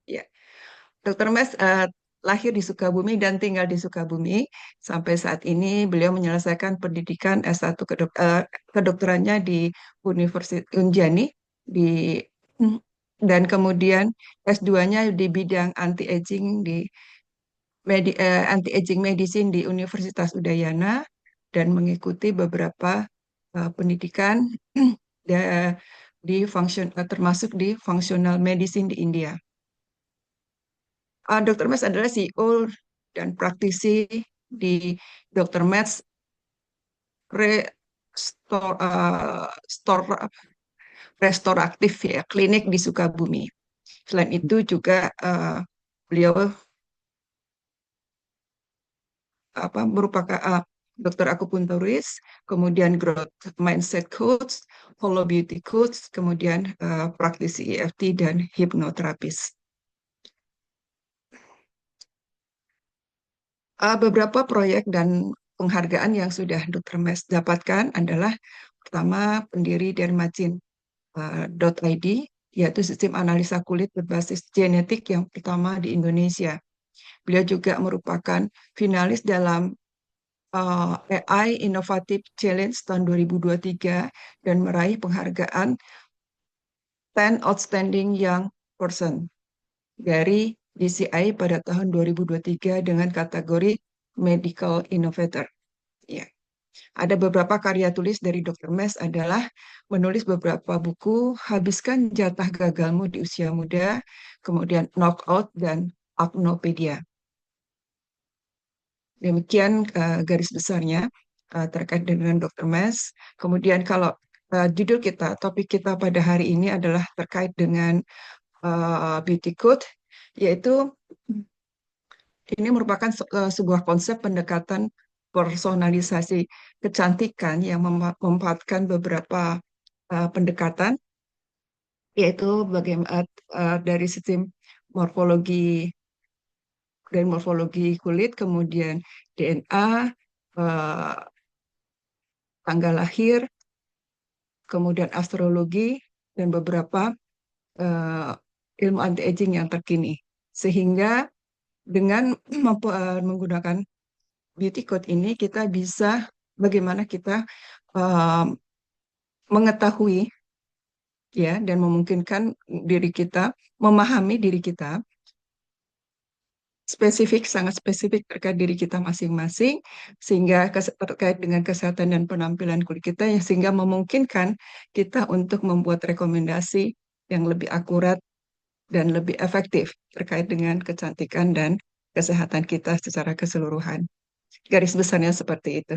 Ya, Dr. Mes lahir di Sukabumi dan tinggal di Sukabumi. Sampai saat ini beliau menyelesaikan pendidikan S1 kedokterannya di Universitas Unjani di dan kemudian S2-nya di bidang anti-aging di anti-aging medicine di Universitas Udayana dan mengikuti beberapa pendidikan da- termasuk di functional medicine di India. Dr. Meds adalah CEO dan praktisi di Dr. Meds Restor, Restoratif ya, klinik di Sukabumi. Selain itu juga beliau merupakan dokter akupunturis, kemudian growth mindset coach, holo beauty coach, kemudian praktisi EFT dan hipnoterapis. Beberapa proyek dan penghargaan yang sudah Dr. Mes dapatkan adalah pertama pendiri Dermacin.id, yaitu sistem analisa kulit berbasis genetik yang pertama di Indonesia. Beliau juga merupakan finalis dalam AI Innovative Challenge tahun 2023 dan meraih penghargaan 10 Outstanding Young Person dari DCI pada tahun 2023 dengan kategori Medical Innovator. Ya. Ada beberapa karya tulis dari Dr. Mes adalah menulis beberapa buku, Habiskan Jatah Gagalmu di Usia Muda, kemudian Knockout dan Agnopedia. Demikian garis besarnya terkait dengan Dr. Mes. Kemudian kalau judul kita, topik kita pada hari ini adalah terkait dengan beauty code, yaitu ini merupakan sebuah konsep pendekatan personalisasi kecantikan yang memanfaatkan beberapa pendekatan, yaitu bagaimana dari sistem morfologi kulit, kemudian DNA, eh, tanggal lahir, kemudian astrologi, dan beberapa eh, ilmu anti-aging yang terkini. Sehingga dengan menggunakan beauty code ini, kita bisa bagaimana kita eh, mengetahui ya dan memungkinkan diri kita memahami diri kita spesifik, sangat spesifik terkait diri kita masing-masing, sehingga terkait dengan kesehatan dan penampilan kulit kita, yang sehingga memungkinkan kita untuk membuat rekomendasi yang lebih akurat dan lebih efektif terkait dengan kecantikan dan kesehatan kita secara keseluruhan. Garis besarnya seperti itu.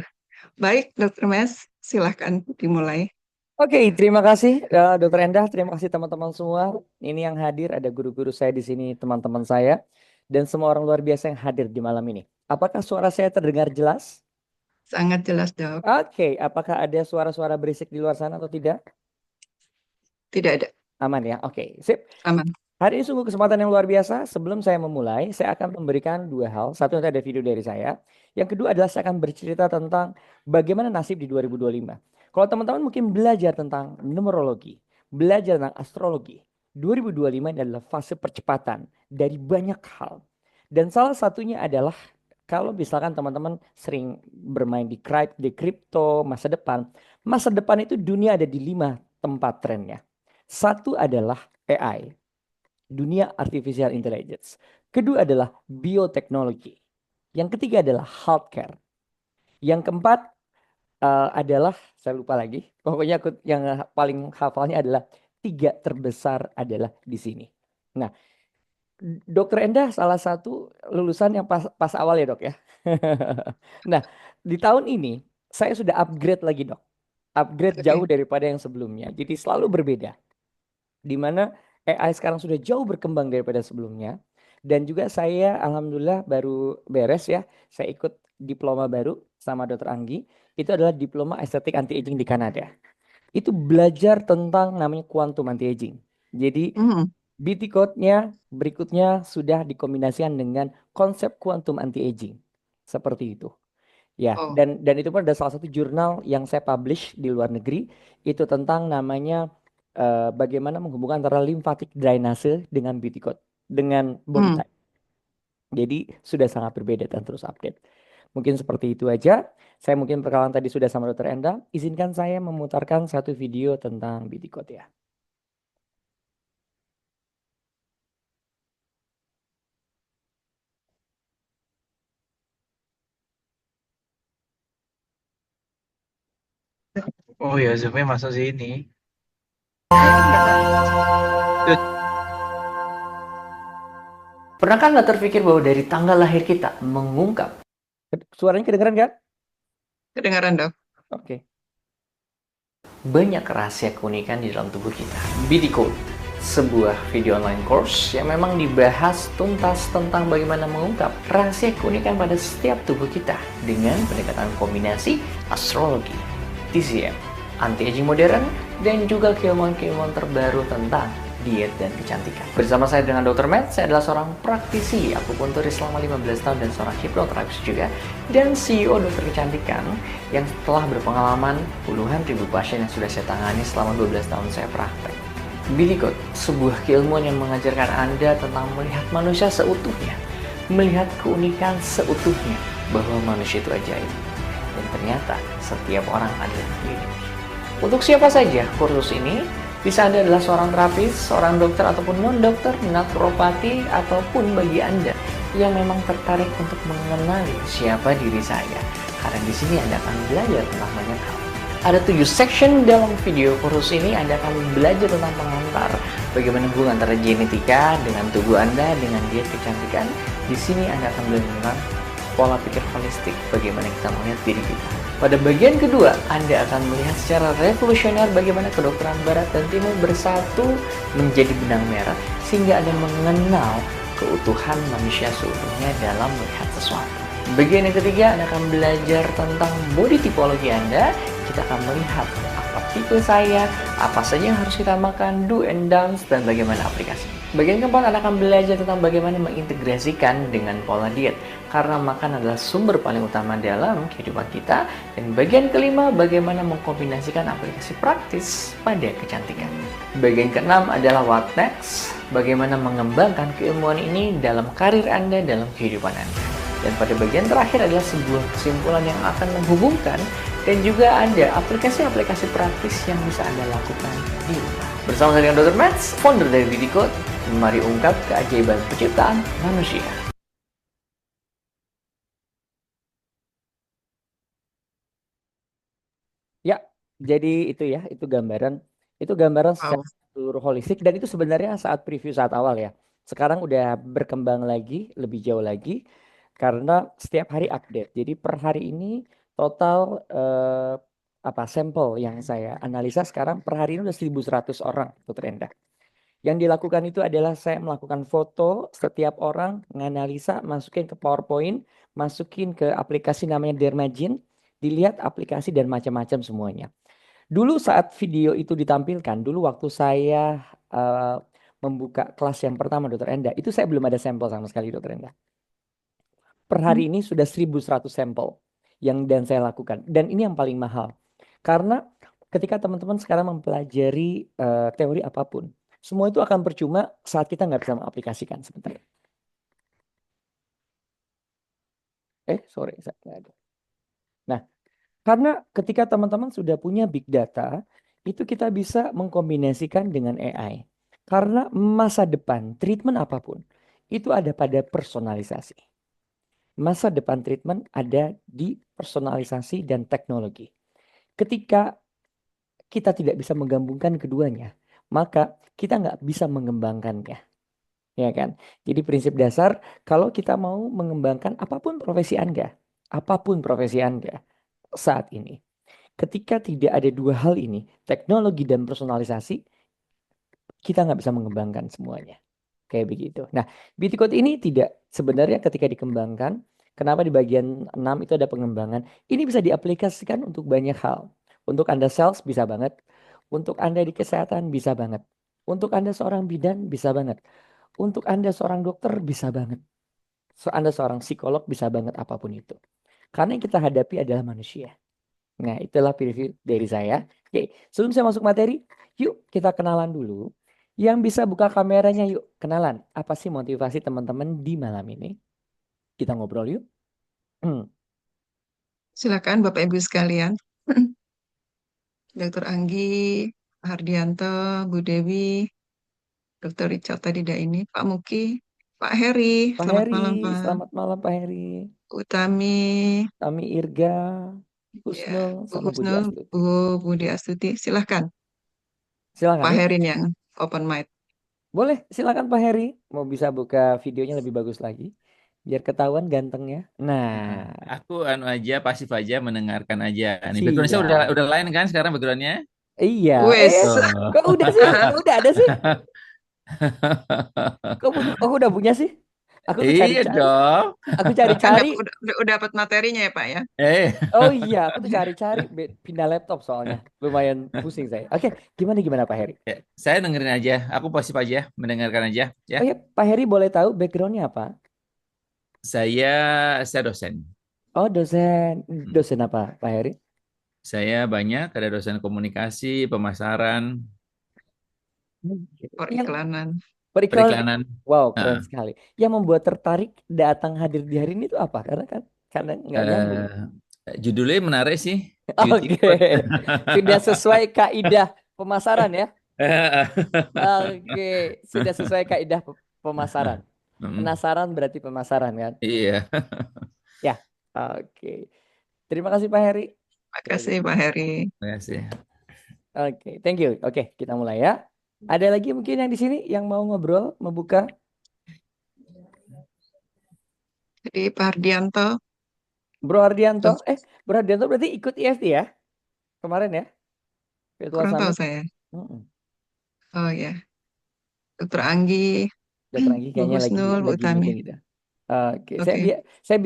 Baik, Dr. Mes, silahkan dimulai. Oke, terima kasih Dokter Endah, terima kasih teman-teman semua. Ini yang hadir, ada guru-guru saya di sini, teman-teman saya, dan semua orang luar biasa yang hadir di malam ini. Apakah suara saya terdengar jelas? Sangat jelas, Dok. Oke, apakah ada suara-suara berisik di luar sana atau tidak? Tidak ada. Aman ya? Oke, sip. Aman. Hari ini sungguh kesempatan yang luar biasa. Sebelum saya memulai, saya akan memberikan dua hal. Satu, nanti ada video dari saya. Yang kedua adalah saya akan bercerita tentang bagaimana nasib di 2025. Kalau teman-teman mungkin belajar tentang numerologi, belajar tentang astrologi, 2025 ini adalah fase percepatan dari banyak hal. Dan salah satunya adalah kalau misalkan teman-teman sering bermain di kripto, masa depan itu dunia ada di 5 tempat trennya. Satu adalah AI, dunia artificial intelligence. Kedua adalah bioteknologi. Yang ketiga adalah healthcare. Yang keempat adalah, saya lupa lagi. Pokoknya aku yang paling hafalnya adalah 3 terbesar adalah di sini. Nah, Dokter Endah salah satu lulusan yang pas awal ya dok ya. Nah, di tahun ini saya sudah upgrade lagi dok. Upgrade Oke. jauh daripada yang sebelumnya. Jadi selalu berbeda. Di mana AI sekarang sudah jauh berkembang daripada sebelumnya. Dan juga saya alhamdulillah baru beres ya. Saya ikut diploma baru sama Dr. Anggi. Itu adalah diploma estetik anti-aging di Kanada. Itu belajar tentang namanya quantum anti-aging. Jadi Mhm. BT code-nya berikutnya sudah dikombinasikan dengan konsep quantum anti-aging. Seperti itu. Ya, Oh, dan itu pun ada salah satu jurnal yang saya publish di luar negeri itu tentang namanya bagaimana menghubungkan antara lymphatic drainase dengan beauty code. dengan body Hmm. type. Jadi sudah sangat berbeda dan terus update. Mungkin seperti itu aja. Saya mungkin perkenalan tadi sudah sama Dokter Enda. Izinkan saya memutarkan satu video tentang beauty code ya. Oh ya, Zoomnya masuk sini. Kelihatan nggak, Kak? Tuh, Pernahkah Anda terpikir bahwa dari tanggal lahir kita mengungkap? Suaranya kedengeran nggak? Kedengaran, Dok. Oke. Banyak rahasia keunikan di dalam tubuh kita. Beauty Code, sebuah video online course yang memang dibahas tuntas tentang bagaimana mengungkap rahasia keunikan pada setiap tubuh kita dengan pendekatan kombinasi astrologi, TCM, anti-aging modern, dan juga keilmuan-keilmuan terbaru tentang diet dan kecantikan. Bersama saya dengan Dr. Matt, saya adalah seorang praktisi akupunturis selama 15 tahun dan seorang hipnoterapis juga, dan CEO Dokter Kecantikan yang telah berpengalaman puluhan ribu pasien yang sudah saya tangani selama 12 tahun saya praktek. Beauty Code, sebuah keilmuan yang mengajarkan Anda tentang melihat manusia seutuhnya, melihat keunikan seutuhnya, bahwa manusia itu ajaib. Dan ternyata setiap orang adalah unik. Untuk siapa saja kursus ini? Bisa Anda adalah seorang terapis, seorang dokter ataupun non-dokter, naturopati, ataupun bagi Anda yang memang tertarik untuk mengenali siapa diri saya. Karena di sini Anda akan belajar tentang banyak hal. Ada 7 section dalam video kursus ini. Anda akan belajar tentang pengantar, bagaimana hubungan antara genetika dengan tubuh Anda, dengan diet kecantikan. Di sini Anda akan belajar tentang pola pikir holistik, bagaimana kita melihat diri kita. Pada bagian kedua, Anda akan melihat secara revolusioner bagaimana kedokteran barat dan timur bersatu menjadi benang merah, sehingga Anda mengenal keutuhan manusia seutuhnya dalam melihat sesuatu. Bagian yang ketiga, Anda akan belajar tentang body tipologi Anda. Kita akan melihat apa tipe saya, apa saja yang harus kita makan, do and don'ts, dan bagaimana aplikasi. Bagian keempat, Anda akan belajar tentang bagaimana mengintegrasikan dengan pola diet, karena makan adalah sumber paling utama dalam kehidupan kita. Dan bagian kelima, bagaimana mengkombinasikan aplikasi praktis pada kecantikan. Bagian keenam adalah what next, bagaimana mengembangkan keilmuan ini dalam karir Anda, dalam kehidupan Anda. Dan pada bagian terakhir adalah sebuah kesimpulan yang akan menghubungkan dan juga ada aplikasi-aplikasi praktis yang bisa Anda lakukan di rumah. Bersama saya dengan Dr. Mats, founder dari Beauty Code, mari ungkap keajaiban penciptaan manusia. Ya, jadi itu gambaran secara Wow. seluruh holistik, dan itu sebenarnya saat preview saat awal ya. Sekarang udah berkembang lagi, lebih jauh lagi karena setiap hari update. Jadi per hari ini total sampel yang saya analisa sekarang per hari ini udah 1.100 orang, Dokter Enda. Yang dilakukan itu adalah saya melakukan foto setiap orang, menganalisa, masukin ke PowerPoint, masukin ke aplikasi namanya Dermagine, dilihat aplikasi dan macam-macam semuanya. Dulu saat video itu ditampilkan, dulu waktu saya membuka kelas yang pertama Dokter Enda, itu saya belum ada sampel sama sekali Dokter Enda. Per hari ini sudah 1.100 sampel dan saya lakukan. Dan ini yang paling mahal. Karena ketika teman-teman sekarang mempelajari teori apapun, semua itu akan percuma saat kita nggak bisa mengaplikasikan sebentar. Sorry, saya nggak ada. Nah, karena ketika teman-teman sudah punya big data, itu kita bisa mengkombinasikan dengan AI. Karena masa depan treatment apapun, itu ada pada personalisasi. Masa depan treatment ada di personalisasi dan teknologi. Ketika kita tidak bisa menggabungkan keduanya, maka kita nggak bisa mengembangkannya. Ya kan? Jadi prinsip dasar, kalau kita mau mengembangkan apapun profesi Anda saat ini, ketika tidak ada dua hal ini, teknologi dan personalisasi, kita nggak bisa mengembangkan semuanya. Kayak begitu. Nah, beauty code ini tidak sebenarnya ketika dikembangkan, kenapa di bagian 6 itu ada pengembangan, ini bisa diaplikasikan untuk banyak hal. Untuk Anda sales bisa banget, untuk Anda di kesehatan bisa banget, untuk Anda seorang bidan bisa banget, untuk Anda seorang dokter bisa banget, Anda seorang psikolog bisa banget, apapun itu. Karena yang kita hadapi adalah manusia. Nah, itulah preview dari saya. Oke, sebelum saya masuk materi, yuk kita kenalan dulu. Yang bisa buka kameranya yuk. Kenalan. Apa sih motivasi teman-teman di malam ini? Kita ngobrol yuk. Hmm. Silakan Bapak Ibu sekalian. Dr. Anggi, Pak Hardianto, Bu Dewi, Dr. Richard tadi dah ini, Pak Muki, Pak Heri, Pak selamat Heri, malam Pak. selamat malam Pak Heri. Utami, Kami Irga, ya, Husnul, Bu sama Budi Husnul, Astuti. Bu Budi Astuti, silahkan. Silakan Pak yuk. Herin yang open mic. Boleh, silakan Pak Heri. Mau bisa buka videonya lebih bagus lagi. Biar ketahuan gantengnya. Nah, Nah, aku anu aja pasif aja mendengarkan aja. Nih background saya siap. udah lain kan sekarang backgroundnya? Iya, Wes, Tuh. kok udah sih? Kok udah ada sih? Kok udah punya sih? Aku tuh Iya cari-cari. dong. Aku kan cari-cari. udah dapat materinya ya Pak ya. Eh, Oh iya, aku tuh cari-cari pindah laptop soalnya. Lumayan pusing saya. Oke, gimana Pak Heri? ya, saya dengerin aja. Aku pasif aja, mendengarkan aja. Ya, Oh ya, Pak Heri boleh tahu backgroundnya apa? saya saya dosen. Oh, dosen. Hmm. Dosen apa, Pak Heri? Saya banyak ada dosen komunikasi, pemasaran, Yang Periklanan. periklanan. periklanan. Wow, keren Nah, sekali. Yang membuat tertarik datang hadir di hari ini itu apa? Karena nggak nyambung. judulnya menarik sih. Beauty Oke, Code. sudah sesuai kaidah pemasaran ya. Oke, sudah sesuai kaidah pemasaran. Hmm, Penasaran berarti pemasaran kan? iya, Ya, oke. Terima kasih Pak Heri. Kalau Makasih gitu. Pak Heri. terima kasih. Oke, thank you. Oke, kita mulai ya. Ada lagi mungkin yang di sini yang mau ngobrol, membuka? Jadi Pak Hardianto, Bro Ardianto, Dok- Bro Ardianto berarti ikut IFT ya kemarin ya, Virtual kurang tahu Summit. saya. Mm-mm. Oh ya, Dr. Anggi, Dokter Anggi Bu kayaknya lagi Husnul, Bu lagi Utami. meeting gitu. Oke, Oke. saya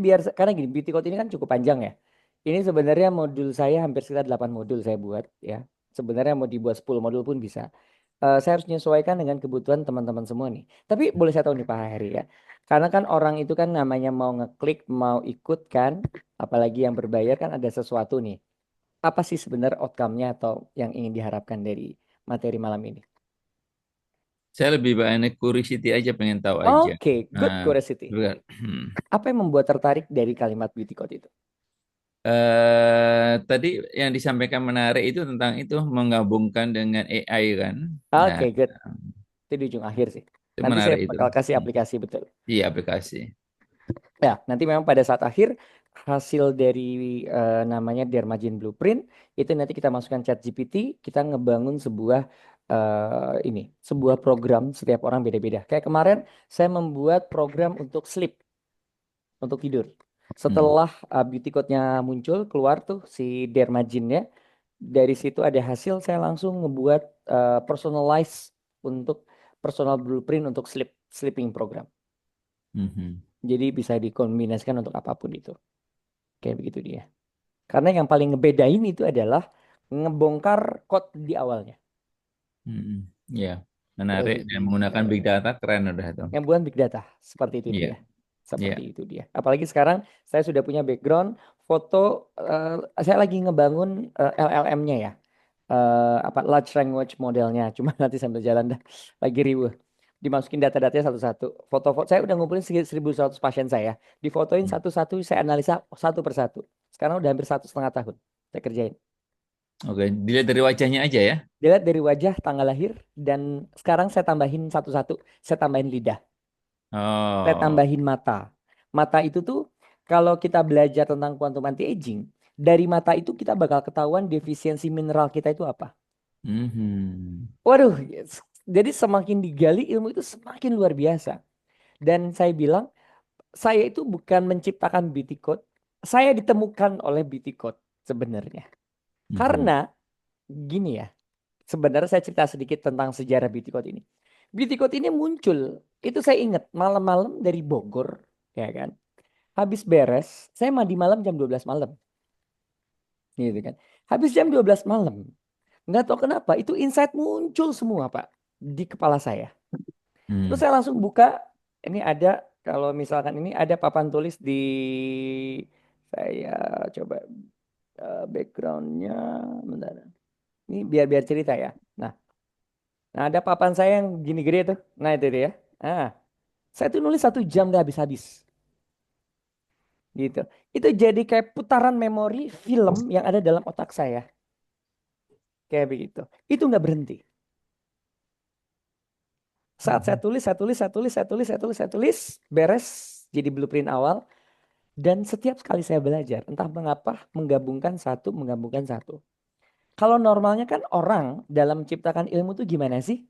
biar karena gini, beauty code ini kan cukup panjang ya. Ini sebenarnya modul saya hampir sekitar 8 modul saya buat ya. Sebenarnya mau dibuat 10 modul pun bisa. Saya harus menyesuaikan dengan kebutuhan teman-teman semua nih. Tapi boleh saya tahu nih Pak Heri ya. Karena kan orang itu kan namanya mau ngeklik, mau ikut kan, apalagi yang berbayar kan ada sesuatu nih. Apa sih sebenarnya outcome-nya atau yang ingin diharapkan dari materi malam ini? Saya lebih banyak curiosity aja, pengen tahu aja. Oke, good Nah, curiosity. juga, Apa yang membuat tertarik dari kalimat beauty code itu? tadi yang disampaikan menarik itu tentang itu menggabungkan dengan AI kan. Nah, Oke, good. Itu di ujung akhir sih. itu Nanti saya menarik itu. bakal kasih Hmm. aplikasi betul. Iya, aplikasi. Ya, nanti memang pada saat akhir hasil dari namanya Dermagen Blueprint itu nanti kita masukkan chat GPT, kita ngebangun sebuah sebuah program setiap orang beda-beda. Kayak kemarin saya membuat program untuk sleep, untuk tidur. Hmm. Setelah beauty code-nya muncul keluar tuh si Dermagen-nya, dari situ ada hasil saya langsung ngebuat personalized untuk personal blueprint untuk sleeping program. Mhm. Jadi bisa dikombinasikan untuk apapun itu. Kayak begitu dia. Karena yang paling ngebedain itu adalah ngebongkar code di awalnya. Mhm. Iya, Kayak menarik dan menggunakan begitu. big data keren udah itu. Yang bukan big data. Seperti itu Iya, dia. Seperti iya. itu dia. Apalagi sekarang saya sudah punya background foto. Saya lagi ngebangun LLM-nya ya. Apa large language modelnya. Cuma nanti sambil jalan dah. Lagi riuh. Dimasukin data-datanya satu-satu. Foto-foto saya udah ngumpulin 1.100 pasien saya. Difotoin satu-satu, saya analisa satu persatu. Sekarang udah hampir 1,5 tahun saya kerjain. Oke, dilihat dari wajahnya aja ya. Dilihat dari wajah, tanggal lahir, dan sekarang saya tambahin satu-satu. Saya tambahin lidah, saya Oh. tambahin mata. Mata itu tuh kalau kita belajar tentang quantum anti-aging, dari mata itu kita bakal ketahuan defisiensi mineral kita itu apa. Mhm. Waduh, yes. Jadi semakin digali ilmu itu semakin luar biasa. Dan saya bilang, saya itu bukan menciptakan beauty code, saya ditemukan oleh beauty code sebenarnya. Mhm. Karena gini ya, sebenarnya saya cerita sedikit tentang sejarah beauty code ini. Beauty code ini muncul, itu saya ingat malam-malam dari Bogor, ya kan. Habis beres, saya mandi malam jam 12 malam, gitu kan. Habis jam 12 malam, nggak tahu kenapa itu insight muncul semua, Pak, di kepala saya. Terus Hmm. saya langsung buka, ini ada, kalau misalkan ini ada papan tulis di, saya coba backgroundnya, bentar. Ini biar biar cerita ya. Nah, Nah, ada papan saya yang gini gede tuh. Nah, itu dia. Ah, saya tuh nulis 1 jam udah habis-habis. Gitu. Itu jadi kayak putaran memori film yang ada dalam otak saya. Kayak begitu. Itu nggak berhenti. Saat saya tulis, saya tulis, saya tulis, saya tulis, saya tulis, saya tulis, beres jadi blueprint awal. Dan setiap kali saya belajar, entah mengapa menggabungkan satu. Kalau normalnya kan orang dalam menciptakan ilmu tuh gimana sih?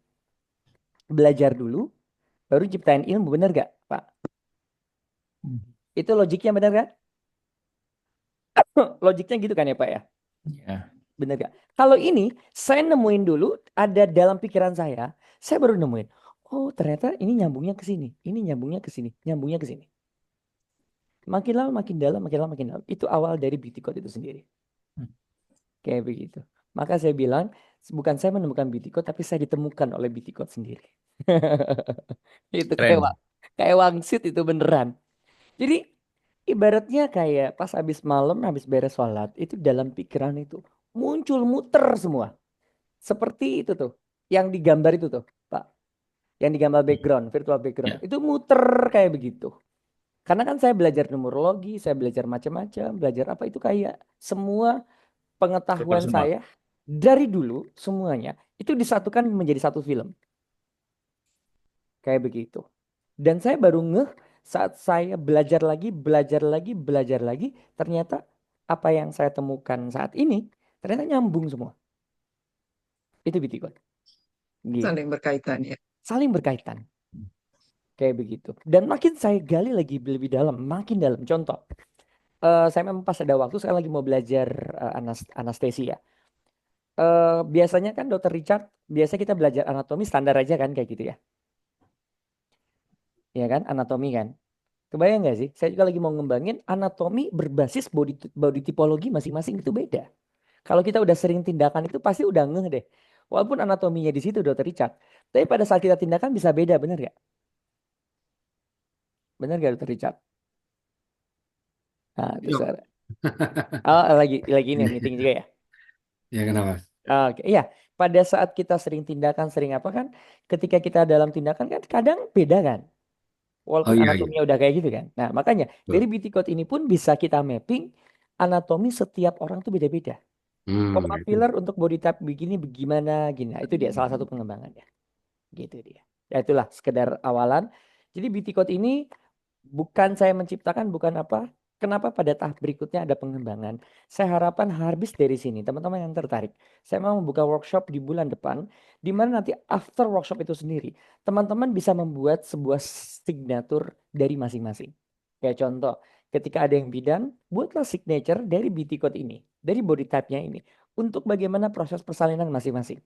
Belajar dulu, baru ciptain ilmu, bener gak, Pak? Itu logiknya bener gak? Logiknya gitu kan ya, Pak ya? Ya. Bener gak? Kalau ini, saya nemuin dulu, ada dalam pikiran saya baru nemuin. Oh, ternyata ini nyambungnya ke sini, ini nyambungnya ke sini, nyambungnya ke sini. Makin lama, makin dalam, makin lama, makin dalam. Itu awal dari beauty code itu sendiri. Kayak begitu. Maka saya bilang, bukan saya menemukan beauty code, tapi saya ditemukan oleh beauty code sendiri. Itu Keren. kayak wangsit itu beneran. Jadi ibaratnya kayak pas habis malam, habis beres sholat, itu dalam pikiran itu muncul muter semua. Seperti itu tuh, yang digambar itu tuh, Pak. Yang digambar background, virtual background. Ya. Itu muter kayak begitu. Karena kan saya belajar numerologi, saya belajar macam-macam, belajar apa itu kayak semua pengetahuan Semua. saya dari dulu semuanya itu disatukan menjadi satu film. Kayak begitu. Dan saya baru ngeh saat saya belajar lagi, belajar lagi, belajar lagi, ternyata apa yang saya temukan saat ini ternyata nyambung semua. Itu Bitcoin. Gitu. Saling berkaitan ya. Saling berkaitan. Kayak begitu. Dan makin saya gali lagi lebih dalam, makin dalam. Contoh, saya memang pas ada waktu saya lagi mau belajar anestesi ya. Biasanya kan Dokter Richard, biasa kita belajar anatomi standar aja kan kayak gitu ya. Ya kan, anatomi kan. Kebayang nggak sih? Saya juga lagi mau ngembangin anatomi berbasis body tipologi masing-masing itu beda. Kalau kita udah sering tindakan itu pasti udah ngeh deh. Walaupun anatominya di situ Dokter Richard, tapi pada saat kita tindakan bisa beda, bener gak? Bener gak Dokter Richard? Nah, itu Yuk. suara. Oh, lagi ini meeting juga ya. Ya kenapa? Oke, iya. Pada saat kita sering tindakan, sering apa kan? Ketika kita dalam tindakan kan kadang beda kan? Oh Walaupun iya iya. anatominya udah kayak gitu kan. Nah, makanya dari Betul. beauty code ini pun bisa kita mapping anatomi setiap orang tuh beda-beda. Format Gitu. filler untuk body type begini bagaimana gini. Nah, itu dia salah satu pengembangannya. Gitu dia. Ya itulah sekedar awalan. Jadi beauty code ini bukan saya menciptakan, bukan apa. Kenapa pada tahap berikutnya ada pengembangan? Saya harapkan habis dari sini, teman-teman yang tertarik. Saya mau membuka workshop di bulan depan, di mana nanti after workshop itu sendiri, teman-teman bisa membuat sebuah signature dari masing-masing. Kayak contoh, ketika ada yang bidan, buatlah signature dari beauty code ini, dari body type-nya ini, untuk bagaimana proses persalinan masing-masing.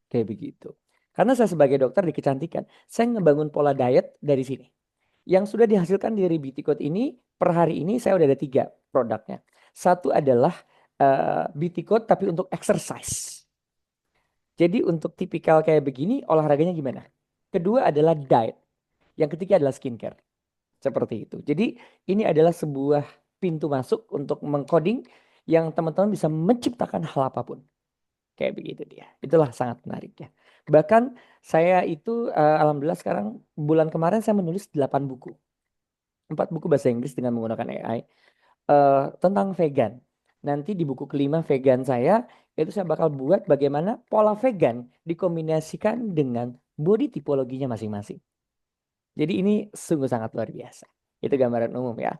Kayak begitu. Karena saya sebagai dokter di kecantikan, saya ngebangun pola diet dari sini. Yang sudah dihasilkan dari beauty code ini, per hari ini saya udah ada 3 produknya. Satu adalah beauty code tapi untuk exercise. Jadi untuk tipikal kayak begini, olahraganya gimana? Kedua adalah diet. Yang ketiga adalah skincare. Seperti itu. Jadi ini adalah sebuah pintu masuk untuk mengcoding yang teman-teman bisa menciptakan hal apapun. Kayak begitu dia. Itulah sangat menariknya. Bahkan saya itu alhamdulillah sekarang bulan kemarin saya menulis 8 buku. 4 buku bahasa Inggris dengan menggunakan AI tentang vegan. Nanti di buku kelima vegan saya itu saya bakal buat bagaimana pola vegan dikombinasikan dengan body tipologinya masing-masing. Jadi ini sungguh sangat luar biasa. Itu gambaran umum ya.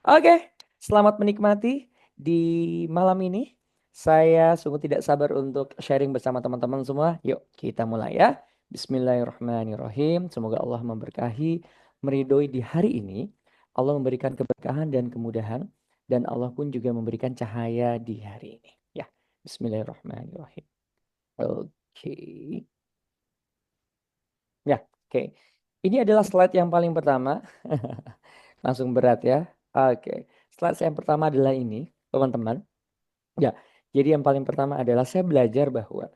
Oke, selamat menikmati di malam ini. Saya sungguh tidak sabar untuk sharing bersama teman-teman semua. Yuk kita mulai ya. Bismillahirrahmanirrahim. Semoga Allah memberkahi, meridhoi di hari ini. Allah memberikan keberkahan dan kemudahan. Dan Allah pun juga memberikan cahaya di hari ini. Ya, Bismillahirrahmanirrahim. Oke. Ya, oke. Ini adalah slide yang paling pertama. Langsung berat ya. Oke. Slide yang pertama adalah ini, teman-teman. Ya, jadi yang paling pertama adalah saya belajar bahwa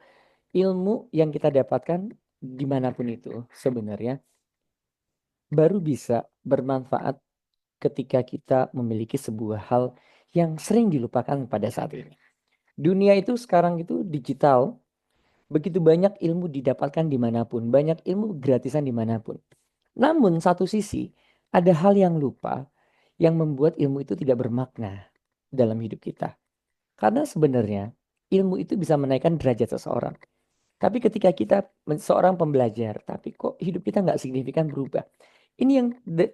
ilmu yang kita dapatkan dimanapun itu sebenarnya baru bisa bermanfaat ketika kita memiliki sebuah hal yang sering dilupakan pada saat ini. Dunia itu sekarang itu digital Begitu banyak ilmu didapatkan dimanapun, banyak ilmu gratisan dimanapun. Namun satu sisi, ada hal yang lupa yang membuat ilmu itu tidak bermakna dalam hidup kita. Karena sebenarnya ilmu itu bisa menaikkan derajat seseorang. Tapi ketika kita seorang pembelajar, tapi kok hidup kita nggak signifikan berubah. Ini yang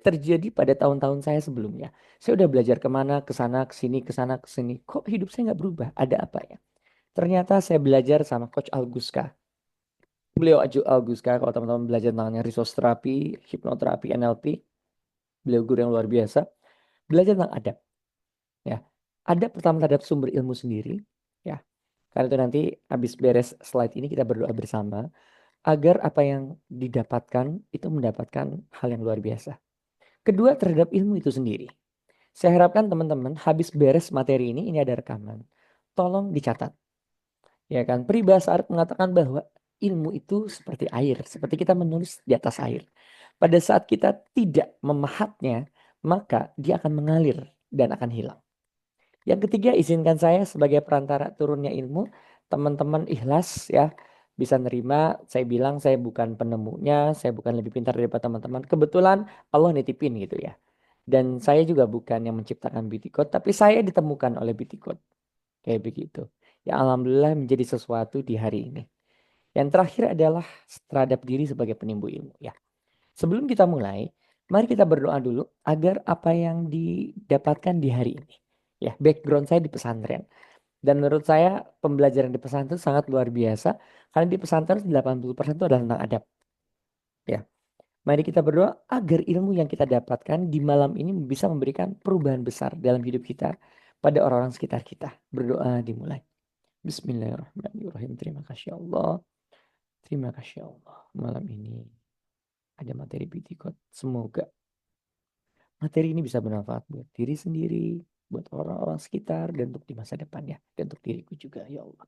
terjadi pada tahun-tahun saya sebelumnya. Saya udah belajar kemana, ke sana, ke sini, ke sana, ke sini. Kok hidup saya nggak berubah? Ada apa ya? Ternyata saya belajar sama Coach Auguska. Beliau Auguska, kalau teman-teman belajar tentang resource terapi, hipnoterapi, NLP, beliau guru yang luar biasa. Belajar tentang adab. Ya, adab pertama terhadap sumber ilmu sendiri. Ya, karena itu nanti habis beres slide ini kita berdoa bersama agar apa yang didapatkan itu mendapatkan hal yang luar biasa. Kedua, terhadap ilmu itu sendiri. Saya harapkan teman-teman habis beres materi ini ada rekaman. Tolong dicatat. Ya kan, peribahasa Arab mengatakan bahwa ilmu itu seperti air, seperti kita menulis di atas air. Pada saat kita tidak memahatnya, maka dia akan mengalir dan akan hilang. Yang ketiga, izinkan saya sebagai perantara turunnya ilmu, teman-teman ikhlas ya, bisa nerima. Saya bilang saya bukan penemunya, saya bukan lebih pintar daripada teman-teman. Kebetulan Allah nitipin gitu ya. Dan saya juga bukan yang menciptakan beauty code, tapi saya ditemukan oleh beauty code. Kayak begitu. Ya alhamdulillah menjadi sesuatu di hari ini. Yang terakhir adalah terhadap diri sebagai penimbu ilmu ya. Sebelum kita mulai, mari kita berdoa dulu agar apa yang didapatkan di hari ini. Ya, background saya di pesantren. Dan menurut saya pembelajaran di pesantren sangat luar biasa. Karena di pesantren 80% itu adalah tentang adab. Ya, mari kita berdoa agar ilmu yang kita dapatkan di malam ini bisa memberikan perubahan besar dalam hidup kita pada orang-orang sekitar kita. Berdoa dimulai. Bismillahirrahmanirrahim. Terima kasih Allah. Terima kasih Allah. Malam ini ada materi beauty code. Semoga materi ini bisa bermanfaat buat diri sendiri, buat orang-orang sekitar, dan untuk di masa depannya. Dan untuk diriku juga, ya Allah.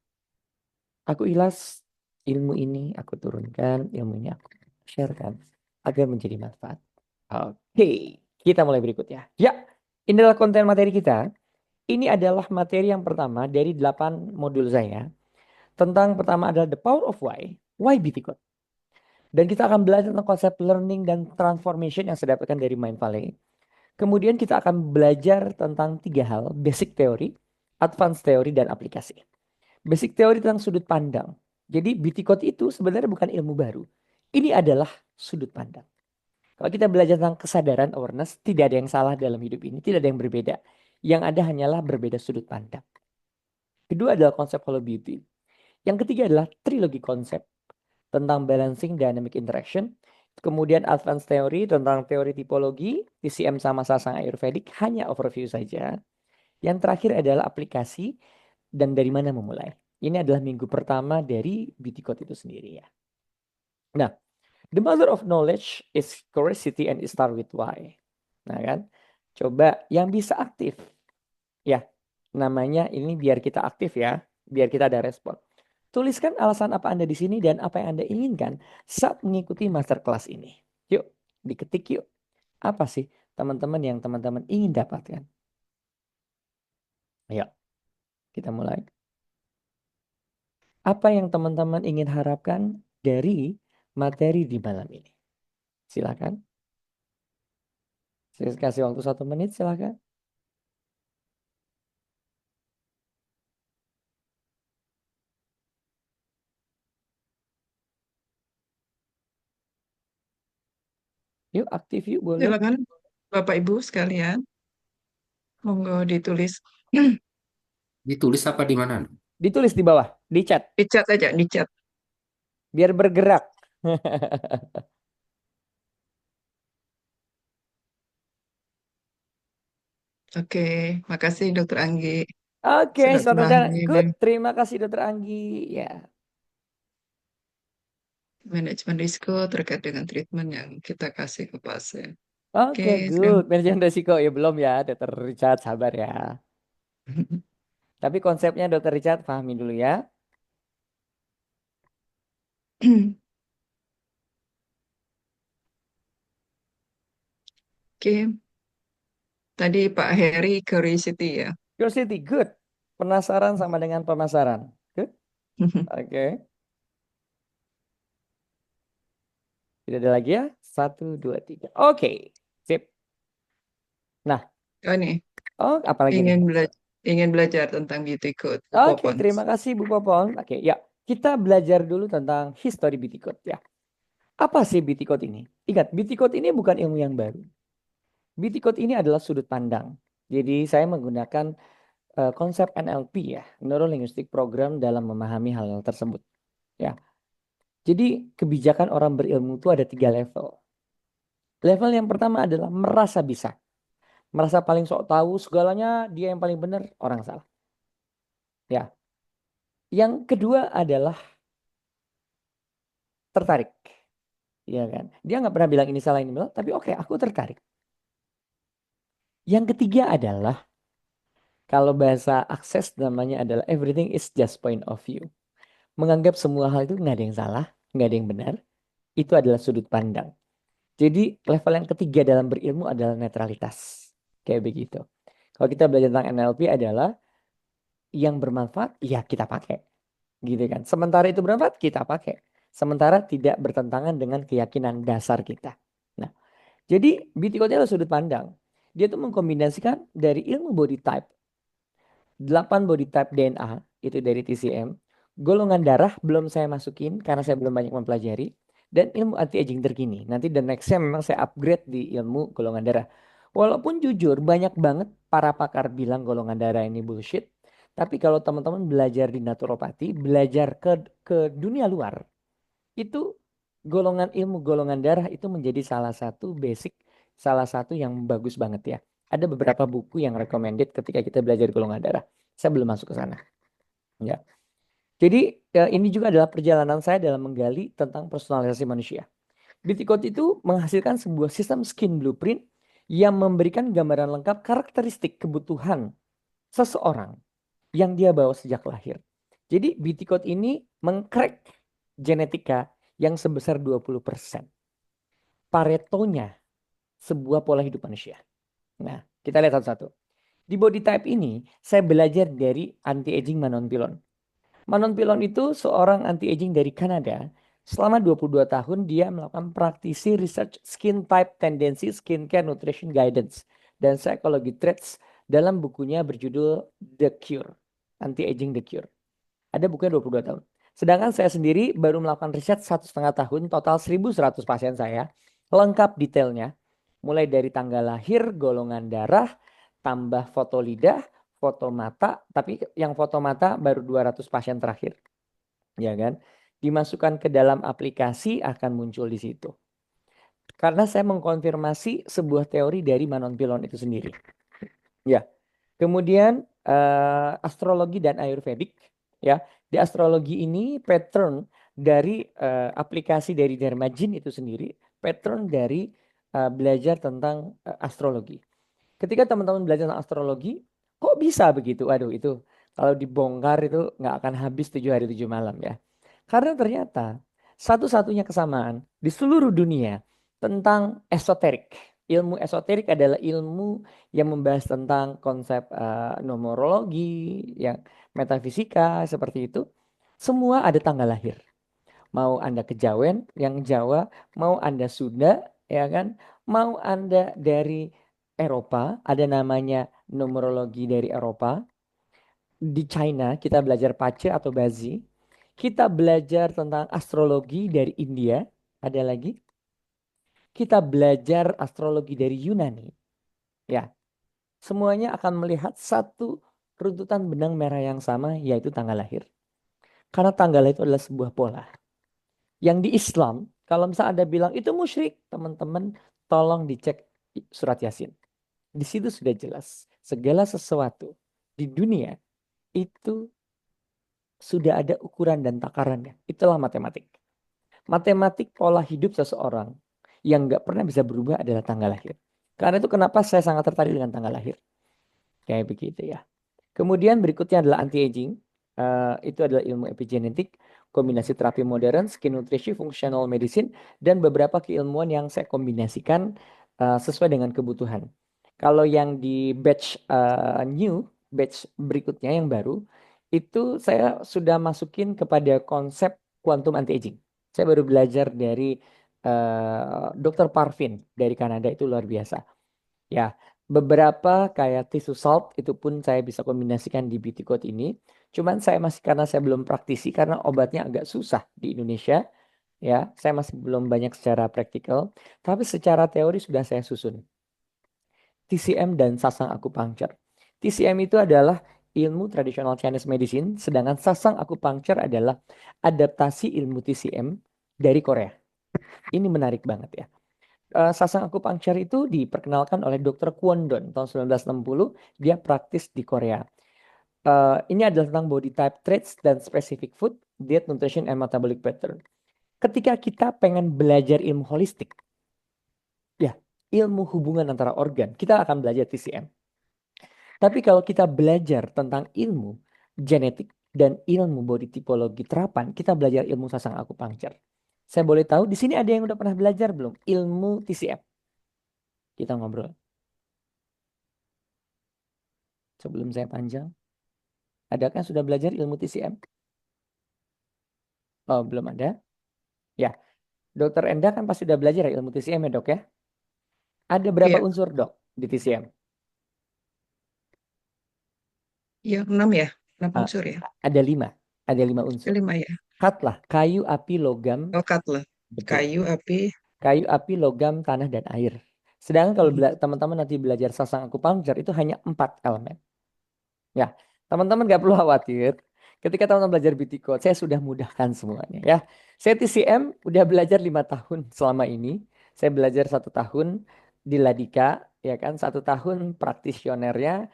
Aku ikhlas ilmu ini, aku turunkan, ilmu ini aku sharekan agar menjadi manfaat. Oke, kita mulai berikutnya. Ya, ini adalah konten materi kita. Ini adalah materi yang pertama dari 8 modul saya. Tentang pertama adalah the power of why BT Code. Dan kita akan belajar tentang konsep learning dan transformation yang saya dapatkan dari Mind Valley. Kemudian kita akan belajar tentang 3 hal, basic teori, advanced teori, dan aplikasi. Basic teori tentang sudut pandang. Jadi BT Code itu sebenarnya bukan ilmu baru. Ini adalah sudut pandang. Kalau kita belajar tentang kesadaran, awareness, tidak ada yang salah dalam hidup ini. Tidak ada yang berbeda. Yang ada hanyalah berbeda sudut pandang. Kedua adalah konsep hollow beauty. Yang ketiga adalah trilogi konsep tentang balancing dynamic interaction. Kemudian advanced theory tentang teori tipologi, TCM sama Sasang Ayurvedic, hanya overview saja. Yang terakhir adalah aplikasi dan dari mana memulai. Ini adalah minggu pertama dari beauty code itu sendiri ya. Nah, the mother of knowledge is curiosity and it start with why. Nah kan, coba yang bisa aktif. Ya, namanya ini biar kita aktif ya, biar kita ada respon. Tuliskan alasan apa Anda di sini dan apa yang Anda inginkan saat mengikuti masterclass ini. Yuk, diketik yuk. Apa sih teman-teman yang teman-teman ingin dapatkan? Ayo, kita mulai. Apa yang teman-teman ingin harapkan dari materi di malam ini? Silakan. Saya kasih waktu 1 menit, silakan. Yuk, aktif yuk, boleh. Silakan Bapak Ibu sekalian, monggo ditulis. Ditulis apa di mana? Ditulis di bawah, di chat, Di chat aja, di chat. biar bergerak. Oke, makasih Dokter Anggi Oke, sudah selamat telah mendengar. Good, terima kasih Dokter Anggi. Ya, manajemen risiko terkait dengan treatment yang kita kasih ke pasien. oke, good. Manajemen resiko ya belum ya, Dokter Richard, sabar ya. Tapi konsepnya Dokter Richard pahami dulu ya. Oke, tadi Pak Heri curiosity ya. Curiosity, good. Penasaran sama dengan pemasaran. Good. Oke. Tidak ada lagi ya? 1, 2, 3. Oke, sip. Nah, Oh nih, apa lagi nih? ingin belajar tentang beauty code, Bu Oke, Popon. terima kasih Bu Popon. Oke, ya. Kita belajar dulu tentang history beauty code ya. Apa sih beauty code ini? Ingat, beauty code ini bukan ilmu yang baru. Beauty code ini adalah sudut pandang. Jadi saya menggunakan konsep NLP ya, Neuro Linguistic Program dalam memahami hal tersebut. Ya, jadi kebijakan orang berilmu itu ada 3 level. Level yang pertama adalah merasa bisa, merasa paling sok tahu segalanya, dia yang paling benar, orang salah. Ya, yang kedua adalah tertarik, ya kan? Dia nggak pernah bilang ini salah ini benar, tapi oke, aku tertarik. Yang ketiga adalah kalau bahasa akses namanya adalah everything is just point of view. Menganggap semua hal itu nggak ada yang salah, nggak ada yang benar. Itu adalah sudut pandang. Jadi level yang ketiga dalam berilmu adalah netralitas. Kayak begitu. Kalau kita belajar tentang NLP adalah yang bermanfaat, ya kita pakai. Gitu kan. Sementara itu bermanfaat, kita pakai. Sementara tidak bertentangan dengan keyakinan dasar kita. Nah, jadi beauty code adalah sudut pandang. Dia tuh mengkombinasikan dari ilmu body type, 8 body type DNA, itu dari TCM. Golongan darah belum saya masukin karena saya belum banyak mempelajari. Dan ilmu anti-aging terkini. Nanti the next time memang saya upgrade di ilmu golongan darah. Walaupun jujur banyak banget para pakar bilang golongan darah ini bullshit. Tapi kalau teman-teman belajar di naturopati, belajar ke dunia luar, itu ilmu golongan darah itu menjadi salah satu basic, salah satu yang bagus banget ya. Ada beberapa buku yang recommended ketika kita belajar golongan darah. Saya belum masuk ke sana. Ya. Jadi ini juga adalah perjalanan saya dalam menggali tentang personalisasi manusia. Beauty Code itu menghasilkan sebuah sistem skin blueprint yang memberikan gambaran lengkap karakteristik kebutuhan seseorang yang dia bawa sejak lahir. Jadi Beauty Code ini mengcrack genetika yang sebesar 20%. Paretonya sebuah pola hidup manusia. Nah, kita lihat satu-satu. Di body type ini, saya belajar dari anti-aging Manon Pilon. Manon Pilon itu seorang anti-aging dari Kanada. Selama 22 tahun dia melakukan praktisi research skin type tendency skincare nutrition guidance dan psychology traits dalam bukunya berjudul The Cure. Anti-aging The Cure. Ada bukunya 22 tahun. Sedangkan saya sendiri baru melakukan riset 1,5 tahun, total 1.100 pasien saya. Lengkap detailnya. Mulai dari tanggal lahir, golongan darah, tambah foto lidah, foto mata, tapi yang foto mata baru 200 pasien terakhir. Ya kan? Dimasukkan ke dalam aplikasi akan muncul di situ. Karena saya mengkonfirmasi sebuah teori dari Manon Pilon itu sendiri. Ya. Kemudian astrologi dan ayurvedik ya. Di astrologi ini pattern dari aplikasi dari Dharma Jin itu sendiri, pattern dari belajar tentang astrologi. Ketika teman-teman belajar tentang astrologi, kok bisa begitu? Aduh, itu kalau dibongkar itu nggak akan habis 7 hari 7 malam ya. Karena ternyata satu-satunya kesamaan di seluruh dunia tentang esoterik. Ilmu esoterik adalah ilmu yang membahas tentang konsep numerologi, yang metafisika seperti itu. Semua ada tanggal lahir. Mau Anda kejawen, yang Jawa, mau Anda Sunda, ya kan? Mau Anda dari Eropa, ada namanya numerologi dari Eropa. Di China kita belajar Pace atau Bazi. Kita belajar tentang astrologi dari India, ada lagi. Kita belajar astrologi dari Yunani. Ya, semuanya akan melihat satu runtutan benang merah yang sama, yaitu tanggal lahir. Karena tanggal itu adalah sebuah pola. Yang di Islam, kalau misalnya Anda bilang itu musyrik, teman-teman tolong dicek surat Yasin. Di situ sudah jelas, segala sesuatu di dunia itu sudah ada ukuran dan takarannya. Itulah matematik. Matematik pola hidup seseorang yang nggak pernah bisa berubah adalah tanggal lahir. Karena itu kenapa saya sangat tertarik dengan tanggal lahir. Kayak begitu ya. Kemudian berikutnya adalah anti-aging. Itu adalah ilmu epigenetik, kombinasi terapi modern, skin nutrition, functional medicine, dan beberapa keilmuan yang saya kombinasikan sesuai dengan kebutuhan. Kalau yang di batch batch berikutnya yang baru, itu saya sudah masukin kepada konsep quantum anti-aging. Saya baru belajar dari Dr. Parvin dari Kanada itu luar biasa. Ya, beberapa kayak tisu salt itu pun saya bisa kombinasikan di beauty code ini. Cuman karena saya belum praktisi karena obatnya agak susah di Indonesia. Ya, saya masih belum banyak secara praktikal. Tapi secara teori sudah saya susun. TCM dan sasang akupuncture. TCM itu adalah ilmu tradisional Chinese medicine, sedangkan sasang akupuncture adalah adaptasi ilmu TCM dari Korea. Ini menarik banget ya. Sasang akupuncture itu diperkenalkan oleh Dr. Kwon Don tahun 1960. Dia praktis di Korea. Ini adalah tentang body type traits dan specific food, diet, nutrition, and metabolic pattern. Ketika kita pengen belajar ilmu holistik, ya, ilmu hubungan antara organ, kita akan belajar TCM. Tapi kalau kita belajar tentang ilmu genetik dan ilmu body tipologi terapan, kita belajar ilmu sasang akupuncture. Saya boleh tahu di sini ada yang udah pernah belajar belum ilmu TCM? Kita ngobrol. Sebelum saya panjang, adakah sudah belajar ilmu TCM? Oh, belum ada? Ya, Dokter Enda kan pasti sudah belajar ya ilmu TCM ya, Dok ya? Ada berapa Iya, unsur, Dok, di TCM? iya 6 ya, 6 Ah, unsur ya. ada 5. Ada 5 unsur. 5 ya. Katlah, kayu, api, logam. Tokat lah. Betul. Kayu, api. Kayu, api, logam, tanah, dan air. Sedangkan kalau teman-teman nanti belajar sasang akupuncture itu hanya 4 elemen. Ya, teman-teman nggak perlu khawatir. Ketika teman-teman belajar beauty code, saya sudah mudahkan semuanya ya. Saya TCM udah belajar 5 tahun selama ini. Saya belajar 1 tahun di Ladika, ya kan, 1 tahun praktisionernya.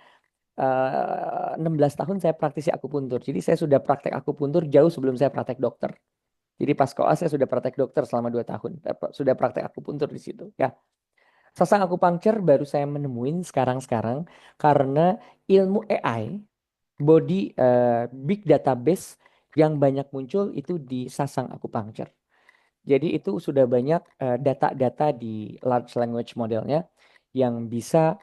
16 tahun saya praktisi akupuntur. Jadi saya sudah praktek akupuntur jauh sebelum saya praktek dokter. Jadi pas koas saya sudah praktek dokter selama 2 tahun. Sudah praktek akupuntur di situ ya. Sasang akupuncture baru saya menemuin sekarang-sekarang karena ilmu AI, body big database yang banyak muncul itu di sasang akupuncture. Jadi itu sudah banyak data-data di large language modelnya yang bisa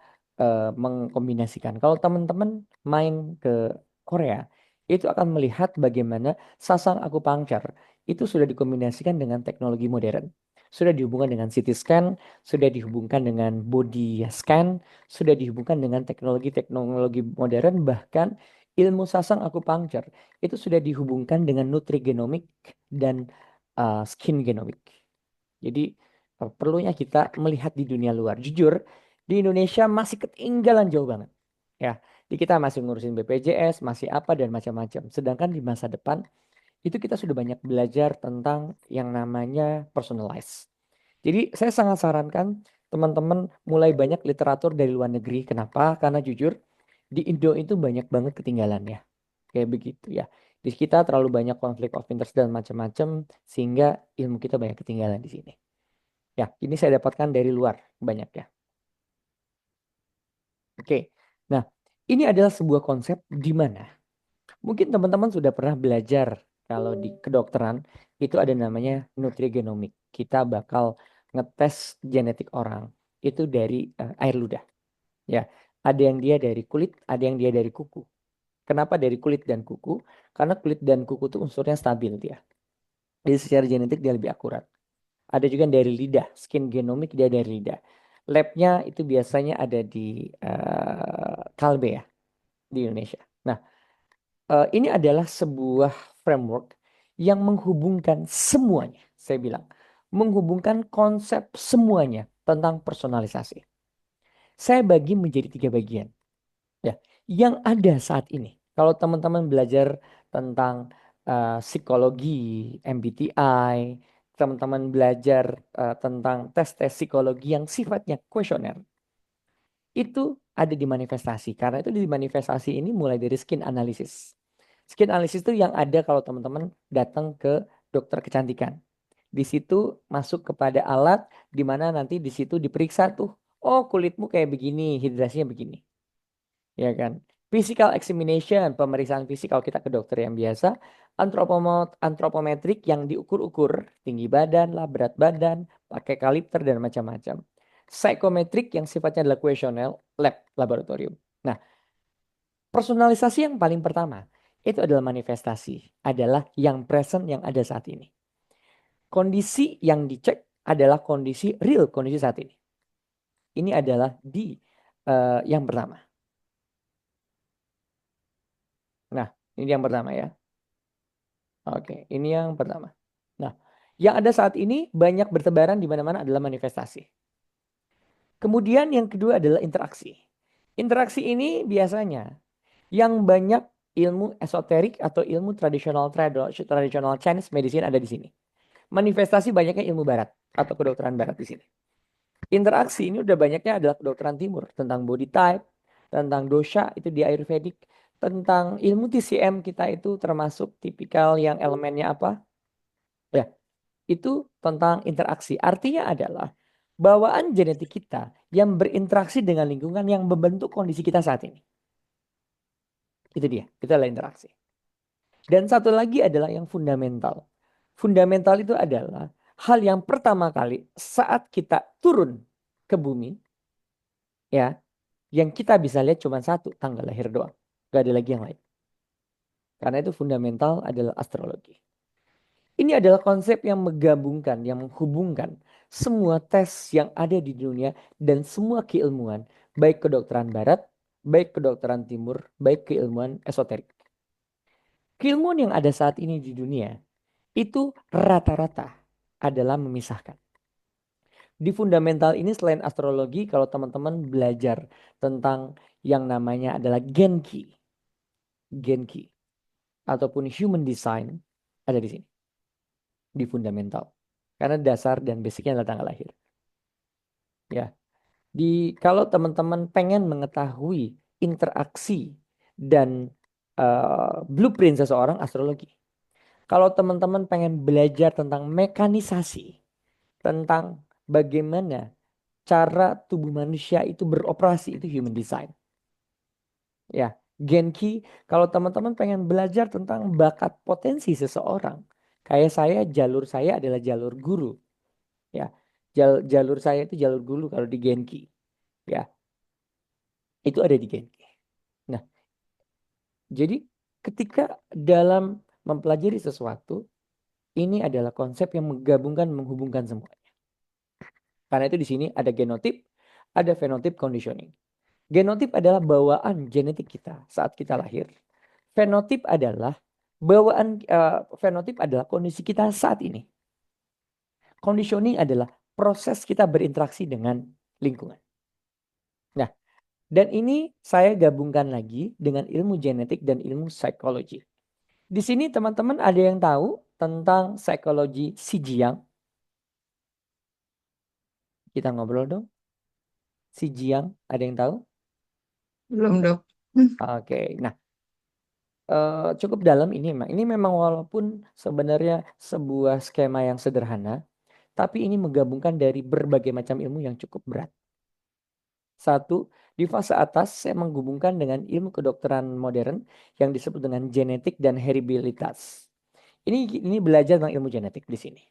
mengkombinasikan. Kalau teman-teman main ke Korea, itu akan melihat bagaimana sasang akupuncture itu sudah dikombinasikan dengan teknologi modern. Sudah dihubungkan dengan CT scan, sudah dihubungkan dengan body scan, sudah dihubungkan dengan teknologi-teknologi modern, bahkan ilmu sasang akupuncture itu sudah dihubungkan dengan nutrigenomik dan skin genomic. Jadi perlunya kita melihat di dunia luar. Jujur, di Indonesia masih ketinggalan jauh banget. Ya, di kita masih ngurusin BPJS, masih apa dan macam-macam. Sedangkan di masa depan itu kita sudah banyak belajar tentang yang namanya personalized. Jadi saya sangat sarankan teman-teman mulai banyak literatur dari luar negeri. Kenapa? Karena jujur di Indo itu banyak banget ketinggalannya. Kayak begitu ya. Di kita terlalu banyak konflik of interest dan macam-macam sehingga ilmu kita banyak ketinggalan di sini. Ya, ini saya dapatkan dari luar banyak ya. Oke. Nah, ini adalah sebuah konsep di mana mungkin teman-teman sudah pernah belajar kalau di kedokteran itu ada namanya nutrigenomik. Kita bakal ngetes genetik orang itu dari air ludah. Ya, ada yang dia dari kulit, ada yang dia dari kuku. Kenapa dari kulit dan kuku? Karena kulit dan kuku itu unsurnya stabil dia. Jadi secara genetik dia lebih akurat. Ada juga yang dari lidah, skin genomic dia dari lidah. Labnya itu biasanya ada di Kalbe ya, di Indonesia. Nah, ini adalah sebuah framework yang menghubungkan semuanya. Saya bilang, menghubungkan konsep semuanya tentang personalisasi. Saya bagi menjadi 3 bagian. Ya, yang ada saat ini. Kalau teman-teman belajar tentang psikologi, MBTI, teman-teman belajar tentang tes-tes psikologi yang sifatnya kuesioner, itu ada di manifestasi. Karena itu di manifestasi ini mulai dari skin analysis. Skin analysis itu yang ada kalau teman-teman datang ke dokter kecantikan. Di situ masuk kepada alat di mana nanti di situ diperiksa tuh, oh kulitmu kayak begini, hidrasinya begini. Ya kan? Physical examination, pemeriksaan fisik kalau kita ke dokter yang biasa, antropometrik yang diukur-ukur, tinggi badan lah, berat badan, pakai kaliper dan macam-macam. Psikometrik yang sifatnya adalah kuesioner, lab, laboratorium. Nah, personalisasi yang paling pertama itu adalah manifestasi, adalah yang present yang ada saat ini. Kondisi yang dicek adalah kondisi real, kondisi saat ini. Ini adalah di yang pertama. Nah, ini yang pertama ya. Oke, ini yang pertama. Nah, yang ada saat ini banyak bertebaran di mana-mana adalah manifestasi. Kemudian yang kedua adalah interaksi. Interaksi ini biasanya yang banyak ilmu esoterik atau ilmu tradisional Chinese medicine ada di sini. Manifestasi banyaknya ilmu barat atau kedokteran barat di sini. Interaksi ini udah banyaknya adalah kedokteran timur tentang body type, tentang dosha itu di Ayurvedic, tentang ilmu TCM kita itu termasuk tipikal yang elemennya apa? Ya, itu tentang interaksi. Artinya adalah bawaan genetik kita yang berinteraksi dengan lingkungan yang membentuk kondisi kita saat ini. Itu dia, itu adalah interaksi. Dan satu lagi adalah yang fundamental. Fundamental itu adalah hal yang pertama kali saat kita turun ke bumi, ya, yang kita bisa lihat cuma satu, tanggal lahir doang. Gak ada lagi yang lain. Karena itu fundamental adalah astrologi. Ini adalah konsep yang menggabungkan, yang menghubungkan semua tes yang ada di dunia dan semua keilmuan, baik kedokteran barat, baik kedokteran timur, baik keilmuan esoterik. Keilmuan yang ada saat ini di dunia itu rata-rata adalah memisahkan. Di fundamental ini selain astrologi, kalau teman-teman belajar tentang yang namanya adalah Genki ataupun human design ada di sini. Di fundamental. Karena dasar dan basicnya adalah tanggal lahir. Ya. Kalau teman-teman pengen mengetahui interaksi dan blueprint seseorang, astrologi. Kalau teman-teman pengen belajar tentang mekanisasi, tentang bagaimana cara tubuh manusia itu beroperasi, itu human design. Ya, Genki, kalau teman-teman pengen belajar tentang bakat potensi seseorang, kayak jalur saya adalah jalur guru. Ya, jalur saya itu jalur guru kalau di Genki. Ya, itu ada di Genki. Nah, jadi ketika dalam mempelajari sesuatu, ini adalah konsep yang menggabungkan, menghubungkan semuanya. Karena itu di sini ada genotip, ada fenotip conditioning. Genotip adalah bawaan genetik kita saat kita lahir. Fenotip adalah fenotip adalah kondisi kita saat ini. Conditioning adalah proses kita berinteraksi dengan lingkungan. Nah, dan ini saya gabungkan lagi dengan ilmu genetik dan ilmu psikologi. Di sini teman-teman ada yang tahu tentang psikologi Sijiang? Kita ngobrol dong. Sijiang, ada yang tahu? Belum, Dok. Oke, nah cukup dalam ini memang. Ini memang walaupun sebenarnya sebuah skema yang sederhana, tapi ini menggabungkan dari berbagai macam ilmu yang cukup berat. Satu, di fase atas saya menghubungkan dengan ilmu kedokteran modern yang disebut dengan genetik dan heritabilitas. Ini belajar tentang ilmu genetik di sini.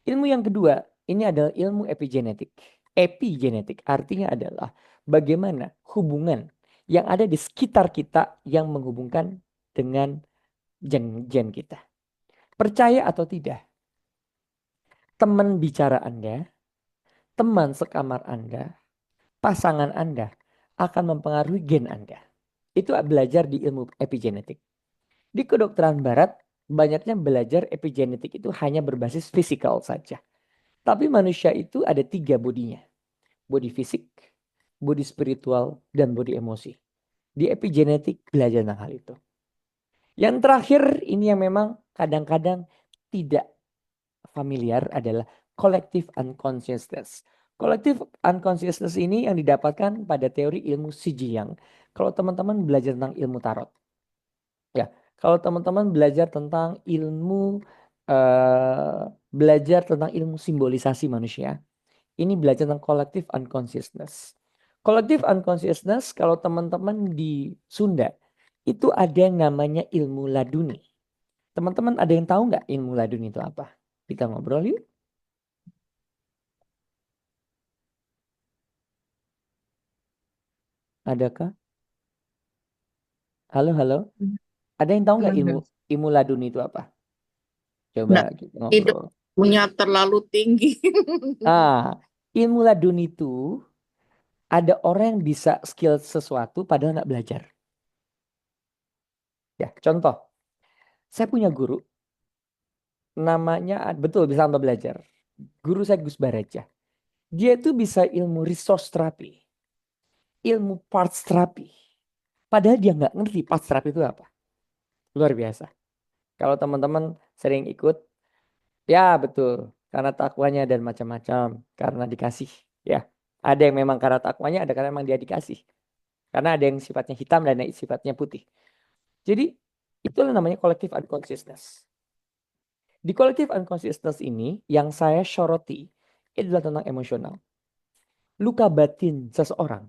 Ilmu yang kedua, ini adalah ilmu epigenetik. Epigenetik artinya adalah bagaimana hubungan yang ada di sekitar kita yang menghubungkan dengan gen kita. Percaya atau tidak, teman bicara Anda, teman sekamar Anda, pasangan Anda akan mempengaruhi gen Anda. Itu belajar di ilmu epigenetik. Di kedokteran barat, banyaknya belajar epigenetik itu hanya berbasis fisikal saja. Tapi manusia itu ada 3 bodinya. Body fisik, body spiritual, dan body emosi. Di epigenetik belajar tentang hal itu. Yang terakhir ini yang memang kadang-kadang tidak familiar adalah collective unconsciousness. Collective unconsciousness ini yang didapatkan pada teori ilmu Sijiang. Kalau teman-teman belajar tentang ilmu tarot. Ya, kalau teman-teman belajar tentang belajar tentang ilmu simbolisasi manusia, ini belajar tentang collective unconsciousness. Collective unconsciousness kalau teman-teman di Sunda itu ada yang namanya ilmu laduni. Teman-teman ada yang tahu nggak ilmu laduni itu apa? Kita ngobrol yuk. Adakah? Halo, halo. Ada yang tahu nggak Belum, Dok. ilmu laduni itu apa? Coba Enggak, kita itu ngobrol. Punya terlalu tinggi. Ilmu ladun itu ada orang yang bisa skill sesuatu padahal nggak belajar. Ya, contoh, saya punya guru namanya betul bisa tanpa belajar. Guru saya Gus Baraja. Dia itu bisa ilmu resource therapy, ilmu parts therapy. Padahal dia nggak ngerti parts therapy itu apa. Luar biasa. Kalau teman-teman sering ikut, ya betul. Karena takwanya dan macam-macam. Karena dikasih. Ya, ada yang memang karena takwanya, ada karena memang dia dikasih. Karena ada yang sifatnya hitam dan yang sifatnya putih. Jadi itulah namanya collective unconsciousness. Di collective unconsciousness ini yang saya soroti adalah tentang emosional. Luka batin seseorang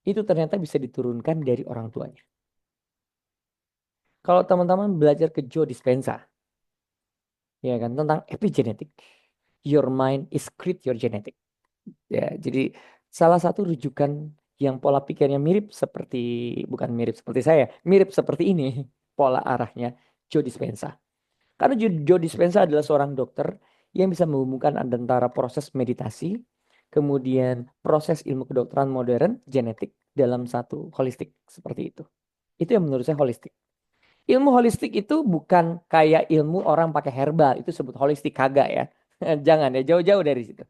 itu ternyata bisa diturunkan dari orang tuanya. Kalau teman-teman belajar ke Joe Dispenza, ya kan, tentang epigenetik, your mind is create your genetic. Ya, jadi salah satu rujukan yang pola pikirnya mirip seperti, bukan mirip seperti saya, mirip seperti ini pola arahnya Joe Dispenza. Karena Joe Dispenza adalah seorang dokter yang bisa menghubungkan antara proses meditasi, kemudian proses ilmu kedokteran modern, genetik dalam satu holistik seperti itu. Itu yang menurut saya holistik. Ilmu holistik itu bukan kayak ilmu orang pakai herbal, itu sebut holistik, kagak ya. Jangan ya, jauh-jauh dari situ.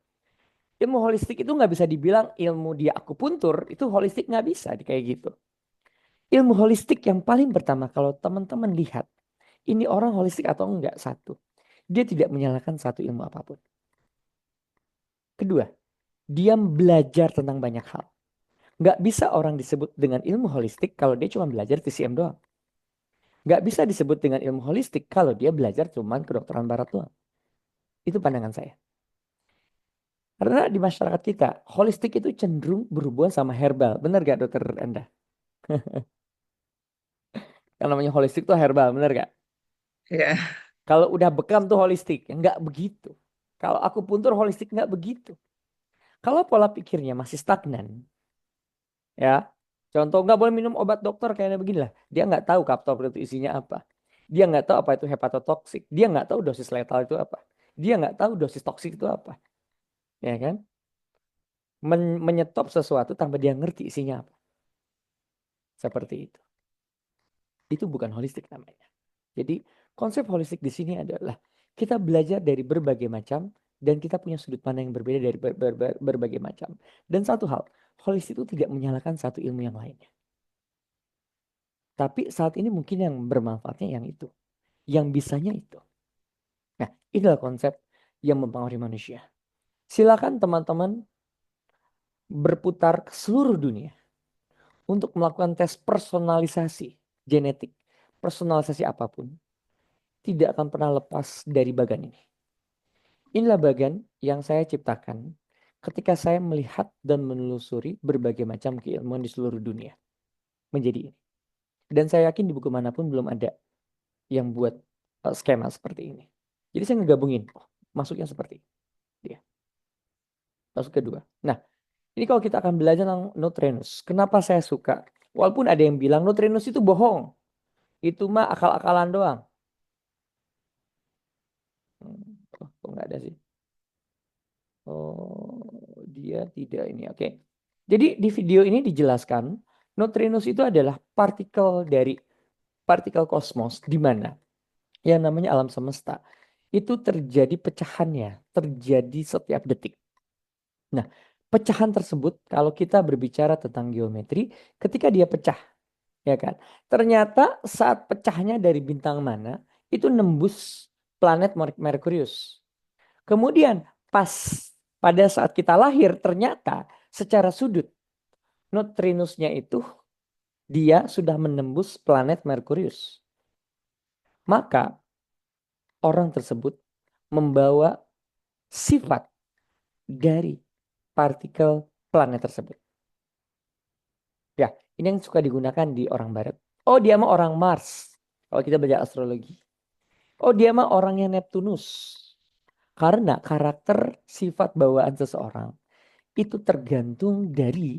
Ilmu holistik itu nggak bisa dibilang ilmu dia akupuntur, itu holistik nggak bisa kayak gitu. Ilmu holistik yang paling pertama kalau teman-teman lihat, ini orang holistik atau enggak, satu, dia tidak menyalahkan satu ilmu apapun. Kedua, dia belajar tentang banyak hal. Nggak bisa orang disebut dengan ilmu holistik kalau dia cuma belajar TCM doang. Nggak bisa disebut dengan ilmu holistik kalau dia belajar cuma kedokteran barat doang. Itu pandangan saya. Karena di masyarakat kita, holistik itu cenderung berhubungan sama herbal. Benar gak dokter Anda? Yang namanya holistik tuh herbal, benar gak? Ya, Kalau udah bekam tuh holistik. Nggak begitu. Kalau aku puntur holistik nggak begitu. Kalau pola pikirnya masih stagnan, ya, contoh nggak boleh minum obat dokter kayaknya beginilah. Dia nggak tahu kaptor itu isinya apa. Dia nggak tahu apa itu hepatotoksik. Dia nggak tahu dosis letal itu apa. Dia nggak tahu dosis toksik itu apa. Ya kan? Menyetop sesuatu tanpa dia ngerti isinya apa. Seperti itu. Itu bukan holistik namanya. Jadi konsep holistik di sini adalah kita belajar dari berbagai macam dan kita punya sudut pandang yang berbeda dari berbagai macam. Dan satu hal, holistik itu tidak menyalahkan satu ilmu yang lainnya. Tapi saat ini mungkin yang bermanfaatnya yang itu. Yang bisanya itu. Nah, inilah konsep yang mempengaruhi manusia. Silakan teman-teman berputar ke seluruh dunia untuk melakukan tes personalisasi genetik. Personalisasi apapun. Tidak akan pernah lepas dari bagan ini. Inilah bagan yang saya ciptakan ketika saya melihat dan menelusuri berbagai macam keilmuan di seluruh dunia. Menjadi ini. Dan saya yakin di buku manapun belum ada yang buat skema seperti ini. Jadi saya ngegabungin. Masuknya seperti dia. Masuk kedua. Nah, ini kalau kita akan belajar tentang Nutrenus. Kenapa saya suka? Walaupun ada yang bilang Nutrenus itu bohong. Itu mah akal-akalan doang. Kok nggak ada sih? Oh, dia tidak ini. Oke. Jadi di video ini dijelaskan Nutrinus itu adalah partikel kosmos di mana yang namanya alam semesta itu terjadi pecahannya, terjadi setiap detik. Nah, pecahan tersebut kalau kita berbicara tentang geometri, ketika dia pecah, ya kan? Ternyata saat pecahnya dari bintang mana itu nembus planet Merkurius. Kemudian pas pada saat kita lahir ternyata secara sudut Nutrinusnya itu dia sudah menembus planet Merkurius. Maka orang tersebut membawa sifat dari partikel planet tersebut. Ya, ini yang suka digunakan di orang barat. Oh, dia mah orang Mars. Kalau kita belajar astrologi. Oh, dia mah orangnya Neptunus. Karena karakter sifat bawaan seseorang itu tergantung dari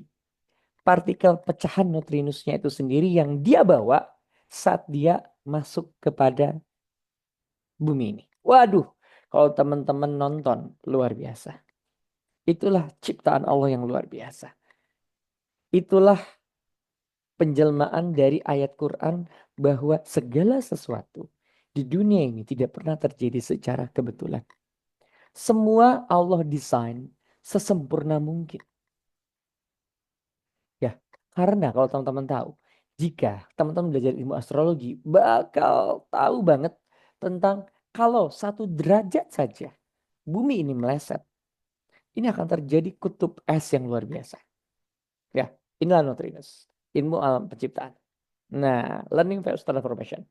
partikel pecahan neutrinusnya itu sendiri yang dia bawa saat dia masuk kepada bumi ini. Waduh, Kalau teman-teman nonton, luar biasa. Itulah ciptaan Allah yang luar biasa. Itulah penjelmaan dari ayat Quran bahwa segala sesuatu di dunia ini tidak pernah terjadi secara kebetulan. Semua Allah desain sesempurna mungkin. Ya, karena kalau teman-teman tahu, jika teman-teman belajar ilmu astrologi, bakal tahu banget tentang kalau 1 derajat saja bumi ini meleset, ini akan terjadi kutub es yang luar biasa. Ya, inilah Notrinus, ilmu alam penciptaan. Nah, learning versus transformation.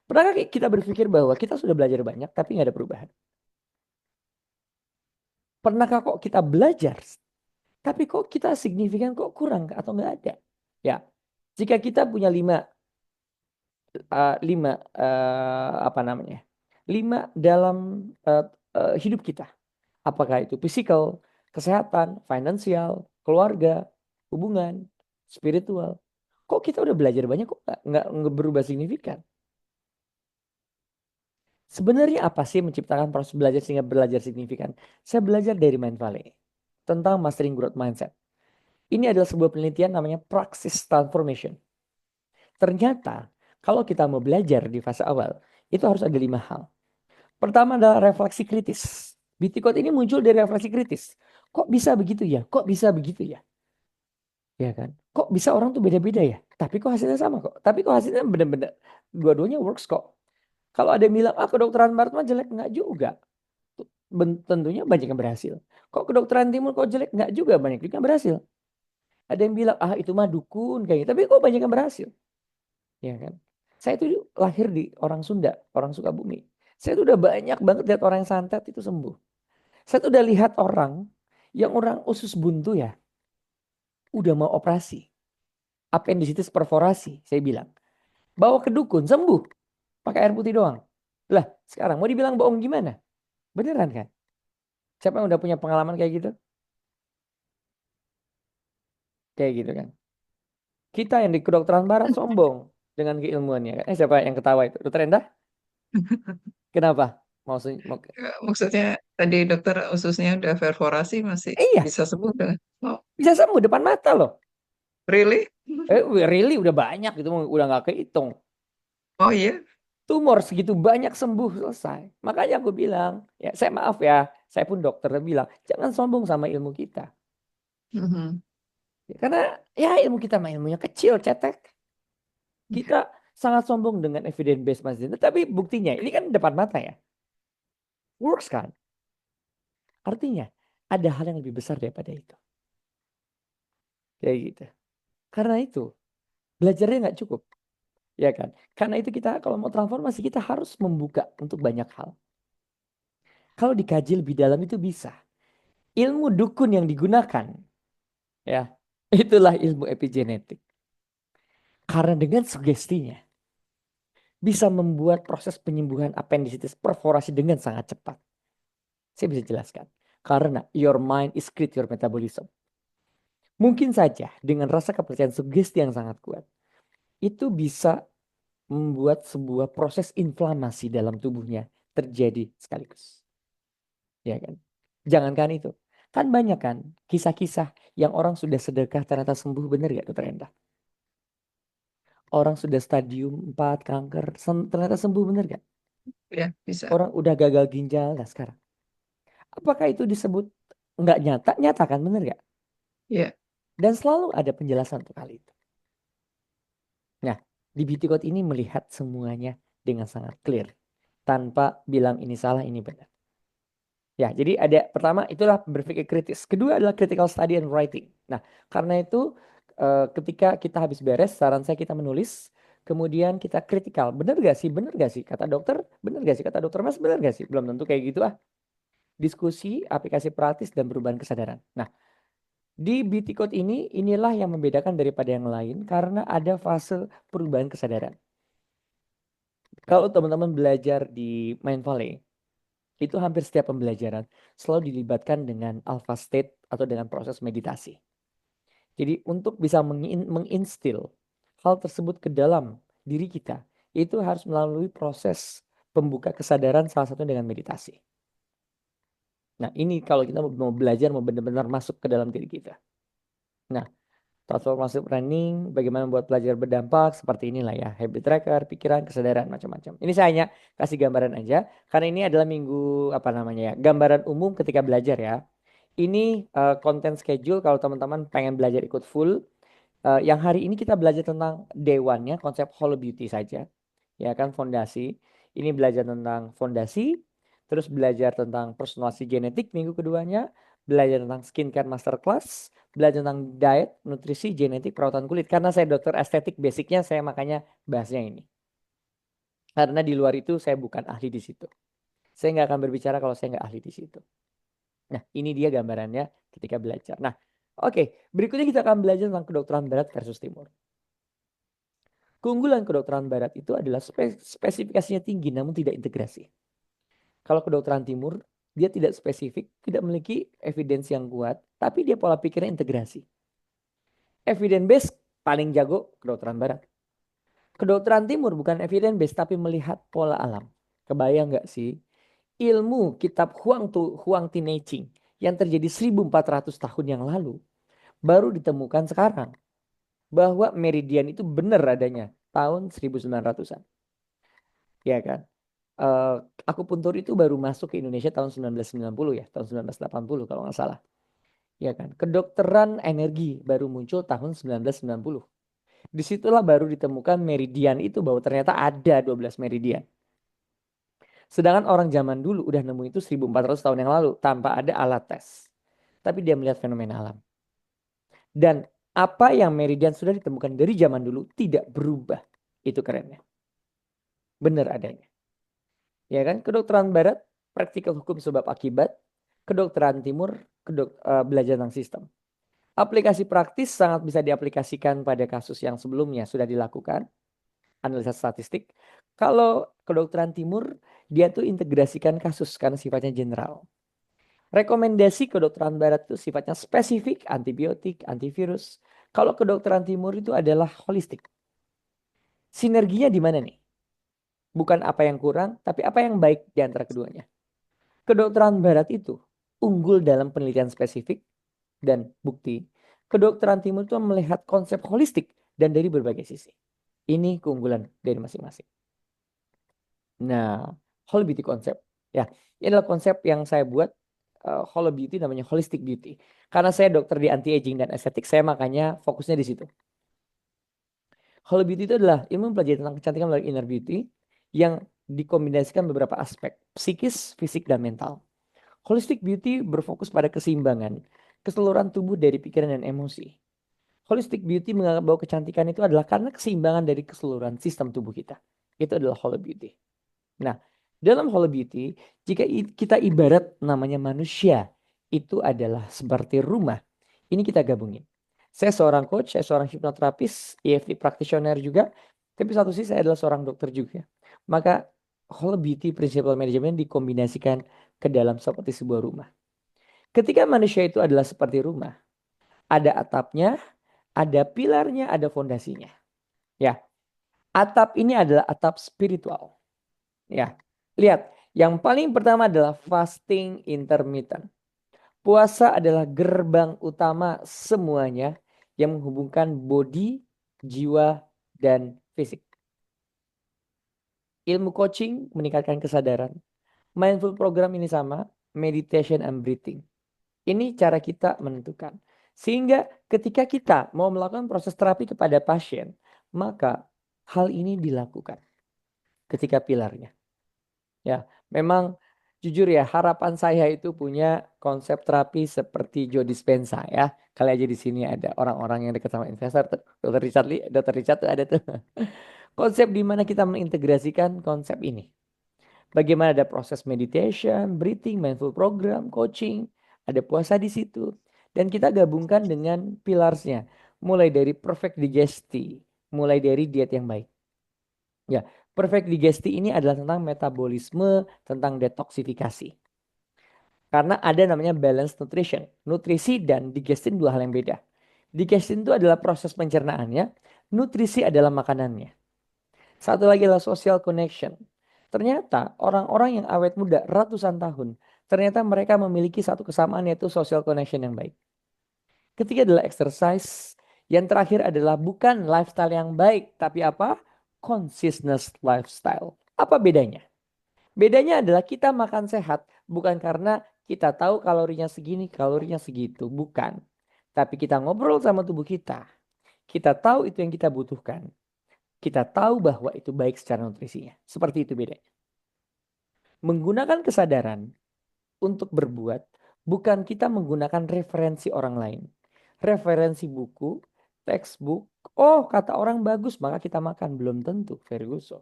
Pernahkah kita berpikir bahwa kita sudah belajar banyak tapi nggak ada perubahan? Pernahkah kok kita belajar tapi kok kita signifikan kok kurang atau nggak ada? Ya, jika kita punya 5 apa namanya? 5 dalam hidup kita. Apakah itu physical, kesehatan, finansial, keluarga, hubungan, spiritual. Kok kita udah belajar banyak kok nggak berubah signifikan? Sebenarnya apa sih menciptakan proses belajar sehingga belajar signifikan? Saya belajar dari Mind Valley tentang mastering growth mindset. Ini adalah sebuah penelitian namanya praxis transformation. Ternyata kalau kita mau belajar di fase awal, itu harus ada 5 hal. Pertama adalah refleksi kritis. Bitcoin ini muncul dari refleksi kritis. Kok bisa begitu ya? Kok bisa begitu ya? Ya kan? Kok bisa orang tuh beda-beda ya? Tapi kok hasilnya sama kok? Tapi kok hasilnya benar-benar dua-duanya works kok. Kalau ada yang bilang, kedokteran barat mah jelek, nggak juga. Tentunya banyak yang berhasil. Kok kedokteran timur kok jelek? Nggak juga, banyak juga yang berhasil. Ada yang bilang, itu mah dukun kayaknya. Tapi kok banyak yang berhasil? Ya kan? Saya itu lahir di orang Sunda, orang Sukabumi. Saya tuh udah banyak banget lihat orang yang santet itu sembuh. Saya tuh udah lihat orang yang orang usus buntu ya, udah mau operasi. Appendicitis perforasi, saya bilang. Bawa ke dukun, sembuh. Pakai air putih doang. Lah, sekarang mau dibilang bohong gimana? Beneran kan? Siapa yang udah punya pengalaman kayak gitu? Kayak gitu kan. Kita yang di kedokteran barat sombong dengan keilmuannya kan. Siapa yang ketawa itu? Dokter Endah? Kenapa? Mau Maksudnya tadi dokter ususnya udah perforasi masih iya, bisa sembuh dengan oh, bisa sembuh depan mata loh. really? Really udah banyak gitu, udah nggak kehitung. Oh iya. Tumor segitu banyak sembuh selesai. Makanya aku bilang, ya saya maaf ya, saya pun dokter bilang, jangan sombong sama ilmu kita. Mhm. Karena ya ilmu kita mah ilmunya kecil, cetek. Kita sangat sombong dengan evidence based medicine, tapi buktinya ini kan depan mata ya. Works kan? Artinya ada hal yang lebih besar daripada itu. Kayak gitu. Karena itu belajarnya nggak cukup. Ya kan? Karena itu kita kalau mau transformasi kita harus membuka untuk banyak hal. Kalau dikaji lebih dalam itu bisa. Ilmu dukun yang digunakan ya, itulah ilmu epigenetik. Karena dengan sugestinya bisa membuat proses penyembuhan appendicitis perforasi dengan sangat cepat. Saya bisa jelaskan. Karena your mind is create your metabolism. Mungkin saja dengan rasa kepercayaan sugesti yang sangat kuat, itu bisa membuat sebuah proses inflamasi dalam tubuhnya terjadi sekaligus. Ya kan? Jangankan itu. Kan banyak kan kisah-kisah yang orang sudah sedekah ternyata sembuh, benar gak Dokter Endah? Orang sudah stadium 4 kanker ternyata sembuh, benar gak? Ya, bisa. Orang udah gagal ginjal, nah sekarang. Apakah itu disebut nggak nyata? Nyata kan, benar gak? Ya. Dan selalu ada penjelasan untuk hal itu. Nah, di beauty code ini melihat semuanya dengan sangat clear. Tanpa bilang ini salah, ini benar. Ya, jadi ada pertama itulah berpikir kritis. Kedua adalah critical study and writing. Nah, karena itu ketika kita habis beres, saran saya kita menulis. Kemudian kita kritikal. Benar gak sih? Benar gak sih? Kata dokter, benar gak sih? Kata dokter Mas, benar gak sih? Belum tentu kayak gitu ah. Diskusi, aplikasi praktis, dan perubahan kesadaran. Nah, di BT Code ini, inilah yang membedakan daripada yang lain karena ada fase perubahan kesadaran. Kalau teman-teman belajar di Mind Valley, itu hampir setiap pembelajaran selalu dilibatkan dengan alpha state atau dengan proses meditasi. Jadi untuk bisa menginstil hal tersebut ke dalam diri kita, itu harus melalui proses pembuka kesadaran salah satu dengan meditasi. Nah, ini kalau kita mau belajar, mau benar-benar masuk ke dalam diri kita. Nah, transformasi planning, bagaimana membuat belajar berdampak, seperti inilah ya. Habit tracker, pikiran, kesadaran, macam-macam. Ini saya hanya kasih gambaran aja, karena ini adalah minggu, apa namanya ya, gambaran umum ketika belajar ya. Ini content schedule kalau teman-teman pengen belajar ikut full. Yang hari ini kita belajar tentang dewannya, konsep whole beauty saja. Ya kan, fondasi. Ini belajar tentang fondasi, terus belajar tentang personalisasi genetik minggu keduanya, belajar tentang skincare masterclass, belajar tentang diet, nutrisi, genetik, perawatan kulit. Karena saya dokter estetik, basicnya saya makanya bahasnya ini. Karena di luar itu saya bukan ahli di situ. Saya nggak akan berbicara kalau saya nggak ahli di situ. Nah, ini dia gambarannya ketika belajar. Nah, oke, berikutnya kita akan belajar tentang kedokteran barat versus timur. Keunggulan kedokteran barat itu adalah spesifikasinya tinggi namun tidak integrasi. Kalau kedokteran timur, dia tidak spesifik, tidak memiliki evidensi yang kuat, tapi dia pola pikirnya integrasi. Evidence based paling jago kedokteran barat. Kedokteran timur bukan evidence based tapi melihat pola alam. Kebayang nggak sih? Ilmu kitab Huang Tineching yang terjadi 1400 tahun yang lalu baru ditemukan sekarang. Bahwa meridian itu benar adanya tahun 1900-an. Ya kan? Akupuntur itu baru masuk ke Indonesia tahun 1990 ya, tahun 1980 kalau nggak salah. Ya kan? Kedokteran energi baru muncul tahun 1990. Disitulah baru ditemukan meridian itu, bahwa ternyata ada 12 meridian. Sedangkan orang zaman dulu udah nemu itu 1400 tahun yang lalu tanpa ada alat tes. Tapi dia melihat fenomena alam. Dan apa yang meridian sudah ditemukan dari zaman dulu tidak berubah. Itu kerennya. Benar adanya. Ya kan? Kedokteran barat, praktikal hukum sebab akibat. Kedokteran timur, belajar tentang sistem. Aplikasi praktis sangat bisa diaplikasikan pada kasus yang sebelumnya sudah dilakukan. Analisa statistik. Kalau kedokteran timur, dia tuh integrasikan kasus karena sifatnya general. Rekomendasi kedokteran barat itu sifatnya spesifik, antibiotik, antivirus. Kalau kedokteran timur itu adalah holistik. Sinerginya di mana nih? Bukan apa yang kurang, tapi apa yang baik di antara keduanya. Kedokteran barat itu unggul dalam penelitian spesifik dan bukti. Kedokteran timur itu melihat konsep holistik dan dari berbagai sisi. Ini keunggulan dari masing-masing. Nah, whole beauty konsep. Ya, ini adalah konsep yang saya buat. Whole beauty namanya holistic beauty. Karena saya dokter di anti aging dan estetik, saya makanya fokusnya di situ. Whole beauty itu adalah ilmu mempelajari tentang kecantikan melalui inner beauty yang dikombinasikan beberapa aspek, psikis, fisik, dan mental. Holistic beauty berfokus pada keseimbangan, keseluruhan tubuh dari pikiran dan emosi. Holistic beauty menganggap bahwa kecantikan itu adalah karena keseimbangan dari keseluruhan sistem tubuh kita. Itu adalah whole beauty. Nah, dalam whole beauty, jika kita ibarat namanya manusia, itu adalah seperti rumah. Ini kita gabungin. Saya seorang coach, saya seorang hipnoterapis, EFT practitioner juga. Tapi satu sisi saya adalah seorang dokter juga. Maka whole beauty principle management dikombinasikan ke dalam seperti sebuah rumah. Ketika manusia itu adalah seperti rumah, ada atapnya, ada pilarnya, ada fondasinya. Ya, atap ini adalah atap spiritual. Ya, lihat, yang paling pertama adalah fasting intermittent. Puasa adalah gerbang utama semuanya yang menghubungkan body, jiwa, dan fisik. Ilmu coaching meningkatkan kesadaran. Mindful program ini sama, meditation and breathing. Ini cara kita menentukan. Sehingga ketika kita mau melakukan proses terapi kepada pasien, maka hal ini dilakukan ketika pilarnya. Ya, memang jujur ya, harapan saya itu punya konsep terapi seperti Joe Dispenza ya. Kali aja di sini ada orang-orang yang dekat sama investor, Dr. Richard tuh ada tuh. Konsep di mana kita mengintegrasikan konsep ini. Bagaimana ada proses meditation, breathing, mindful program, coaching, ada puasa di situ. Dan kita gabungkan dengan pilarsnya. Mulai dari perfect digestion, mulai dari diet yang baik. Ya, perfect digestion ini adalah tentang metabolisme, tentang detoksifikasi. Karena ada namanya balance nutrition. Nutrisi dan digestion dua hal yang beda. Digestion itu adalah proses pencernaannya, nutrisi adalah makanannya. Satu lagi adalah social connection. Ternyata orang-orang yang awet muda ratusan tahun ternyata mereka memiliki satu kesamaan yaitu social connection yang baik. Ketiga adalah exercise. Yang terakhir adalah bukan lifestyle yang baik, tapi apa? Consistent lifestyle. Apa bedanya? Bedanya adalah kita makan sehat bukan karena kita tahu kalorinya segini, kalorinya segitu. Bukan. Tapi kita ngobrol sama tubuh kita. Kita tahu itu yang kita butuhkan. Kita tahu bahwa itu baik secara nutrisinya. Seperti itu bedanya. Menggunakan kesadaran untuk berbuat, bukan kita menggunakan referensi orang lain. Referensi buku, textbook, oh kata orang bagus maka kita makan. Belum tentu, Ferguson.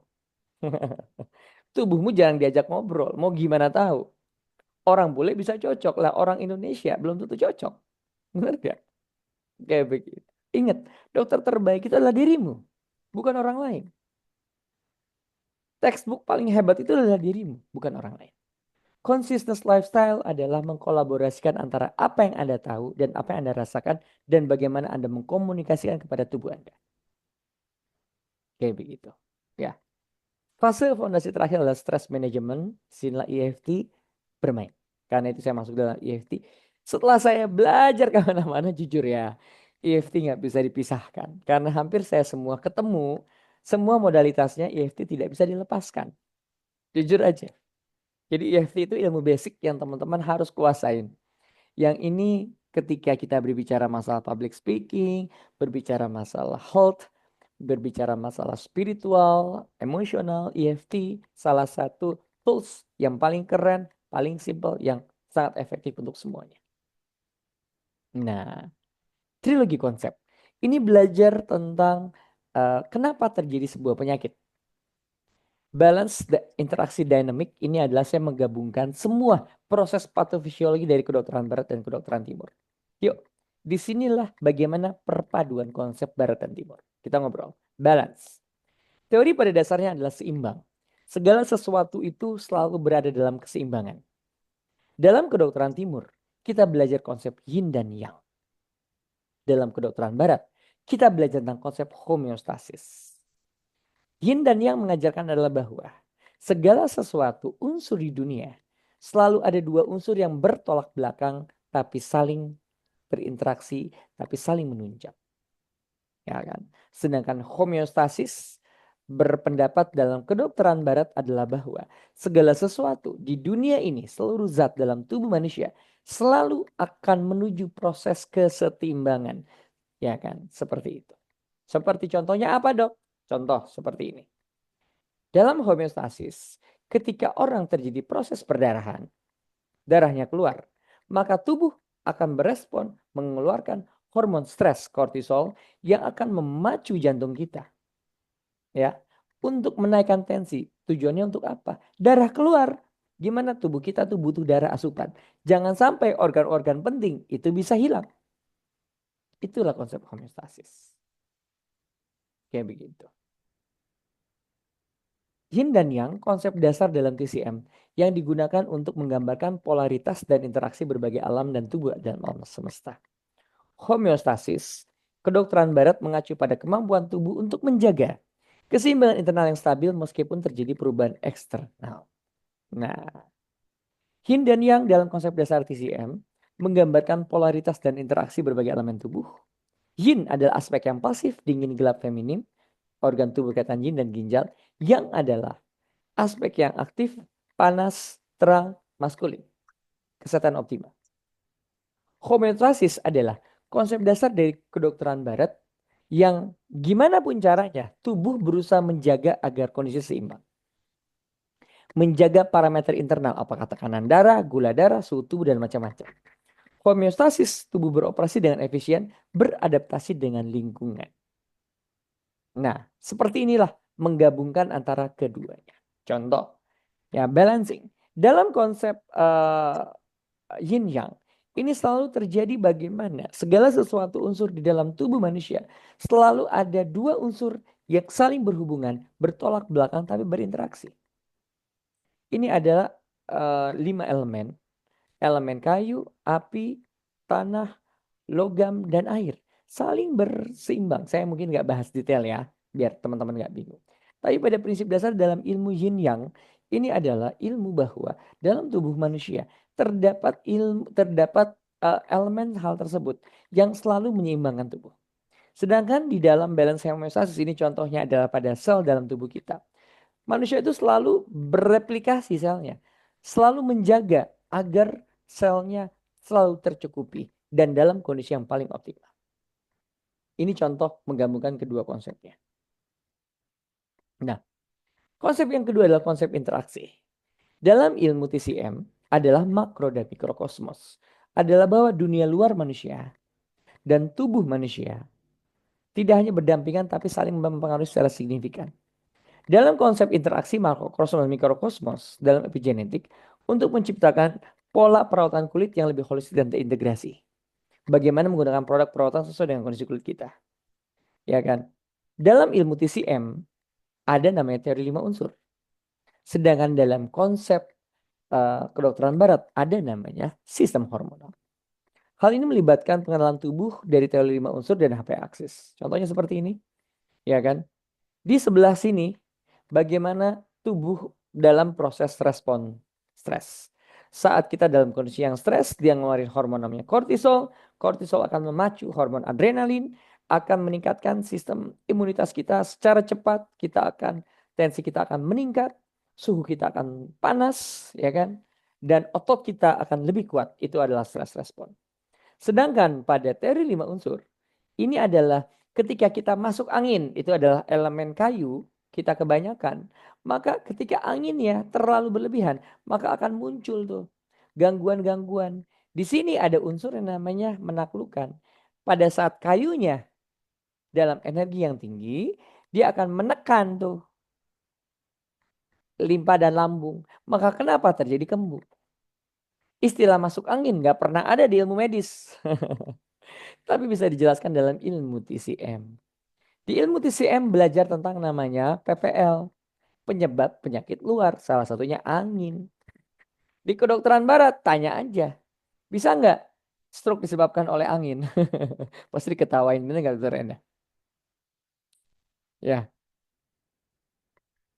Tubuhmu jangan diajak ngobrol, mau gimana tahu? Orang bule bisa cocok lah, orang Indonesia belum tentu cocok. Benar gak? Kayak begitu. Ingat, dokter terbaik itu adalah dirimu, bukan orang lain. Textbook paling hebat itu adalah dirimu, bukan orang lain. Consistent lifestyle adalah mengkolaborasikan antara apa yang Anda tahu dan apa yang Anda rasakan dan bagaimana Anda mengkomunikasikan kepada tubuh Anda. Kayak begitu. Ya. Fase fondasi terakhir adalah stress management. Sinilah EFT bermain. Karena itu saya masuk dalam EFT. Setelah saya belajar kemana-mana, jujur ya, EFT nggak bisa dipisahkan. Karena hampir saya semua ketemu, semua modalitasnya EFT tidak bisa dilepaskan. Jujur aja. Jadi EFT itu ilmu basic yang teman-teman harus kuasain. Yang ini ketika kita berbicara masalah public speaking, berbicara masalah health, berbicara masalah spiritual, emosional, EFT salah satu tools yang paling keren, paling simple, yang sangat efektif untuk semuanya. Nah, trilogi konsep. Ini belajar tentang kenapa terjadi sebuah penyakit. Balance interaksi dynamic ini adalah saya menggabungkan semua proses patofisiologi dari kedokteran barat dan kedokteran timur. Yuk, disinilah bagaimana perpaduan konsep barat dan timur. Kita ngobrol. Balance. Teori pada dasarnya adalah seimbang. Segala sesuatu itu selalu berada dalam keseimbangan. Dalam kedokteran timur, kita belajar konsep yin dan yang. Dalam kedokteran barat, kita belajar tentang konsep homeostasis. Yin dan yang mengajarkan adalah bahwa segala sesuatu unsur di dunia selalu ada dua unsur yang bertolak belakang tapi saling berinteraksi, tapi saling menunjang. Ya kan? Sedangkan homeostasis berpendapat dalam kedokteran barat adalah bahwa segala sesuatu di dunia ini, seluruh zat dalam tubuh manusia selalu akan menuju proses kesetimbangan. Ya kan? Seperti itu. Seperti contohnya apa, Dok? Contoh seperti ini. Dalam homeostasis, ketika orang terjadi proses perdarahan, darahnya keluar, maka tubuh akan berespon mengeluarkan hormon stres kortisol yang akan memacu jantung kita. Ya, untuk menaikkan tensi. Tujuannya untuk apa? Darah keluar. Gimana tubuh kita tuh butuh darah asupan. Jangan sampai organ-organ penting itu bisa hilang. Itulah konsep homeostasis. Kayak begitu. Yin dan Yang, konsep dasar dalam TCM yang digunakan untuk menggambarkan polaritas dan interaksi berbagai alam dan tubuh dalam alam semesta. Homeostasis, kedokteran barat mengacu pada kemampuan tubuh untuk menjaga keseimbangan internal yang stabil meskipun terjadi perubahan eksternal. Nah, Yin dan Yang dalam konsep dasar TCM menggambarkan polaritas dan interaksi berbagai elemen tubuh. Yin adalah aspek yang pasif, dingin, gelap, feminin, organ tubuh berkaitan yin dan ginjal. Yang adalah aspek yang aktif, panas, terang, maskulin. Kesehatan optimal. Homeostasis adalah konsep dasar dari kedokteran barat yang gimana pun caranya tubuh berusaha menjaga agar kondisi seimbang. Menjaga parameter internal, apakah tekanan darah, gula darah, suhu tubuh, dan macam-macam. Homeostasis, tubuh beroperasi dengan efisien, beradaptasi dengan lingkungan. Nah, seperti inilah menggabungkan antara keduanya. Contoh, ya balancing. Dalam konsep yin yang, ini selalu terjadi bagaimana segala sesuatu unsur di dalam tubuh manusia selalu ada dua unsur yang saling berhubungan, bertolak belakang tapi berinteraksi. Ini adalah 5 elemen. Elemen kayu, api, tanah, logam, dan air. Saling berseimbang. Saya mungkin nggak bahas detail ya, biar teman-teman nggak bingung. Tapi pada prinsip dasar dalam ilmu yin yang, ini adalah ilmu bahwa dalam tubuh manusia terdapat elemen hal tersebut yang selalu menyeimbangkan tubuh. Sedangkan di dalam balance homeostasis ini contohnya adalah pada sel dalam tubuh kita. Manusia itu selalu bereplikasi selnya, selalu menjaga agar selnya selalu tercukupi dan dalam kondisi yang paling optimal. Ini contoh menggabungkan kedua konsepnya. Nah, konsep yang kedua adalah konsep interaksi. Dalam ilmu TCM adalah makro dan mikrokosmos. Adalah bahwa dunia luar manusia dan tubuh manusia tidak hanya berdampingan tapi saling mempengaruhi secara signifikan. Dalam konsep interaksi makrokosmos dan mikrokosmos dalam epigenetik untuk menciptakan pola perawatan kulit yang lebih holistik dan terintegrasi. Bagaimana menggunakan produk perawatan sesuai dengan kondisi kulit kita. Ya kan? Dalam ilmu TCM ada namanya teori 5 unsur. Sedangkan dalam konsep kedokteran barat ada namanya sistem hormonal. Hal ini melibatkan pengenalan tubuh dari teori 5 unsur dan HP aksis. Contohnya seperti ini. Ya kan? Di sebelah sini bagaimana tubuh dalam proses respon stres. Saat kita dalam kondisi yang stres, dia ngeluarin hormon namanya kortisol. Kortisol akan memacu hormon adrenalin, akan meningkatkan sistem imunitas kita secara cepat. Tensi kita akan meningkat, suhu kita akan panas, ya kan? Dan otot kita akan lebih kuat. Itu adalah stress respon. Sedangkan pada teori 5 unsur, ini adalah ketika kita masuk angin, itu adalah elemen kayu, kita kebanyakan, maka ketika anginnya terlalu berlebihan, maka akan muncul tuh gangguan-gangguan. Di sini ada unsur yang namanya menaklukkan. Pada saat kayunya dalam energi yang tinggi, dia akan menekan tuh limpa dan lambung. Maka kenapa terjadi kembung? Istilah masuk angin nggak pernah ada di ilmu medis. Tapi bisa dijelaskan dalam ilmu TCM. Di ilmu TCM belajar tentang namanya PPL. Penyebab penyakit luar. Salah satunya angin. Di kedokteran barat tanya aja. Bisa nggak stroke disebabkan oleh angin? Pasti diketawain. Bener nggak dokter Enda? Ya.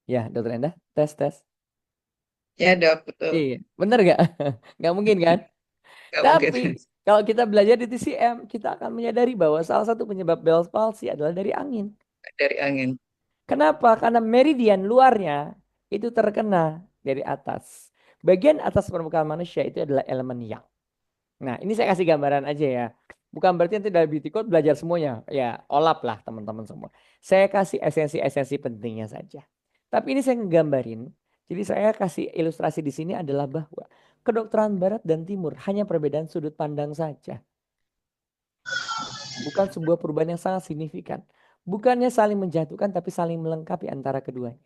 Ya dokter Enda. Tes. Ya dok, betul. Iya. Bener nggak? Nggak mungkin kan? Nggak mungkin. Tapi kalau kita belajar di TCM, kita akan menyadari bahwa salah satu penyebab Bell's palsy adalah dari angin. Dari angin. Kenapa? Karena meridian luarnya itu terkena dari atas. Bagian atas permukaan manusia itu adalah elemen yang. Nah, ini saya kasih gambaran aja ya. Bukan berarti nanti dari beauty code belajar semuanya. Ya, olap lah teman-teman semua. Saya kasih esensi-esensi pentingnya saja. Tapi ini saya ngegambarin. Jadi saya kasih ilustrasi di sini adalah bahwa kedokteran barat dan timur hanya perbedaan sudut pandang saja. Bukan sebuah perubahan yang sangat signifikan. Bukannya saling menjatuhkan tapi saling melengkapi antara keduanya.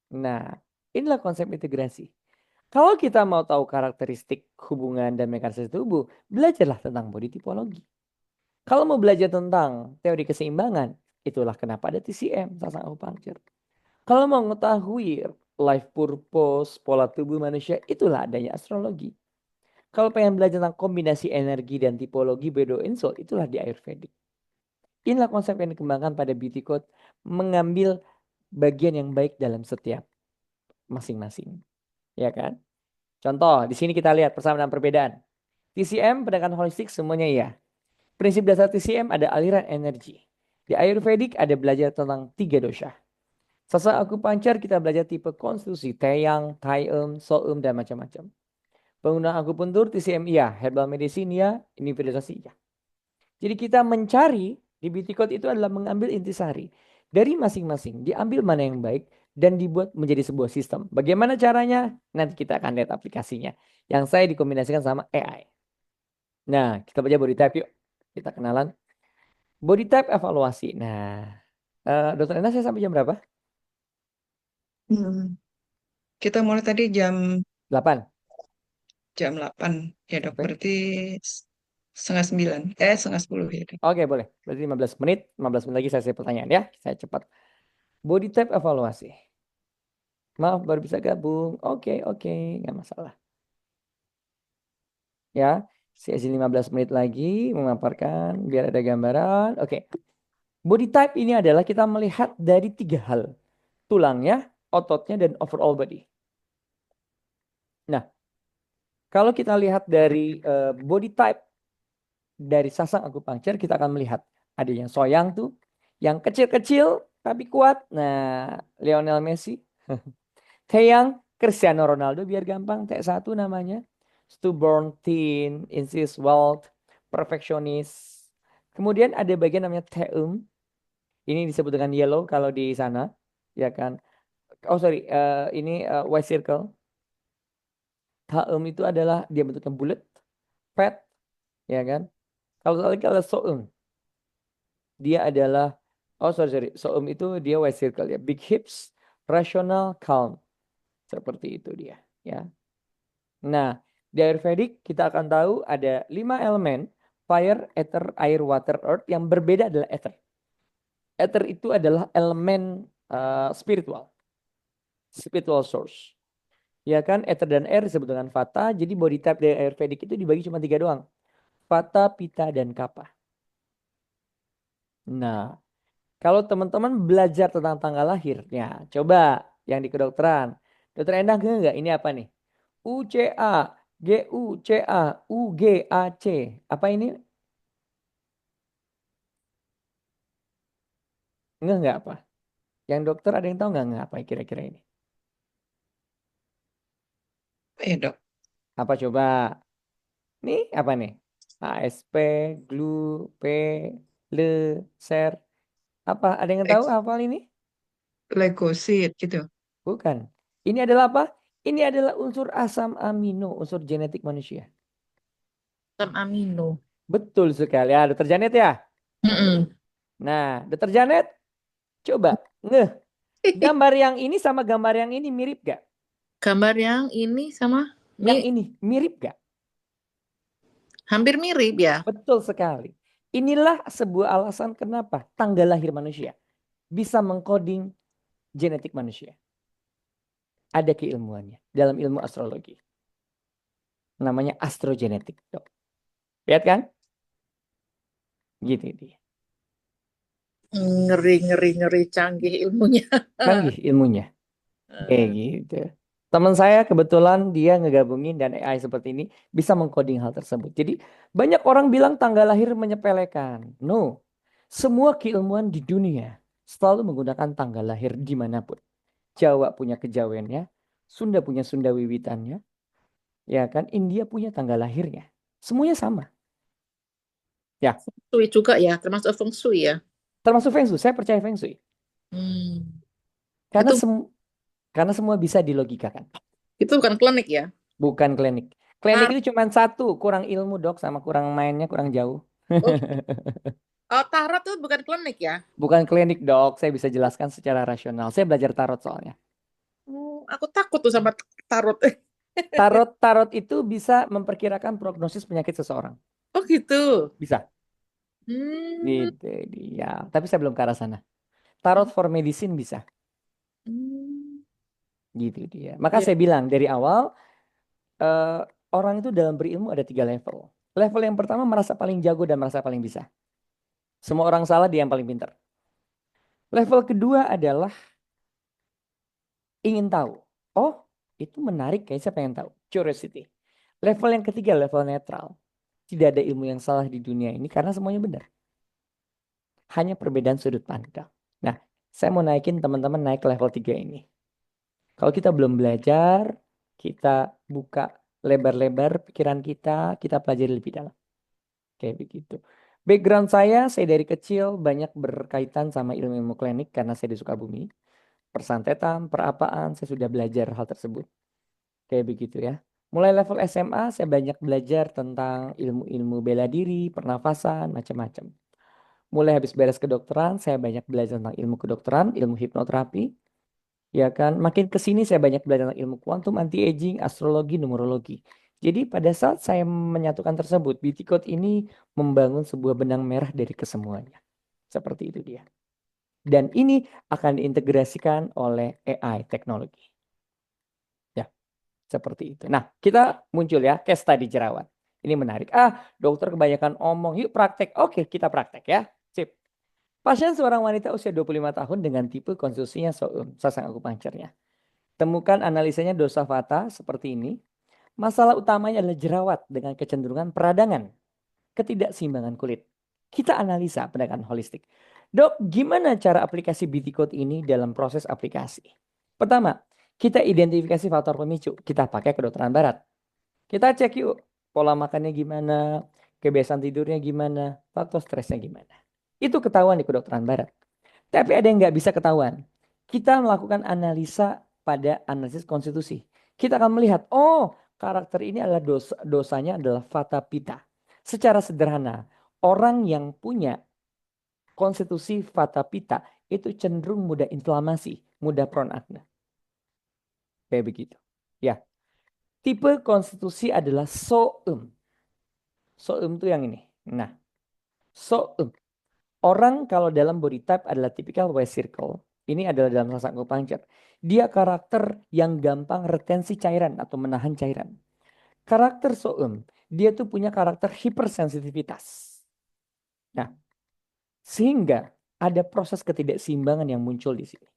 Nah, inilah konsep integrasi. Kalau kita mau tahu karakteristik hubungan dan mekanisme tubuh, belajarlah tentang body typology. Kalau mau belajar tentang teori keseimbangan, itulah kenapa ada TCM, sasang acupuncture. Kalau mau mengetahui life purpose, pola tubuh manusia, itulah adanya astrologi. Kalau pengen belajar tentang kombinasi energi dan tipologi Bedo Insult, itulah di Ayurvedic. Inilah konsep yang dikembangkan pada Beauty Code, mengambil bagian yang baik dalam setiap masing-masing. Ya kan? Contoh, di sini kita lihat persamaan dan perbedaan. TCM, pendekatan holistik semuanya ya. Prinsip dasar TCM ada aliran energi. Di Ayurvedic ada belajar tentang 3 dosha. Sasa akupuncture kita belajar tipe konstitusi, Taeyang, Tai-em, So-em, dan macam-macam. Penggunaan akupuntur, TCM iya, herbal medicine iya, individualisasi iya. Jadi kita mencari di beauty code itu adalah mengambil intisari dari masing-masing, diambil mana yang baik dan dibuat menjadi sebuah sistem. Bagaimana caranya? Nanti kita akan lihat aplikasinya. Yang saya dikombinasikan sama AI. Nah, kita baca body type yuk. Kita kenalan. Body type evaluasi. Nah, Dokter Enda saya sampai jam berapa? Kita mulai tadi jam 8. 8 ya dok. Sampai? Berarti setengah 9. Setengah 10 ya dok. Oke, boleh. Berarti 15 menit. 15 menit lagi saya pertanyaan ya. Saya cepat. Body type evaluasi. Maaf, baru bisa gabung. Oke. Nggak masalah. Ya, saya izin 15 menit lagi memaparkan biar ada gambaran. Oke. Body type ini adalah kita melihat dari 3 hal. Tulangnya, ototnya, dan overall body. Nah, Kalau kita lihat dari body type dari sasang akupunktur, kita akan melihat ada yang soyang tuh, yang kecil-kecil tapi kuat. Nah, Lionel Messi. Taeyang, Cristiano Ronaldo biar gampang. T1 namanya. Stubborn, thin, insist, wealth, perfectionist. Kemudian ada bagian namanya Taeum. Ini disebut dengan yellow kalau di sana, ya kan? Oh sorry, ini white circle. Taeum itu adalah dia bentuknya bulat, fat, ya kan? Kalau Soeum, dia adalah sorry, Soeum itu dia white circle ya, big hips, rational, calm, seperti itu dia, ya. Nah, di Ayurvedic kita akan tahu ada 5 elemen, fire, ether, air, water, earth, yang berbeda adalah ether. Ether itu adalah elemen spiritual source. Ya kan, ether dan air disebut dengan vata. Jadi body type dari Ayurvedic itu dibagi cuma 3 doang. Vata, pitta, dan kapha. Nah, kalau teman-teman belajar tentang tanggal lahir, ya coba yang di kedokteran. Dokter Endang enggak? Ini apa nih? UCA, GUCA, UGAC. Apa ini? Enggak apa? Yang dokter ada yang tahu enggak apa kira-kira ini? Dok. Apa coba? Nih apa nih? ASP, GLU, P, LE, SER. Apa? Ada yang tahu hafal ini? Leukosit gitu. Bukan. Ini adalah apa? Ini adalah unsur asam amino, unsur genetik manusia. Asam amino. Betul sekali. Ya, Dokter Janet ya. Mm-mm. Nah, Dokter Janet, coba gambar yang ini sama gambar yang ini mirip gak? Gambar yang ini sama Yang ini mirip gak? hampir mirip ya. Betul sekali. Inilah sebuah alasan kenapa tanggal lahir manusia bisa mengkoding genetik manusia. Ada keilmuannya dalam ilmu astrologi. Namanya astrogenetik, Dok. Lihat kan? Gitu dia. Ngeri canggih ilmunya. Canggih ilmunya. Kayak gitu. Teman saya kebetulan dia ngegabungin dan AI seperti ini bisa mengcoding hal tersebut. Jadi banyak orang bilang tanggal lahir menyepelekan. No. Semua keilmuan di dunia selalu menggunakan tanggal lahir dimanapun. Jawa punya kejawennya, Sunda punya Sunda wiwitannya, ya kan? India punya tanggal lahirnya. Semuanya sama. Ya, Feng Shui juga ya, termasuk Feng Shui ya. termasuk Feng Shui. Saya percaya Feng Shui. Karena Itu karena semua bisa dilogikakan. itu bukan klinik ya. Bukan klinik. Klinik itu cuma satu, kurang ilmu Dok, sama kurang mainnya, kurang jauh. Oh, tarot itu bukan klinik ya. Bukan klinik Dok, saya bisa jelaskan secara rasional. Saya belajar tarot soalnya. Aku takut tuh sama tarot. Tarot itu bisa memperkirakan prognosis penyakit seseorang. Oh gitu. Bisa. Gitu dia. Tapi saya belum ke arah sana. Tarot for medicine bisa. Gitu dia. Maka saya bilang dari awal, orang itu dalam berilmu ada 3 level. Level yang pertama merasa paling jago dan merasa paling bisa. Semua orang salah, dia yang paling pintar. Level kedua adalah ingin tahu. Oh, itu menarik, kayak saya pengen tahu. Curiosity. Level yang ketiga, level netral. Tidak ada ilmu yang salah di dunia ini karena semuanya benar. Hanya perbedaan sudut pandang. Nah, saya mau naikin teman-teman naik ke level 3 ini. Kalau kita belum belajar, kita buka lebar-lebar pikiran kita pelajari lebih dalam. Kayak begitu. Background saya dari kecil banyak berkaitan sama ilmu-ilmu klinik karena saya di Sukabumi. Persantetan, perapaan, saya sudah belajar hal tersebut. Kayak begitu ya. Mulai level SMA saya banyak belajar tentang ilmu-ilmu bela diri, pernafasan, macam-macam. Mulai habis beres kedokteran, saya banyak belajar tentang ilmu kedokteran, ilmu hipnoterapi. Ya kan, makin ke sini saya banyak belajar tentang ilmu kuantum, anti-aging, astrologi, numerologi. Jadi pada saat saya menyatukan tersebut, BT Code ini membangun sebuah benang merah dari kesemuanya. Seperti itu dia. Dan ini akan diintegrasikan oleh AI teknologi. Ya, seperti itu. Nah, kita muncul ya, case study jerawat. Ini menarik. Dokter kebanyakan omong, yuk praktek. Oke, kita praktek ya. Sip. Pasien seorang wanita usia 25 tahun dengan tipe konstruksinya Soeum, sasang akupunkturnya. Temukan analisanya dosa vata seperti ini. Masalah utamanya adalah jerawat dengan kecenderungan peradangan, ketidakseimbangan kulit. Kita analisa pendekatan holistik. Dok, gimana cara aplikasi BT Code ini dalam proses aplikasi? Pertama, kita identifikasi faktor pemicu. Kita pakai kedokteran barat. Kita cek yuk, pola makannya gimana, kebiasaan tidurnya gimana, faktor stresnya gimana. Itu ketahuan di kedokteran barat. Tapi ada yang nggak bisa ketahuan. Kita melakukan analisa pada analisis konstitusi. Kita akan melihat, oh karakter ini adalah dosanya adalah Vata Pitta. Secara sederhana, orang yang punya konstitusi Vata Pitta itu cenderung mudah inflamasi, mudah prone acne. Kayak begitu. Ya. Tipe konstitusi adalah Soem. Soem itu yang ini. Nah, Soem. Orang kalau dalam body type adalah typical Y circle. Ini adalah dalam sasak acupuncture. Dia karakter yang gampang retensi cairan atau menahan cairan. Karakter Soem, dia tuh punya karakter hipersensitivitas. Nah, sehingga ada proses ketidakseimbangan yang muncul di sini.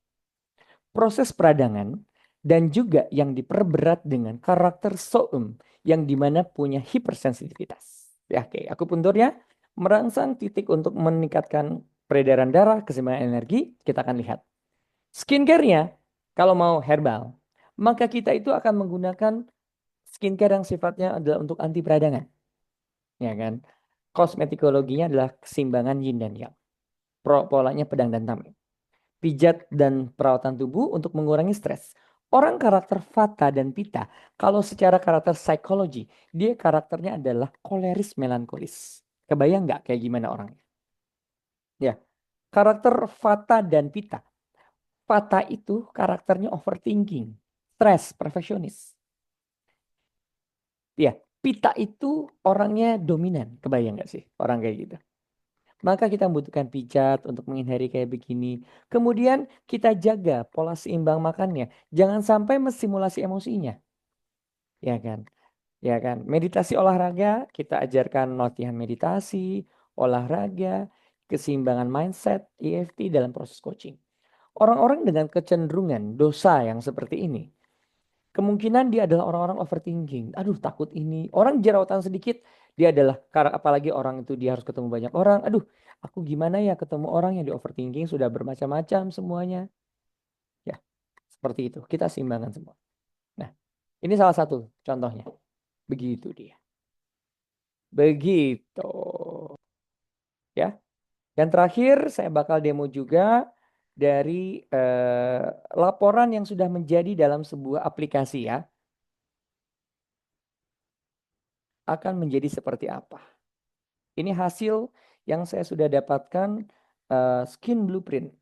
Proses peradangan dan juga yang diperberat dengan karakter Soem yang dimana punya hipersensitivitas. Ya, oke, akupunturnya merangsang titik untuk meningkatkan peredaran darah, keseimbangan energi, kita akan lihat. Skincare-nya, kalau mau herbal, maka kita itu akan menggunakan skincare yang sifatnya adalah untuk anti peradangan. Ya kan? Kosmetikologinya adalah keseimbangan yin dan yang. Polanya pedang dan tameng. Pijat dan perawatan tubuh untuk mengurangi stres. Orang karakter Vata dan Pitta, kalau secara karakter psikologi, dia karakternya adalah koleris melankolis. Kebayang nggak kayak gimana orangnya? Ya, karakter Vata dan Pitta. Vata itu karakternya overthinking, stres, perfeksionis. Ya, Pitta itu orangnya dominan. Kebayang nggak sih orang kayak gitu? Maka kita membutuhkan pijat untuk menghindari kayak begini. Kemudian kita jaga pola seimbang makannya. Jangan sampai menstimulasi emosinya. Ya kan? Ya kan? Meditasi olahraga, kita ajarkan latihan meditasi, olahraga, keseimbangan mindset, EFT dalam proses coaching. Orang-orang dengan kecenderungan dosa yang seperti ini, kemungkinan dia adalah orang-orang overthinking. Aduh, takut ini. Orang jerawatan sedikit, dia adalah, apalagi orang itu dia harus ketemu banyak orang. Aduh, aku gimana ya ketemu orang yang di overthinking, sudah bermacam-macam semuanya. Ya, seperti itu. Kita seimbangkan semua. Nah, ini salah satu contohnya. Begitu dia. Begitu. Ya. Yang terakhir, saya bakal demo juga dari laporan yang sudah menjadi dalam sebuah aplikasi ya. Akan menjadi seperti apa. Ini hasil yang saya sudah dapatkan skin blueprint.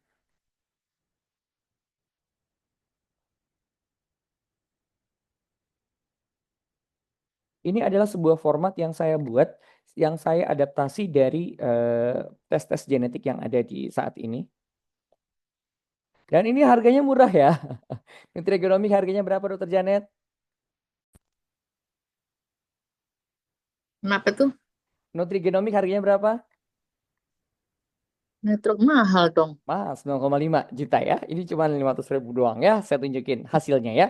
Ini adalah sebuah format yang saya buat, yang saya adaptasi dari tes-tes genetik yang ada di saat ini. Dan ini harganya murah ya. Nutrigenomics harganya berapa, Dokter Janet? Kenapa tuh? Nutrigenomics harganya berapa? Network mahal dong. Mas, 9,5 juta ya. Ini cuma 500.000 doang ya. Saya tunjukin hasilnya ya.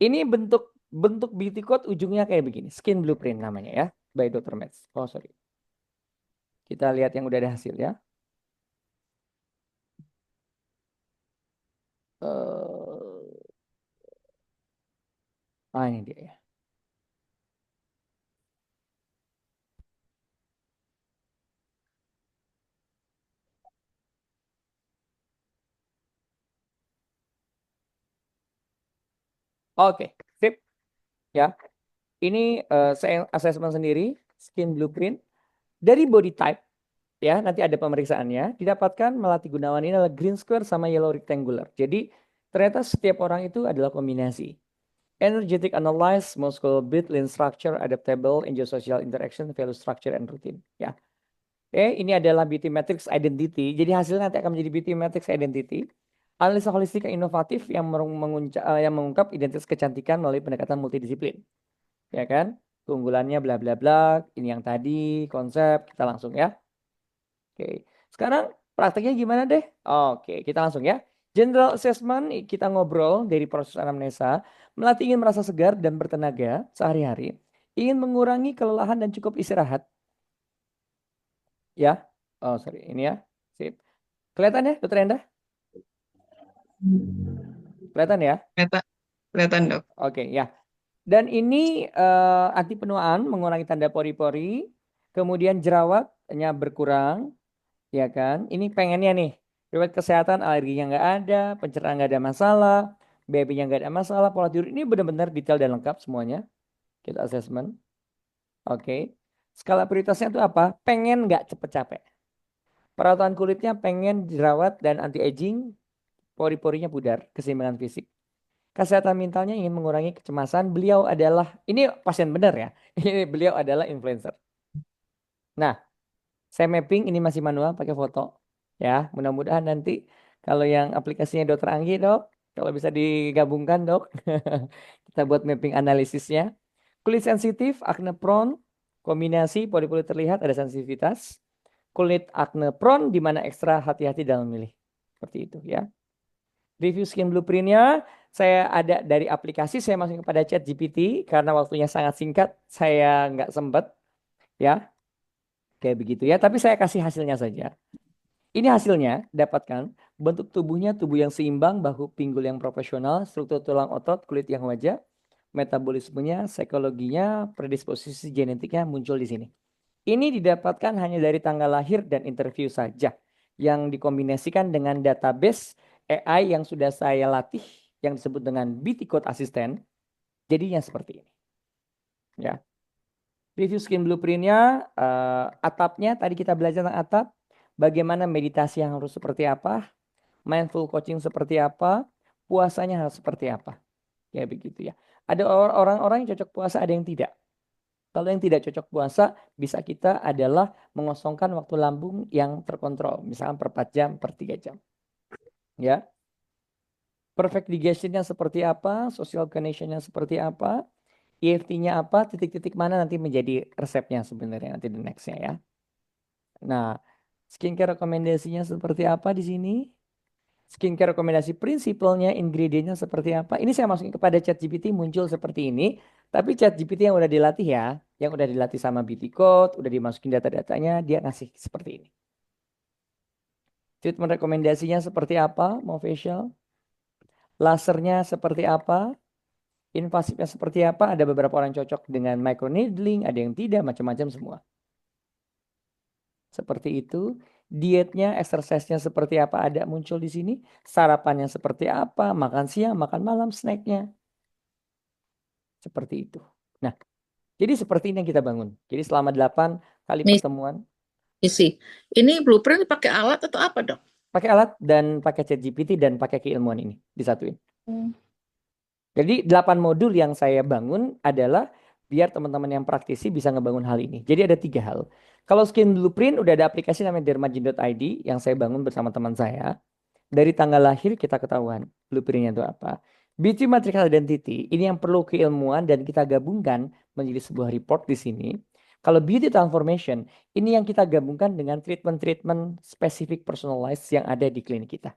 Ini bentuk BT code ujungnya kayak begini. Skin blueprint namanya ya. By Dr. Metz. Oh sorry. Kita lihat yang udah ada hasilnya. Ini dia ya. Oke, sip. Ya. Ini saya assessment sendiri, skin blueprint dari body type. Ya, nanti ada pemeriksaannya. Didapatkan Melati Gunawan ini adalah green square sama yellow rectangular. Jadi ternyata setiap orang itu adalah kombinasi. Energetic analyze, muscle beat, lean structure, adaptable, enjoy social interaction, value structure, and routine. Ya. Oke, ini adalah BT Matrix Identity. Jadi hasilnya nanti akan menjadi BT Matrix Identity. Analisa holistik yang inovatif yang mengungkap identitas kecantikan melalui pendekatan multidisiplin. Ya kan? Keunggulannya bla bla bla. Ini yang tadi konsep, kita langsung ya. Oke. Sekarang prakteknya gimana deh? Oke, kita langsung ya. General assessment kita ngobrol dari proses anamnesa, melatih ingin merasa segar dan bertenaga sehari-hari, ingin mengurangi kelelahan dan cukup istirahat. Ya, oh sorry, ini ya, sip. Kelihatan ya, Dokter Endah? Kelihatan ya? Kelihatan, Dok. Oke, ya. Dan ini anti penuaan, mengurangi tanda pori-pori, kemudian jerawatnya berkurang, ya kan? Ini pengennya nih, riwayat kesehatan, alerginya nggak ada, pencernaan nggak ada masalah, BB-nya nggak ada masalah, pola tidur ini benar-benar detail dan lengkap semuanya. Kita assessment. Oke. Skala prioritasnya itu apa? Pengen nggak cepet capek. Perawatan kulitnya pengen jerawat dan anti-aging, pori-porinya pudar, keseimbangan fisik. Kesehatan mentalnya ingin mengurangi kecemasan. Beliau adalah, ini pasien benar ya, ini beliau adalah influencer. Nah, saya mapping, ini masih manual pakai foto. Ya, mudah-mudahan nanti kalau yang aplikasinya Dokter Anggi, Dok, kalau bisa digabungkan, Dok. Kita buat mapping analisisnya. Kulit sensitif, acne prone, kombinasi pori-pori terlihat ada sensitivitas. Kulit acne prone di mana ekstra hati-hati dalam memilih. Seperti itu ya. Review skin blueprintnya saya ada dari aplikasi, saya masuk kepada ChatGPT karena waktunya sangat singkat, saya nggak sempat ya. Kayak begitu ya, tapi saya kasih hasilnya saja. Ini hasilnya, dapatkan bentuk tubuhnya tubuh yang seimbang, bahu pinggul yang profesional, struktur tulang otot, kulit yang wajar, metabolismenya, psikologinya, predisposisi genetiknya muncul di sini. Ini didapatkan hanya dari tanggal lahir dan interview saja, yang dikombinasikan dengan database AI yang sudah saya latih, yang disebut dengan BT Code Assistant. Jadinya seperti ini. Ya. Review skin blueprintnya, atapnya tadi kita belajar tentang atap, bagaimana meditasi yang harus seperti apa, mindful coaching seperti apa, puasanya harus seperti apa. Ya begitu ya. Ada orang-orang yang cocok puasa, ada yang tidak. Kalau yang tidak cocok puasa, bisa kita adalah mengosongkan waktu lambung yang terkontrol. Misalkan per 4 jam, per 3 jam. Ya. Perfect digestionnya seperti apa, social connection-nya seperti apa, EFT-nya apa, titik-titik mana nanti menjadi resepnya sebenarnya nanti the next-nya ya. Nah, skincare rekomendasinya seperti apa di sini? Skincare rekomendasi prinsipalnya, ingredientnya seperti apa? Ini saya masukin kepada ChatGPT muncul seperti ini. Tapi ChatGPT yang udah dilatih ya, yang udah dilatih sama BT Code, udah dimasukin data-datanya, dia ngasih seperti ini. Treatment rekomendasinya seperti apa? Mau facial? Lasernya seperti apa? Invasifnya seperti apa? Ada beberapa orang cocok dengan microneedling, ada yang tidak, macam-macam semua. Seperti itu. Dietnya, exercise-nya seperti apa? Ada muncul di sini. Sarapannya seperti apa? Makan siang, makan malam, snack-nya. Seperti itu. Nah, jadi seperti ini yang kita bangun. Jadi selama 8 kali pertemuan. Isi. Ini blueprint pakai alat atau apa, Dok? Pakai alat dan pakai ChatGPT dan pakai keilmuan ini. Disatuin. Jadi 8 modul yang saya bangun adalah biar teman-teman yang praktisi bisa ngebangun hal ini. Jadi ada 3 hal. Kalau skin blueprint udah ada aplikasi namanya dermagin.id yang saya bangun bersama teman saya. Dari tanggal lahir kita ketahuan blueprintnya itu apa. Beauty Matrix Identity ini yang perlu keilmuan dan kita gabungkan menjadi sebuah report di sini. Kalau beauty transformation ini yang kita gabungkan dengan treatment-treatment spesifik personalized yang ada di klinik kita.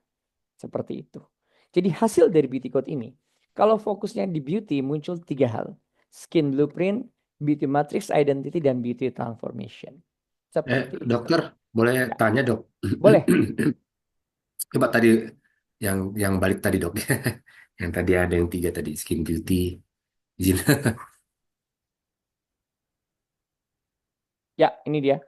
Seperti itu. Jadi hasil dari beauty code ini, kalau fokusnya di beauty muncul 3 hal. Skin blueprint, beauty matrix identity, dan beauty transformation. Seperti itu. Dokter, boleh tanya dok? Boleh. Coba tadi yang balik tadi dok, yang tadi ada yang 3 tadi skin beauty, izin. Ya, ini dia.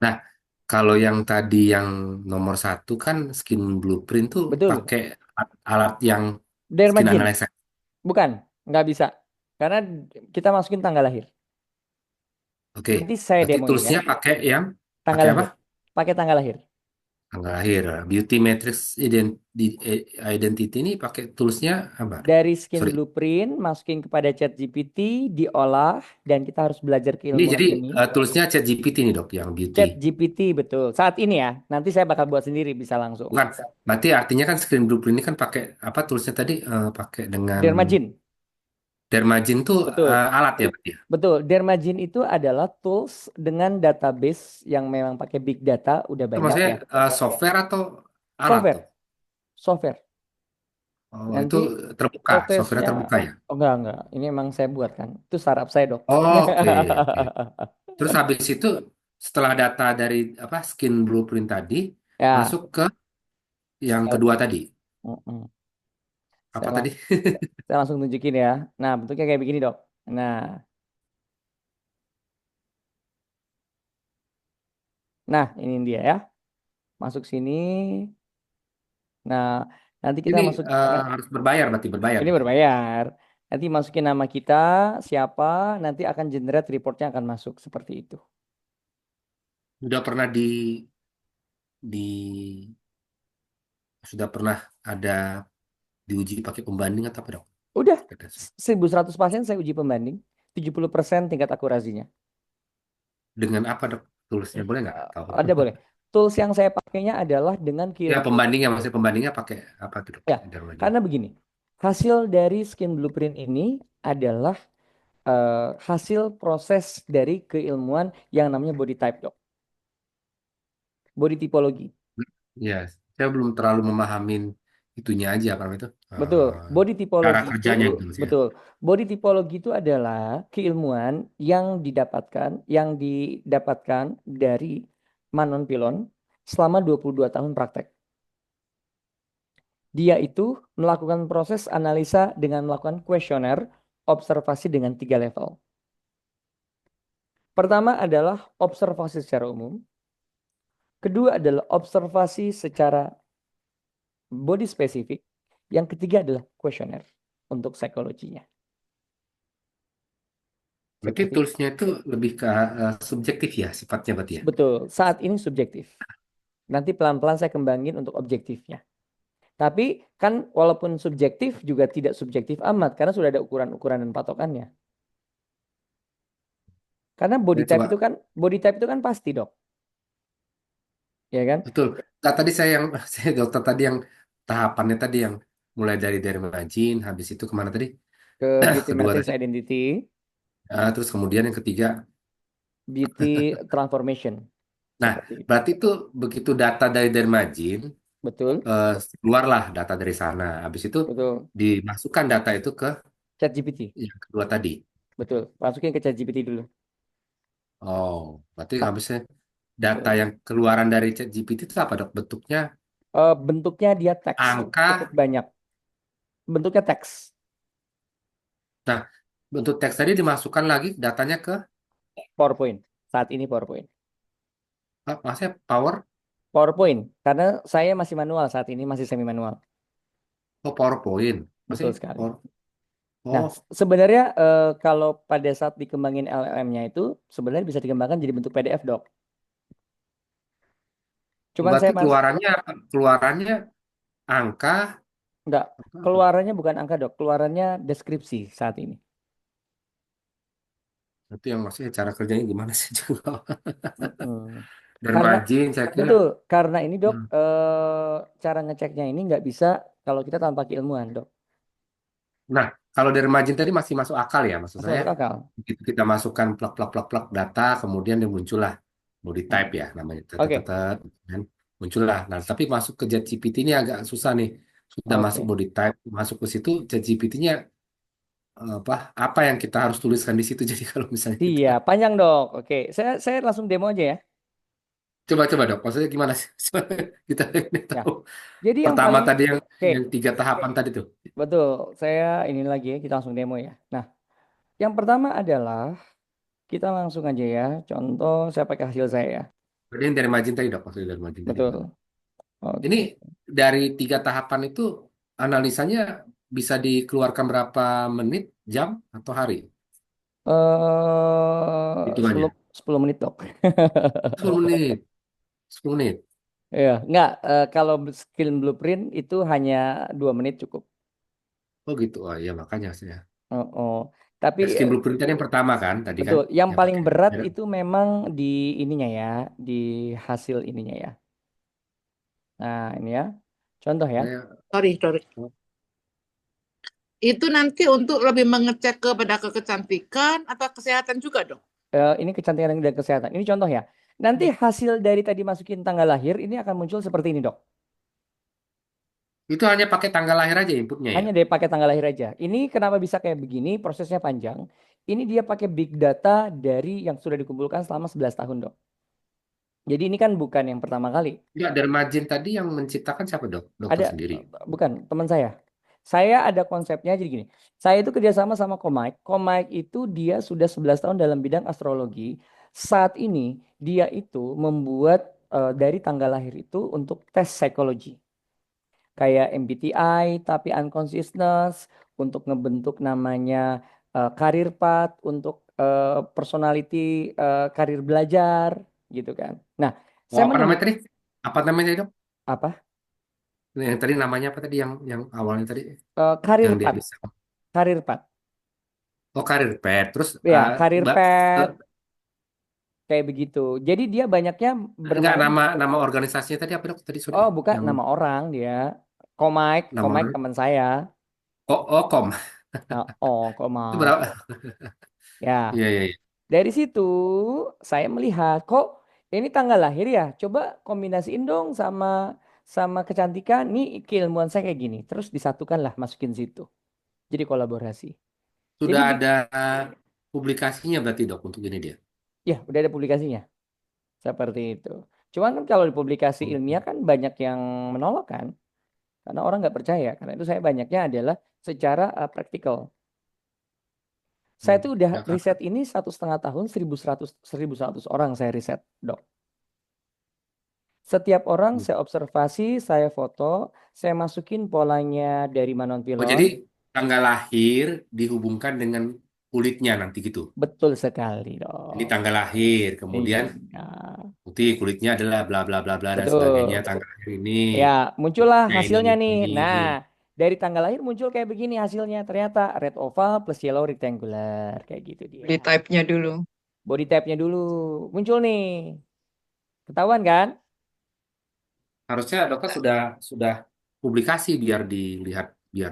Nah, kalau yang tadi yang nomor 1 kan skin blueprint tuh Betul. pakai alat yang skin Dermagin. analysis. Bukan, nggak bisa. Karena kita masukin tanggal lahir. Oke. Nanti saya Berarti demoin toolsnya ya. pakai yang Tanggal pakai lahir. apa? Pakai tanggal lahir. Tanggal lahir. Beauty matrix identity ini pakai toolsnya apa? Dari skin Sorry. blueprint masukin kepada ChatGPT, diolah, dan kita harus belajar Ini keilmuan jadi ini. toolsnya ChatGPT nih dok, yang beauty. ChatGPT betul. Saat ini ya. Nanti saya bakal buat sendiri bisa langsung. Bukan, berarti artinya kan screen blueprint ini kan pakai apa toolsnya tadi? Pakai dengan Dermagin. Dermagin tuh Betul. alat ya berarti ya? Betul. Dermagin itu adalah tools dengan database yang memang pakai big data udah Itu banyak maksudnya ya. software atau alat Software. tuh? Software. Oh, itu Nanti terbuka, software prosesnya, terbuka ya? oh enggak, ini emang saya buat kan. Itu startup saya dok. Oke, oke. Terus habis itu setelah data dari apa skin blueprint tadi Ya, masuk ke yang sel. kedua tadi. Mm-mm. Apa Saya, tadi? saya langsung tunjukin ya. Nah, bentuknya kayak begini dok. Nah, ini dia ya. Masuk sini. Nah, nanti kita Ini masuk. harus berbayar berbayar Ini berarti. berbayar. Nanti masukin nama kita, siapa, nanti akan generate reportnya akan masuk seperti itu. Sudah pernah di sudah pernah ada diuji pakai pembanding atau apa dok? Udah, 1.100 pasien saya uji pembanding, 70% tingkat akurasinya. Dengan apa dok? Tulisnya boleh nggak tahu? Ada boleh. Tools yang saya pakainya adalah dengan Ya keilmuan. pembandingnya maksudnya pembandingnya pakai apa tuh dok? Ya, karena begini, hasil dari skin blueprint ini adalah hasil proses dari keilmuan yang namanya body type dok, body tipologi. Ya, saya belum terlalu memahamin itunya aja apa itu Betul, body cara tipologi itu kerjanya gitu maksudnya. betul. Body tipologi itu adalah keilmuan yang didapatkan dari Manon Pilon selama 22 tahun praktek. Dia itu melakukan proses analisa dengan melakukan kuesioner, observasi dengan 3 level. Pertama adalah observasi secara umum. Kedua adalah observasi secara body spesifik. Yang ketiga adalah kuesioner untuk psikologinya. Berarti Seperti toolsnya itu lebih ke subjektif ya sifatnya berarti ya. betul, saat ini subjektif. Nanti pelan-pelan saya kembangin untuk objektifnya. Tapi kan walaupun subjektif juga tidak subjektif amat karena sudah ada ukuran-ukuran dan patokannya. Karena Saya coba body type itu kan pasti, Dok. Ya kan? betul. Nah, tadi saya dokter tadi yang tahapannya tadi yang mulai dari dermagin, habis itu kemana tadi? Ke beauty Kedua matrix tadi. identity, Terus kemudian yang ketiga. beauty transformation. Nah, Seperti itu. berarti itu begitu data dari dermagin Betul, keluarlah data dari sana. Habis itu betul. dimasukkan data itu ke ChatGPT. yang kedua tadi. Betul. Masukin ke ChatGPT dulu. Oh, berarti Sa- habisnya data yang keluaran dari ChatGPT itu apa dok? Bentuknya bentuknya dia teks, angka. cukup banyak. Bentuknya teks. Nah, bentuk teks tadi dimasukkan lagi datanya ke PowerPoint. Saat ini PowerPoint. maksudnya power. PowerPoint. Karena saya masih manual saat ini, masih semi manual. Oh, PowerPoint. Betul Maksudnya sekali. power. Nah, Oh, sebenarnya kalau pada saat dikembangin LLM-nya itu sebenarnya bisa dikembangkan jadi bentuk PDF, Dok. Cuman berarti saya keluarannya angka. enggak, Apa? keluarannya bukan angka, Dok. Keluarannya deskripsi saat ini. Itu yang maksudnya cara kerjanya gimana sih juga. Mm-mm. Karena Dermagin saya kira. betul, karena ini, Dok, Hmm. cara ngeceknya ini nggak bisa kalau kita tanpa keilmuan, Dok. Nah, kalau dari margin tadi masih masuk akal ya, maksud Masih saya. masuk akal. Begitu kita masukkan plug plug plug plug data, kemudian dia muncullah body type ya namanya, Oke, dan muncullah. Nah, tapi masuk ke ChatGPT ini agak susah nih. Sudah masuk oke. body type, masuk ke situ ChatGPT-nya apa yang kita harus tuliskan di situ. Jadi kalau misalnya kita Iya, panjang, Dok. Oke, saya langsung demo aja ya. coba dok, maksudnya gimana sih? Kita ini Ya. tahu. Jadi yang Pertama paling tadi oke, yang 3 tahapan tadi tuh. betul. Saya ini lagi ya, kita langsung demo ya. Nah, yang pertama adalah kita langsung aja ya. Contoh saya pakai hasil saya ya. Jadi yang dari margin tadi dok, maksudnya dari margin tadi. Betul. Ini Oke. dari 3 tahapan itu analisanya bisa dikeluarkan berapa menit, jam, atau hari? 10 Hitungannya. 10 menit, Dok. 10 menit. 10 menit. Ya, enggak, kalau skill blueprint itu hanya 2 menit cukup. Oh gitu. Oh iya makanya saya. Oh, oh. Tapi Skin blueprint tadi yang pertama kan, tadi kan betul, yang yang paling pakai. berat itu memang di ininya ya, di hasil ininya ya. Nah, ini ya. Contoh ya. Sorry. Itu nanti untuk lebih mengecek kepada kecantikan atau kesehatan juga dong? Ini kecantikan dan kesehatan. Ini contoh ya. Nanti hasil dari tadi masukin tanggal lahir ini akan muncul seperti ini, Dok. Itu hanya pakai tanggal lahir aja inputnya ya? Hanya dia pakai tanggal lahir aja. Ini kenapa bisa kayak begini? Prosesnya panjang. Ini dia pakai big data dari yang sudah dikumpulkan selama 11 tahun, Dok. Jadi ini kan bukan yang pertama kali. Enggak, dari margin tadi yang menciptakan siapa dok? Dokter Ada, sendiri. bukan teman saya. Saya ada konsepnya jadi gini. Saya itu kerjasama sama Komike. Komike itu dia sudah 11 tahun dalam bidang astrologi. Saat ini dia itu membuat dari tanggal lahir itu untuk tes psikologi. Kayak MBTI tapi unconsciousness untuk ngebentuk namanya career path untuk personality karir belajar gitu kan. Nah, Oh, saya apa namanya menemukan tadi? Apa namanya dok? apa? Yang tadi namanya apa tadi? Yang awalnya tadi Career yang dia path, bisa. career path. Oh, karir pet. Terus Ya, career Mbak path kayak begitu. Jadi dia banyaknya enggak bermain. nama organisasinya tadi apa dok? Tadi sorry Oh, bukan yang nama orang dia. Komike, nama Komike orang. teman saya. Oh, kom. Oh, Itu Komike. berapa? Ya, Iya iya iya. dari situ saya melihat kok ini tanggal lahir ya. Coba kombinasiin dong sama sama kecantikan. Nih keilmuan saya kayak gini. Terus disatukan lah masukin situ. Jadi kolaborasi. Jadi Sudah ada publikasinya berarti dok untuk ini dia. ya udah ada publikasinya seperti itu. Cuman kan kalau di publikasi Oh, ilmiah kan banyak yang menolak kan. Karena orang nggak percaya. Karena itu saya banyaknya adalah secara praktikal. Saya tuh udah ya riset kakak. ini 1,5 tahun, 1.100 orang saya riset, Dok. Setiap orang saya observasi, saya foto, saya masukin polanya dari Manon Oh Pilon. jadi tanggal lahir dihubungkan dengan kulitnya nanti gitu. Betul sekali, Ini Dok. tanggal lahir, kemudian Iya, putih kulitnya adalah bla bla bla bla dan sebagainya. betul. Tanggal lahir ini, Ya, muncullah kulitnya hasilnya nih. Nah, ini. dari tanggal lahir muncul kayak begini hasilnya. Ternyata red oval plus yellow rectangular. Kayak gitu dia. Di type-nya dulu. Body type-nya dulu. Muncul nih. Ketahuan kan? Harusnya dokter sudah publikasi biar dilihat biar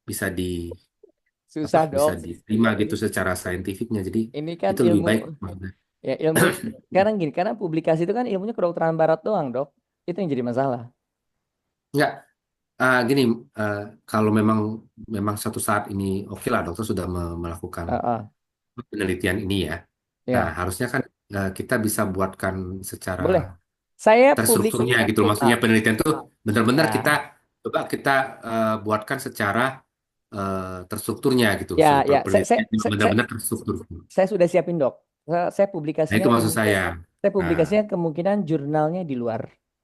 bisa di apa Susah, bisa Dok. diterima gitu secara saintifiknya. Jadi Ini kan itu lebih ilmu. baik maksudnya. Ya ilmu sekarang gini, karena publikasi itu kan ilmunya kedokteran barat doang, Dok. Itu yang jadi masalah. Enggak, gini, eh, kalau memang memang suatu saat ini oke lah dokter sudah melakukan Heeh, penelitian ini ya. Nah, ya, harusnya kan kita bisa buatkan secara boleh. Saya publik terstrukturnya gitu loh. Maksudnya ah, penelitian tuh benar-benar kita ya, coba kita buatkan secara terstrukturnya gitu. ya, ya. Penelitian yang benar-benar terstruktur. Saya sudah siapin, Dok. Saya Nah, publikasinya itu maksud kemungkinan saya. saya Nah, publikasinya kemungkinan jurnalnya di luar.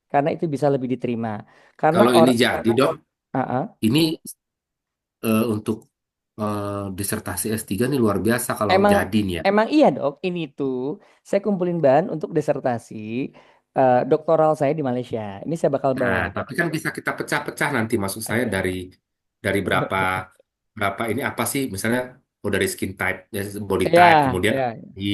Karena itu bisa lebih diterima. Karena kalau ini jadi dok, ah, ah. ini untuk disertasi S3 nih luar biasa kalau Emang jadi nih ya. emang iya, Dok. Ini tuh saya kumpulin bahan untuk disertasi doktoral saya di Malaysia. Ini saya bakal bawa. Nah, tapi kan bisa kita pecah-pecah nanti maksud saya dari berapa berapa ini apa sih misalnya oh dari skin type, ya, body type, Ya, kemudian ya. di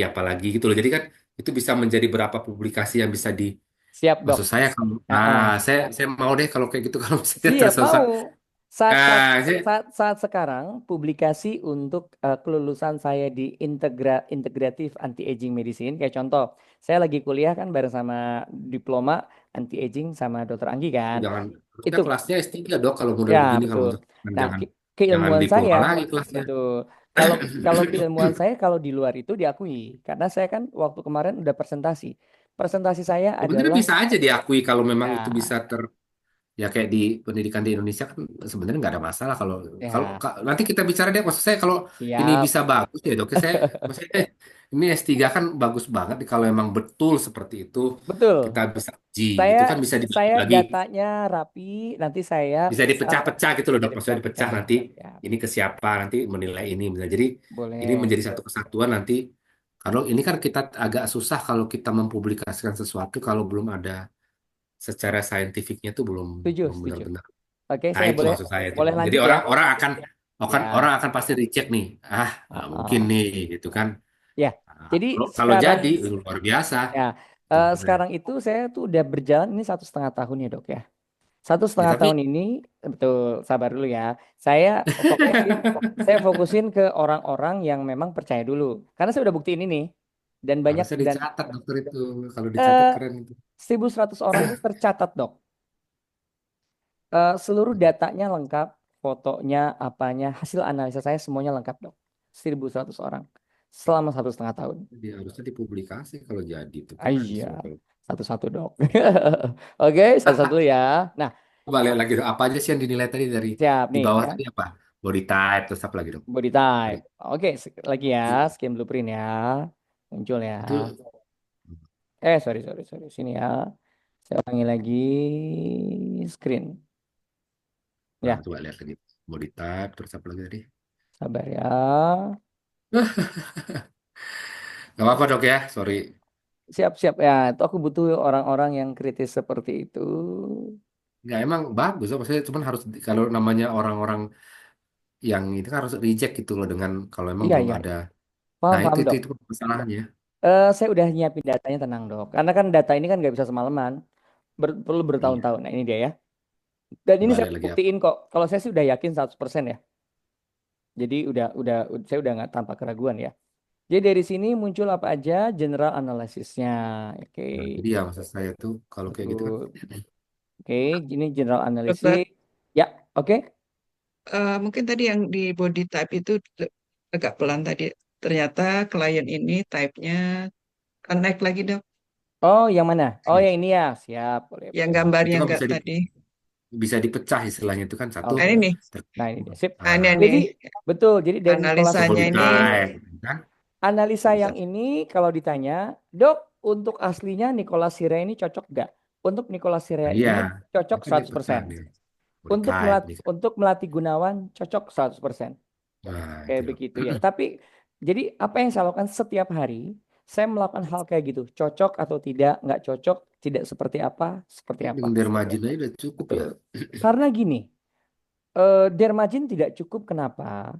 apalagi gitu loh. Jadi kan itu bisa menjadi berapa publikasi yang bisa di Siap, Dok. maksud saya kalau Ah, ah. saya mau deh kalau kayak gitu kalau misalnya Siap, tersesat. mau. Saat, saat, Nah, saat sekarang publikasi untuk kelulusan saya di integratif anti-aging medicine. Kayak contoh, saya lagi kuliah kan bareng sama diploma anti-aging sama Dokter Anggi kan. jangan harusnya Itu kelasnya S3 dok kalau model ya begini kalau betul. untuk Nah, jangan jangan keilmuan saya diploma lagi kelasnya. betul. Kalau kalau keilmuan saya kalau di luar itu diakui karena saya kan waktu kemarin udah presentasi. Presentasi saya Sebenarnya adalah bisa aja diakui kalau memang itu bisa ya ya kayak di pendidikan di Indonesia kan sebenarnya nggak ada masalah kalau kalau ya nanti kita bicara deh maksud saya kalau ini siap. bisa bagus ya dok saya maksudnya ini S3 kan bagus banget nih kalau memang betul seperti itu Betul. kita bisa uji Saya itu kan bisa dibagi saya lagi datanya rapi, nanti saya bisa dipecah-pecah gitu loh bisa dok maksudnya dipecah dipecah-pecah. nanti Ya, ini ke siapa nanti menilai ini misalnya jadi ini boleh. menjadi satu kesatuan nanti kalau ini kan kita agak susah kalau kita mempublikasikan sesuatu kalau belum ada secara saintifiknya tuh belum Setuju, belum setuju. benar-benar. Oke, Nah, saya itu boleh maksud saya tuh. boleh Jadi lanjut ya. orang-orang akan Ya. orang akan pasti reject nih. Nggak mungkin uh, nih gitu kan. ya. Nah, Jadi kalau sekarang jadi luar biasa. ya Sebenarnya. sekarang itu saya tuh udah berjalan ini 1,5 tahun ya, Dok ya. Satu Ya setengah tapi tahun ini, betul, sabar dulu ya. Saya fokusin, saya fokusin ke orang-orang yang memang percaya dulu. Karena saya udah buktiin ini. Dan banyak, harusnya dan dicatat dokter itu. Kalau dicatat eh, keren itu. 1.100 orang itu tercatat, Dok. Seluruh datanya lengkap, fotonya, apanya, hasil analisa saya semuanya lengkap, Dok. 1.100 orang selama 1,5 tahun. Dia harusnya dipublikasi kalau jadi itu Ah, keren iya, sih kalau. satu-satu, Dok. Oke, satu-satu ya. Nah, Coba lihat lagi dong, apa aja sih yang dinilai tadi dari siap di nih bawah ya. tadi apa? Body type terus apa lagi dong? Body Tadi type. Oke, lagi ya, skin blueprint ya. Muncul ya. itu Sorry, sorry, sorry. Sini ya. Saya ulangi lagi screen. nah, Ya, coba lihat lagi body type terus apa lagi tadi? sabar ya. Gak apa-apa dok ya, sorry. Siap-siap ya. Itu aku butuh orang-orang yang kritis seperti itu. Nggak emang bagus, Dok. Maksudnya cuman harus kalau namanya orang-orang yang itu kan harus reject gitu loh dengan kalau emang Iya, belum iya, ada. iya. Paham, Nah itu paham, itu Dok. itu masalahnya. Saya udah nyiapin datanya, tenang, Dok. Karena kan data ini kan nggak bisa semalaman. Perlu Iya. bertahun-tahun. Nah, ini dia ya. Dan ini Coba saya lihat lagi apa? buktiin kok. Kalau saya sih udah yakin 100% ya. Jadi saya udah nggak tanpa keraguan ya. Jadi dari sini muncul apa aja general analysisnya. Oke, Nah, jadi ya maksud saya tuh kalau kayak gitu kan. betul. Oke, ini general Dokter, analisis. Ya, oke. mungkin tadi yang di body type itu agak pelan tadi. Ternyata klien ini type-nya connect lagi dok. Oh, yang mana? Oh, yang ini ya. Siap, boleh, Yang boleh. Itu gambarnya kan enggak tadi. bisa dipecah istilahnya itu kan satu Nah, ini Oke. nih. Nah, ini dia. Sip. Nah, ini ah, Jadi, nih. betul. Jadi dari Nikolasi Analisanya body ini type kan analisa bisa. yang ini kalau ditanya, Dok, untuk aslinya Nicolas Sirea ini cocok nggak? Untuk Nicolas Nah, Sirea iya, ini cocok itu dipecah 100%. nih body type nih kan. Untuk Melati Gunawan cocok 100%. Nah, itu Kayak dok. begitu ya. Tapi jadi apa yang saya lakukan setiap hari, saya melakukan hal kayak gitu. Cocok atau tidak, nggak cocok, tidak seperti apa. Dengan dermagen aja udah cukup ya. Betul. Karena gini, dermagin tidak cukup kenapa?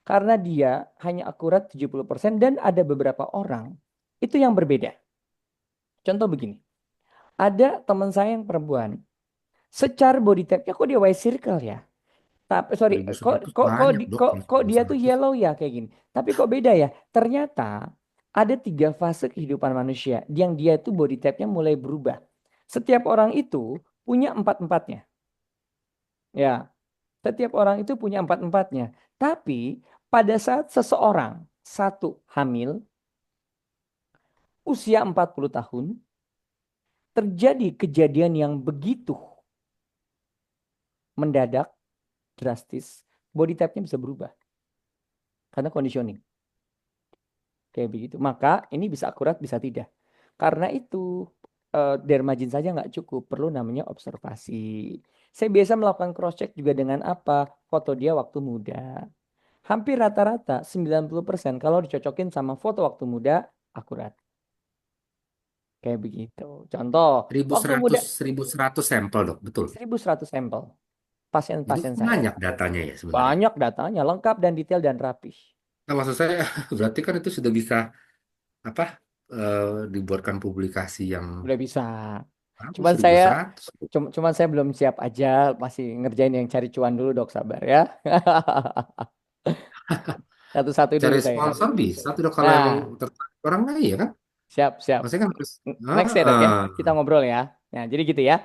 Karena dia hanya akurat 70% dan ada beberapa orang itu yang berbeda. Contoh begini, ada teman saya yang perempuan, secara body type-nya kok dia white circle ya? Tapi sorry, 1.100 banyak dok kalau kok dia tuh 1.100. yellow ya kayak gini. Tapi kok beda ya? Ternyata ada 3 fase kehidupan manusia yang dia itu body type-nya mulai berubah. Setiap orang itu punya empat-empatnya. Ya, setiap orang itu punya empat-empatnya. Tapi pada saat seseorang satu hamil usia 40 tahun terjadi kejadian yang begitu mendadak, drastis, body type-nya bisa berubah karena conditioning. Kayak begitu. Maka ini bisa akurat, bisa tidak. Karena itu dermagin saja nggak cukup, perlu namanya observasi. Saya biasa melakukan cross check juga dengan apa? Foto dia waktu muda. Hampir rata-rata 90% kalau dicocokin sama foto waktu muda akurat. Kayak begitu. Contoh, waktu muda 1.100 sampel dok, betul. 1.100 sampel Itu pasien-pasien kan saya. banyak datanya ya sebenarnya. Banyak datanya, lengkap dan detail dan rapih. Nah, maksud saya berarti kan itu sudah bisa apa dibuatkan publikasi yang Udah bisa. bagus Cuman saya 1.100. cuman saya belum siap aja, masih ngerjain yang cari cuan dulu, Dok, sabar ya. Satu-satu dulu Cari saya. sponsor bisa tuh dok kalau emang Nah, tertarik orang lain ya kan. siap, siap. Maksudnya kan harus. Next ya, Dok ya. Kita Ah. ngobrol ya. Nah, jadi gitu ya.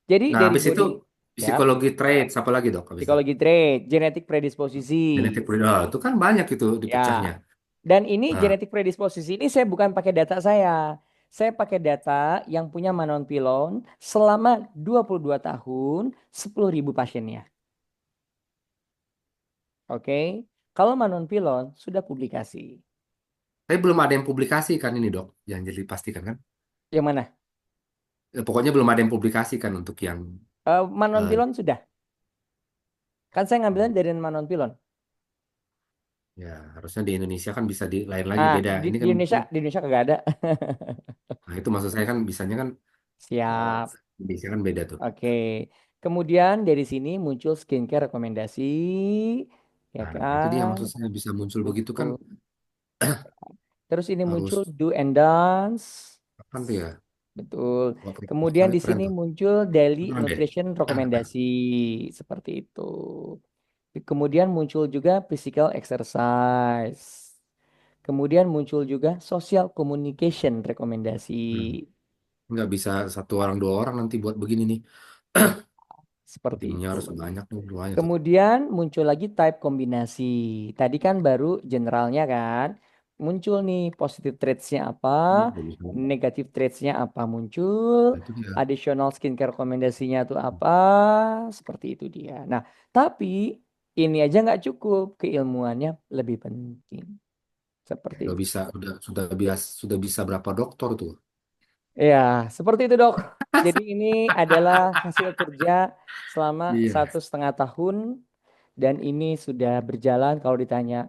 Jadi Nah, dari habis itu body, siap. psikologi trade, apa lagi dok? Habis itu Psikologi trait, genetik predisposisi. genetik itu kan banyak itu Ya. dipecahnya. Dan ini Nah, genetik predisposisi ini saya bukan pakai data saya. Saya pakai data yang punya Manon Pilon selama 22 tahun, 10.000 pasiennya. Oke. Kalau Manon Pilon sudah publikasi. tapi belum ada yang publikasi kan ini dok, yang jadi pastikan kan? Yang mana? Pokoknya belum ada yang publikasi kan untuk yang Manon eh, Pilon sudah. Kan saya ngambilnya dari Manon Pilon. ya harusnya di Indonesia kan bisa di lain lagi beda. Ini kan mungkin, Di Indonesia kagak ada. nah itu maksud saya kan bisanya kan eh, Siap. Indonesia kan beda tuh. Oke. Kemudian dari sini muncul skincare rekomendasi. Ya Nah, itu dia kan? maksud saya bisa muncul begitu kan Betul. Terus ini muncul harus do and dance. apa tuh ya? Betul. Wah, Kemudian proposalnya di keren sini tuh. muncul daily Beneran deh. nutrition rekomendasi seperti itu. Kemudian muncul juga physical exercise. Kemudian muncul juga social communication rekomendasi. Hmm. Nggak bisa satu orang dua orang nanti buat begini nih. Seperti Timnya harus itu. banyak nih, lumayan tuh. Kemudian muncul lagi type kombinasi. Tadi kan baru generalnya kan. Muncul nih positive traits-nya apa, Belum bisa. negative traits-nya apa muncul, Nah, itu dia. additional skincare rekomendasinya tuh apa, seperti itu dia. Nah, tapi ini aja nggak cukup, keilmuannya lebih penting. Seperti Udah itu. bisa, sudah bisa berapa dokter tuh? Ya, seperti itu dok. Jadi ini adalah hasil kerja selama Iya. 1,5 tahun dan ini sudah berjalan. Kalau ditanya,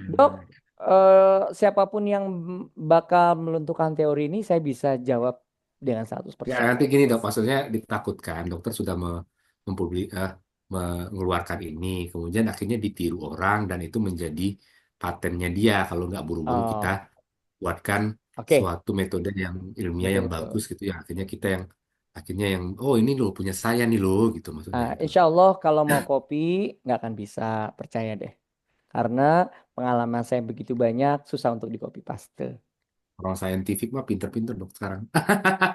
dok, Hmm. siapapun yang bakal melunturkan teori ini, saya bisa jawab dengan Ya 100%. nanti gini dok, maksudnya ditakutkan dokter sudah mengeluarkan ini, kemudian akhirnya ditiru orang dan itu menjadi patennya dia kalau nggak buru-buru kita Oh, buatkan oke, suatu metode yang ilmiah betul yang betul. bagus gitu ya. Akhirnya yang oh ini loh punya saya nih loh gitu maksudnya gitu. Insya Allah kalau mau kopi nggak akan bisa, percaya deh. Karena pengalaman saya begitu banyak, susah untuk di copy paste. Orang saintifik mah pinter-pinter dok sekarang.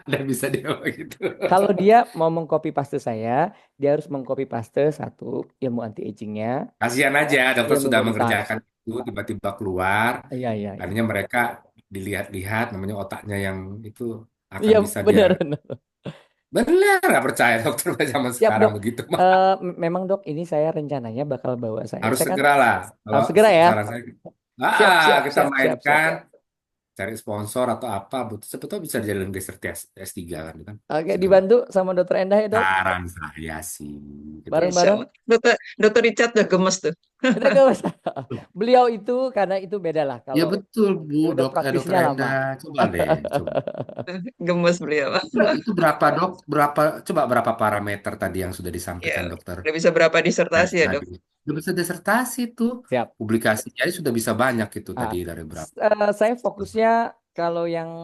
Dan bisa dia begitu. Kalau dia mau mengcopy paste saya, dia harus mengcopy paste satu ilmu anti agingnya, Kasihan aja dokter ilmu sudah body touch. mengerjakan itu tiba-tiba keluar. Iya iya iya. Akhirnya mereka dilihat-lihat namanya otaknya yang itu akan Iya bisa dia benar benar. benar nggak percaya dokter zaman Siap sekarang dok. begitu mah Memang dok ini saya rencananya bakal bawa saya. harus Saya kan segera lah kalau harus segera ya. saran saya Siap siap kita siap siap siap. mainkan cari sponsor atau apa betul sebetulnya bisa jadi geser S3 kan itu kan Oke, segera dibantu sama dokter Endah ya dok. saran saya sih gitu. Insya Bareng-bareng. Allah. Dokter Richard udah gemes tuh. Udah gak usah. Beliau itu karena itu beda lah. Ya Kalau betul Bu udah dokter praktisnya lama. Enda coba deh coba Gemes beliau. itu berapa dok berapa parameter tadi yang sudah Ya, disampaikan dokter udah bisa berapa disertasi ya dok? tadi udah bisa disertasi tuh Siap. publikasinya aja sudah bisa banyak itu Ah, tadi dari berapa saya fokusnya kalau yang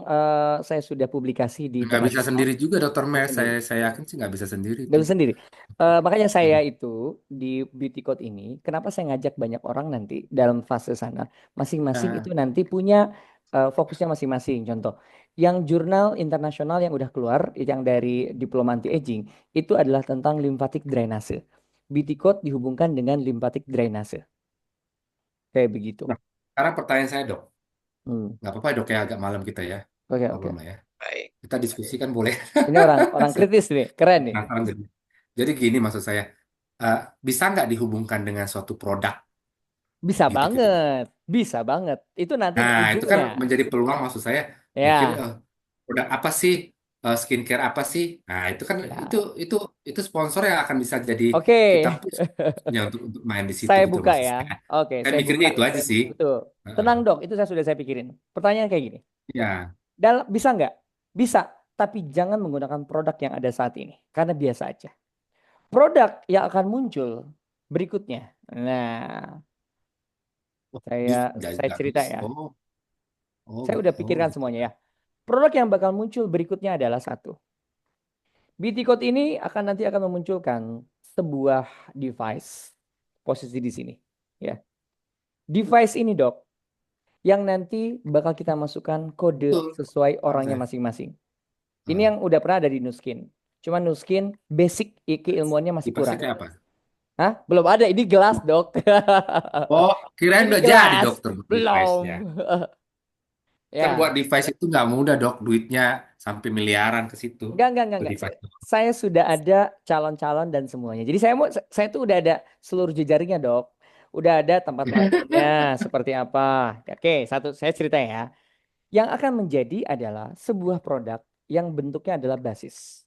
saya sudah publikasi di nggak bisa internasional sendiri juga dokter itu Mer sendiri. saya yakin sih nggak bisa sendiri Nggak tuh bisa sendiri. Makanya saya itu di Beauty Code ini, kenapa saya ngajak banyak orang nanti dalam fase sana, masing-masing Nah, itu nanti punya fokusnya masing-masing. Contoh, yang jurnal internasional yang udah keluar, yang dari diploma anti aging, itu adalah tentang lymphatic drainase. Beauty Code dihubungkan dengan lymphatic drainase, kayak begitu. nah, sekarang pertanyaan saya dok Hmm. nggak apa-apa ya dok ya agak malam kita ya Oke oke. problem lah ya Baik. kita diskusikan boleh Ini orang Saya kritis nih, keren nih. penasaran jadi gini maksud saya bisa nggak dihubungkan dengan suatu produk Bisa gitu gitu banget, bisa banget. Itu nanti di nah itu kan ujungnya. menjadi peluang maksud saya mikir Ya, produk apa sih skincare apa sih nah itu kan ya. itu sponsor yang akan bisa jadi Oke. kita push ya untuk main di situ Saya gitu buka maksud ya. saya Oke, saya saya mikirnya buka. itu aja sih Betul. Heeh. Tenang dok, itu saya pikirin. Pertanyaan kayak gini. Ya Bisa nggak? Bisa, tapi jangan menggunakan produk yang ada saat ini. Karena biasa aja. Produk yang akan muncul berikutnya. Nah, saya nggak cerita bisa ya. Saya udah pikirkan gitu. semuanya ya. Produk yang bakal muncul berikutnya adalah satu. BT Code ini nanti akan memunculkan sebuah device. Posisi di sini. Ya. Device ini dok, yang nanti bakal kita masukkan kode Betul. sesuai orangnya Saya. masing-masing. Ini yang udah pernah ada di Nuskin. Cuma Nuskin basic keilmuannya masih kurang. Dipasnya apa? Hah? Belum ada. Ini gelas dok. Oh, kirain Ini udah jadi gelas. dokter buat Belum. device-nya. Ya. Kan buat device itu nggak mudah dok, duitnya sampai miliaran ke situ. Enggak. Buat device. Saya sudah ada calon-calon dan semuanya. Jadi saya tuh udah ada seluruh jejaringnya dok. Udah ada tempat praktiknya seperti apa. Oke, saya cerita ya. Yang akan menjadi adalah sebuah produk yang bentuknya adalah basis.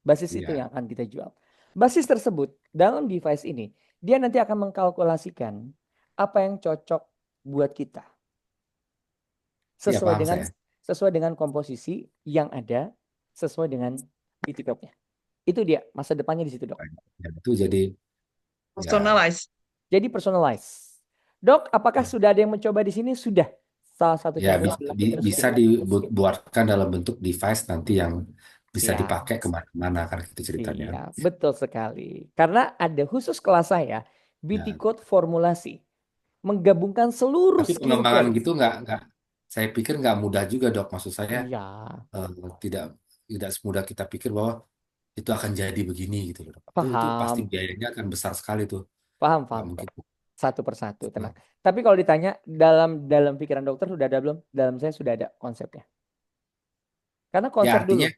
Basis itu Iya. yang akan kita jual. Basis tersebut dalam device ini, dia nanti akan mengkalkulasikan apa yang cocok buat kita. Iya, paham saya. Sesuai dengan komposisi yang ada, sesuai dengan beauty code-nya. Itu dia, masa depannya di situ, dok. Ya, itu jadi ya, Personalized. Jadi personalized. Dok, apakah sudah ada yang mencoba di sini? Sudah. Salah satu ya contoh bisa dibuatkan dalam bentuk device nanti yang bisa Siap. dipakai kemana-mana kan itu ceritanya. Iya, betul sekali. Karena ada khusus kelas saya, beauty Ya. code formulasi. Menggabungkan seluruh Tapi pengembangan skincare. gitu nggak saya pikir nggak mudah juga dok maksud saya Iya. tidak semudah kita pikir bahwa itu akan jadi begini gitu loh. Itu pasti Paham, biayanya akan besar sekali tuh. paham, Nggak paham, mungkin. Dok. Satu persatu, tenang. Tapi kalau ditanya dalam pikiran dokter sudah ada belum? Dalam saya sudah ada konsepnya. Karena Ya konsep dulu. artinya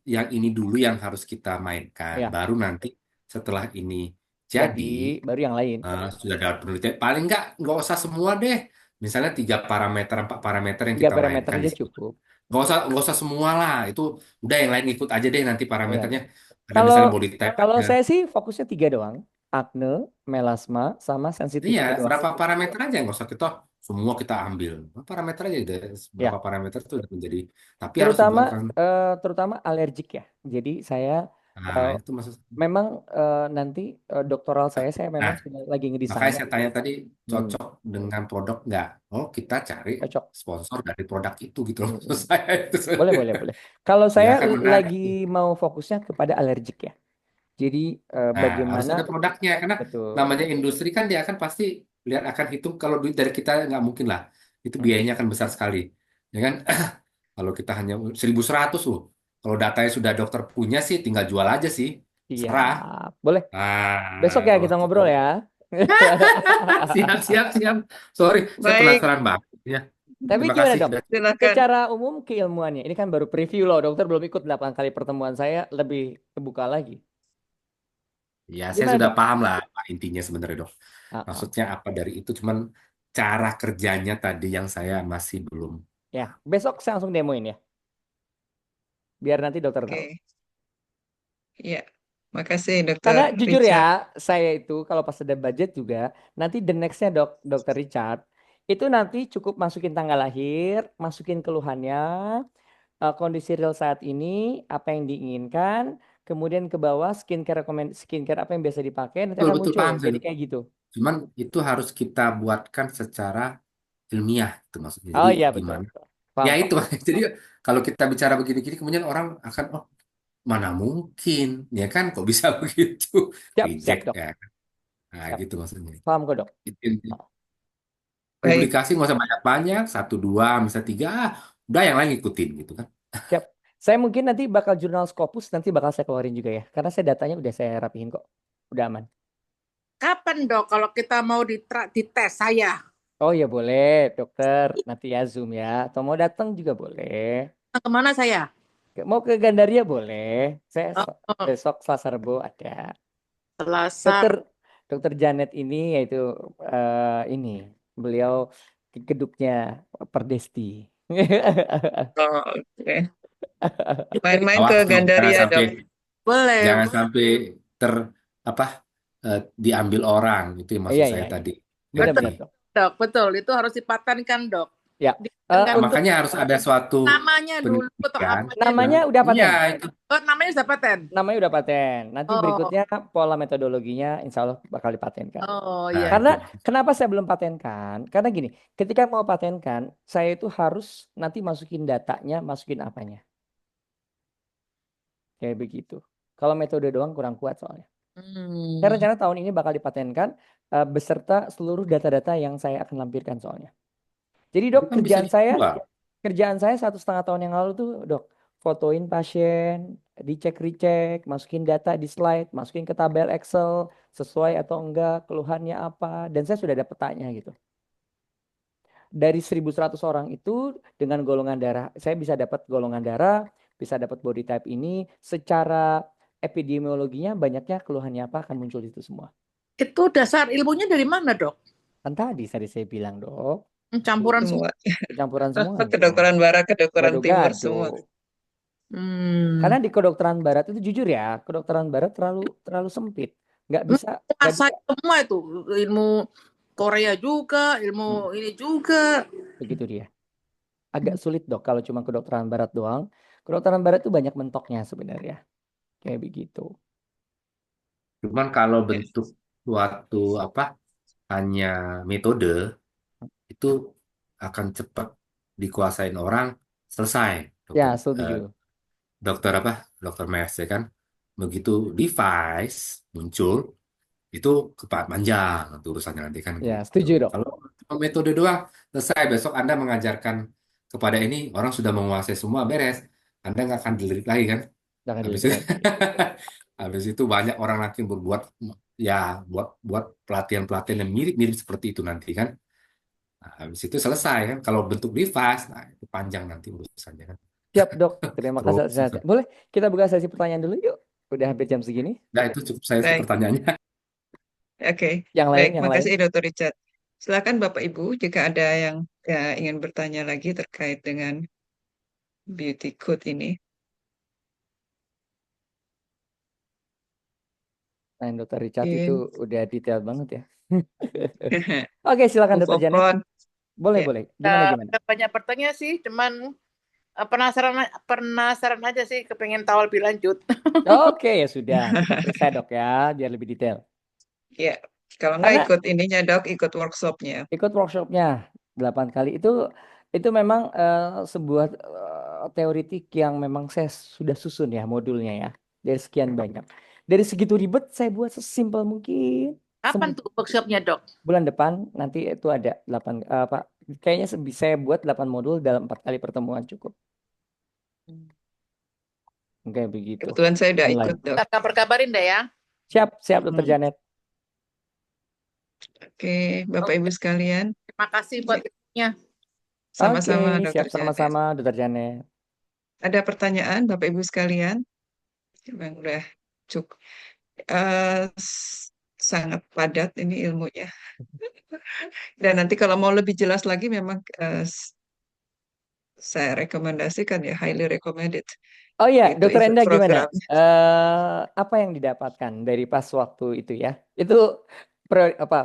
yang ini dulu yang harus kita mainkan. Ya, Baru nanti setelah ini jadi jadi baru yang lain. sudah dapat penelitian. Paling nggak usah semua deh. Misalnya 3 parameter, 4 parameter yang 3 kita parameter mainkan di aja situ. cukup. Nggak usah semua lah. Itu udah yang lain ikut aja deh nanti Iya. parameternya. Ada Kalau misalnya body kalau type-nya. saya sih fokusnya 3 doang. Acne, melasma, sama Iya, sensitivity doang. berapa parameter aja nggak usah kita semua kita ambil. Parameter aja udah berapa Ya, parameter itu udah menjadi. Tapi harus terutama dibuatkan. terutama alergik ya. Jadi saya Nah, itu maksud. memang nanti doktoral saya memang Nah, sudah lagi makanya ngedesain. saya tanya tadi Hmm, cocok dengan produk nggak? Oh, kita cari cocok. sponsor dari produk itu gitu loh. Maksud Hmm. saya itu Boleh, sebenarnya. boleh, boleh. Kalau Ya saya kan menarik lagi tuh. mau fokusnya kepada alergik ya. Jadi Nah, harus bagaimana ada produknya karena betul. namanya industri kan dia akan pasti lihat akan hitung kalau duit dari kita nggak mungkin lah. Itu Hmm, biayanya akan besar sekali. Ya kan? Kalau kita hanya 1.100 loh. Kalau datanya sudah dokter punya sih tinggal jual aja sih. Iya, Serah. boleh. Besok Ah, ya kalau kita ngobrol ya. siap siap siap. Sorry, saya Baik, penasaran banget ya. Tapi Terima gimana kasih. dok? silakan. Secara umum keilmuannya, ini kan baru preview loh, dokter belum ikut 8 kali pertemuan saya, lebih kebuka lagi. Ya, saya Gimana sudah dok? paham lah apa intinya sebenarnya, Dok. Ah, ah. Maksudnya apa dari itu, cuman cara kerjanya tadi yang saya masih belum. Ya, besok saya langsung demoin ya, biar nanti dokter tahu. Oke, ya. Makasih, Karena Dokter jujur ya, Richard. saya itu kalau pas ada budget juga, nanti the nextnya dokter Richard, itu nanti cukup masukin tanggal lahir, masukin keluhannya, kondisi real saat ini, apa yang diinginkan, kemudian ke bawah skincare apa yang biasa dipakai, nanti Betul, akan betul muncul. paham saya, Jadi Dok. kayak gitu. Cuman itu harus kita buatkan secara ilmiah, itu maksudnya. Oh Jadi iya betul, gimana? betul. Ya Paham, itu, paham. jadi kalau kita bicara begini-gini, kemudian orang akan, oh mana mungkin, ya kan? Kok bisa begitu? Siap, siap Reject dok. ya. Nah, Siap. gitu maksudnya. Paham kok dok. Itu intinya. Baik, Publikasi nggak usah banyak-banyak, 1 2, misal 3, udah yang lain ngikutin gitu kan. Siap. Saya mungkin nanti bakal jurnal Scopus nanti bakal saya keluarin juga ya. Karena saya datanya udah saya rapihin kok. Udah aman. Kapan dok kalau kita mau dites saya? Oh ya boleh dokter. Nanti ya Zoom ya. Atau mau datang juga boleh. Kemana saya? Mau ke Gandaria boleh. Saya Oh, besok Selasa Rebo ada. Selasa. Dokter Dokter Janet ini yaitu ini beliau geduknya Perdesti. oh, oke. Main-main ke Awas dong, jangan Gandaria, sampai Dok. Boleh. jangan sampai ter apa diambil orang itu yang Iya maksud iya saya iya. tadi. Ngerti? Betul Benar-benar dok. dok, betul. Itu harus dipatenkan dok. Ya. Dipatenkan Nah, Untuk makanya harus ada suatu namanya dulu atau penelitian. apanya namanya dulu. udah Iya, paten. itu. Oh, namanya sudah paten. Namanya udah paten. Nanti Oh, berikutnya pola metodologinya insya Allah bakal dipatenkan. oh Nah, iya. Karena itu. kenapa saya belum patenkan? Karena gini, ketika mau patenkan, saya itu harus nanti masukin datanya, masukin apanya. Kayak begitu. Kalau metode doang kurang kuat soalnya. Saya Hmm. rencana tahun ini bakal dipatenkan beserta seluruh data-data yang saya akan lampirkan soalnya. Jadi Itu dok, kan bisa dijual. kerjaan saya 1,5 tahun yang lalu tuh dok, fotoin pasien, dicek recheck, masukin data di slide, masukin ke tabel Excel, sesuai atau enggak, keluhannya apa, dan saya sudah ada petanya gitu. Dari 1.100 orang itu dengan golongan darah, saya bisa dapat golongan darah, bisa dapat body type ini, secara epidemiologinya banyaknya keluhannya apa akan muncul itu semua. Itu dasar ilmunya dari mana dok? Kan tadi saya bilang dok, Campuran semua. Semua. campuran semuanya. Kedokteran barat, kedokteran timur, semua. Gado-gado. Hmm. Karena di kedokteran barat itu jujur ya, kedokteran barat terlalu sempit. Nggak bisa. Saya semua itu ilmu Korea juga, ilmu ini juga. Begitu dia. Agak sulit dok kalau cuma kedokteran barat doang. Kedokteran barat itu banyak mentoknya sebenarnya. Kayak begitu. Cuman kalau bentuk suatu hanya metode itu akan cepat dikuasain orang, selesai. Ya, setuju. Dokter Mes ya kan. Begitu device muncul itu panjang itu urusannya nanti kan Ya, gitu. setuju dok. Kalau cuma metode doang selesai, besok Anda mengajarkan kepada ini orang sudah menguasai semua, beres. Anda nggak akan dilirik lagi kan. Jangan Habis itu, dilanjut lagi. habis itu banyak orang nanti berbuat ya buat pelatihan-pelatihan yang mirip-mirip seperti itu nanti kan. Nah, habis itu selesai kan. Kalau bentuk device, nah itu panjang nanti urusannya kan. Siap, Dok. Terima kasih atas Terus, nasihatnya. Boleh kita buka sesi pertanyaan dulu yuk. Udah hampir jam segini. nah itu cukup saya Baik, pertanyaannya. oke. Yang lain, Baik, yang lain. makasih Dr. Richard. Silakan Bapak Ibu jika ada yang ingin bertanya lagi terkait dengan beauty code ini. Nah, Dr. Richard itu Oke. udah detail banget ya. Oke, silakan Move Dr. Janet. on. Boleh, Ya. boleh. Gimana? Ada banyak pertanyaan sih, cuman penasaran aja sih, kepengen tahu lebih lanjut. Oke, ya sudah. Kita periksa, Dok ya, biar lebih detail. Ya, kalau nggak Karena ikut ininya Dok, ikut workshopnya. ikut workshopnya 8 kali itu memang sebuah teoritik yang memang saya sudah susun ya modulnya ya dari sekian banyak. Dari segitu ribet saya buat sesimpel mungkin. Kapan tuh workshopnya, Dok? Bulan depan nanti itu ada 8 kayaknya saya buat 8 modul dalam 4 kali pertemuan cukup. Kayak begitu. Kebetulan saya udah Online. ikut Dok. Kabar-kabarin deh ya. Siap Dr. Janet. Oke, Bapak Ibu sekalian, Terima kasih buat ilmunya. sama-sama Oke, Dr. siap Janet. sama-sama Dr. Janet. Ada pertanyaan Bapak Ibu sekalian? Memang udah cukup sangat padat ini ilmunya. Dan nanti kalau mau lebih jelas lagi memang saya rekomendasikan ya, highly recommended. Oh iya, Itu Dokter ikut Enda gimana? program. Apa yang didapatkan dari pas waktu itu ya? Itu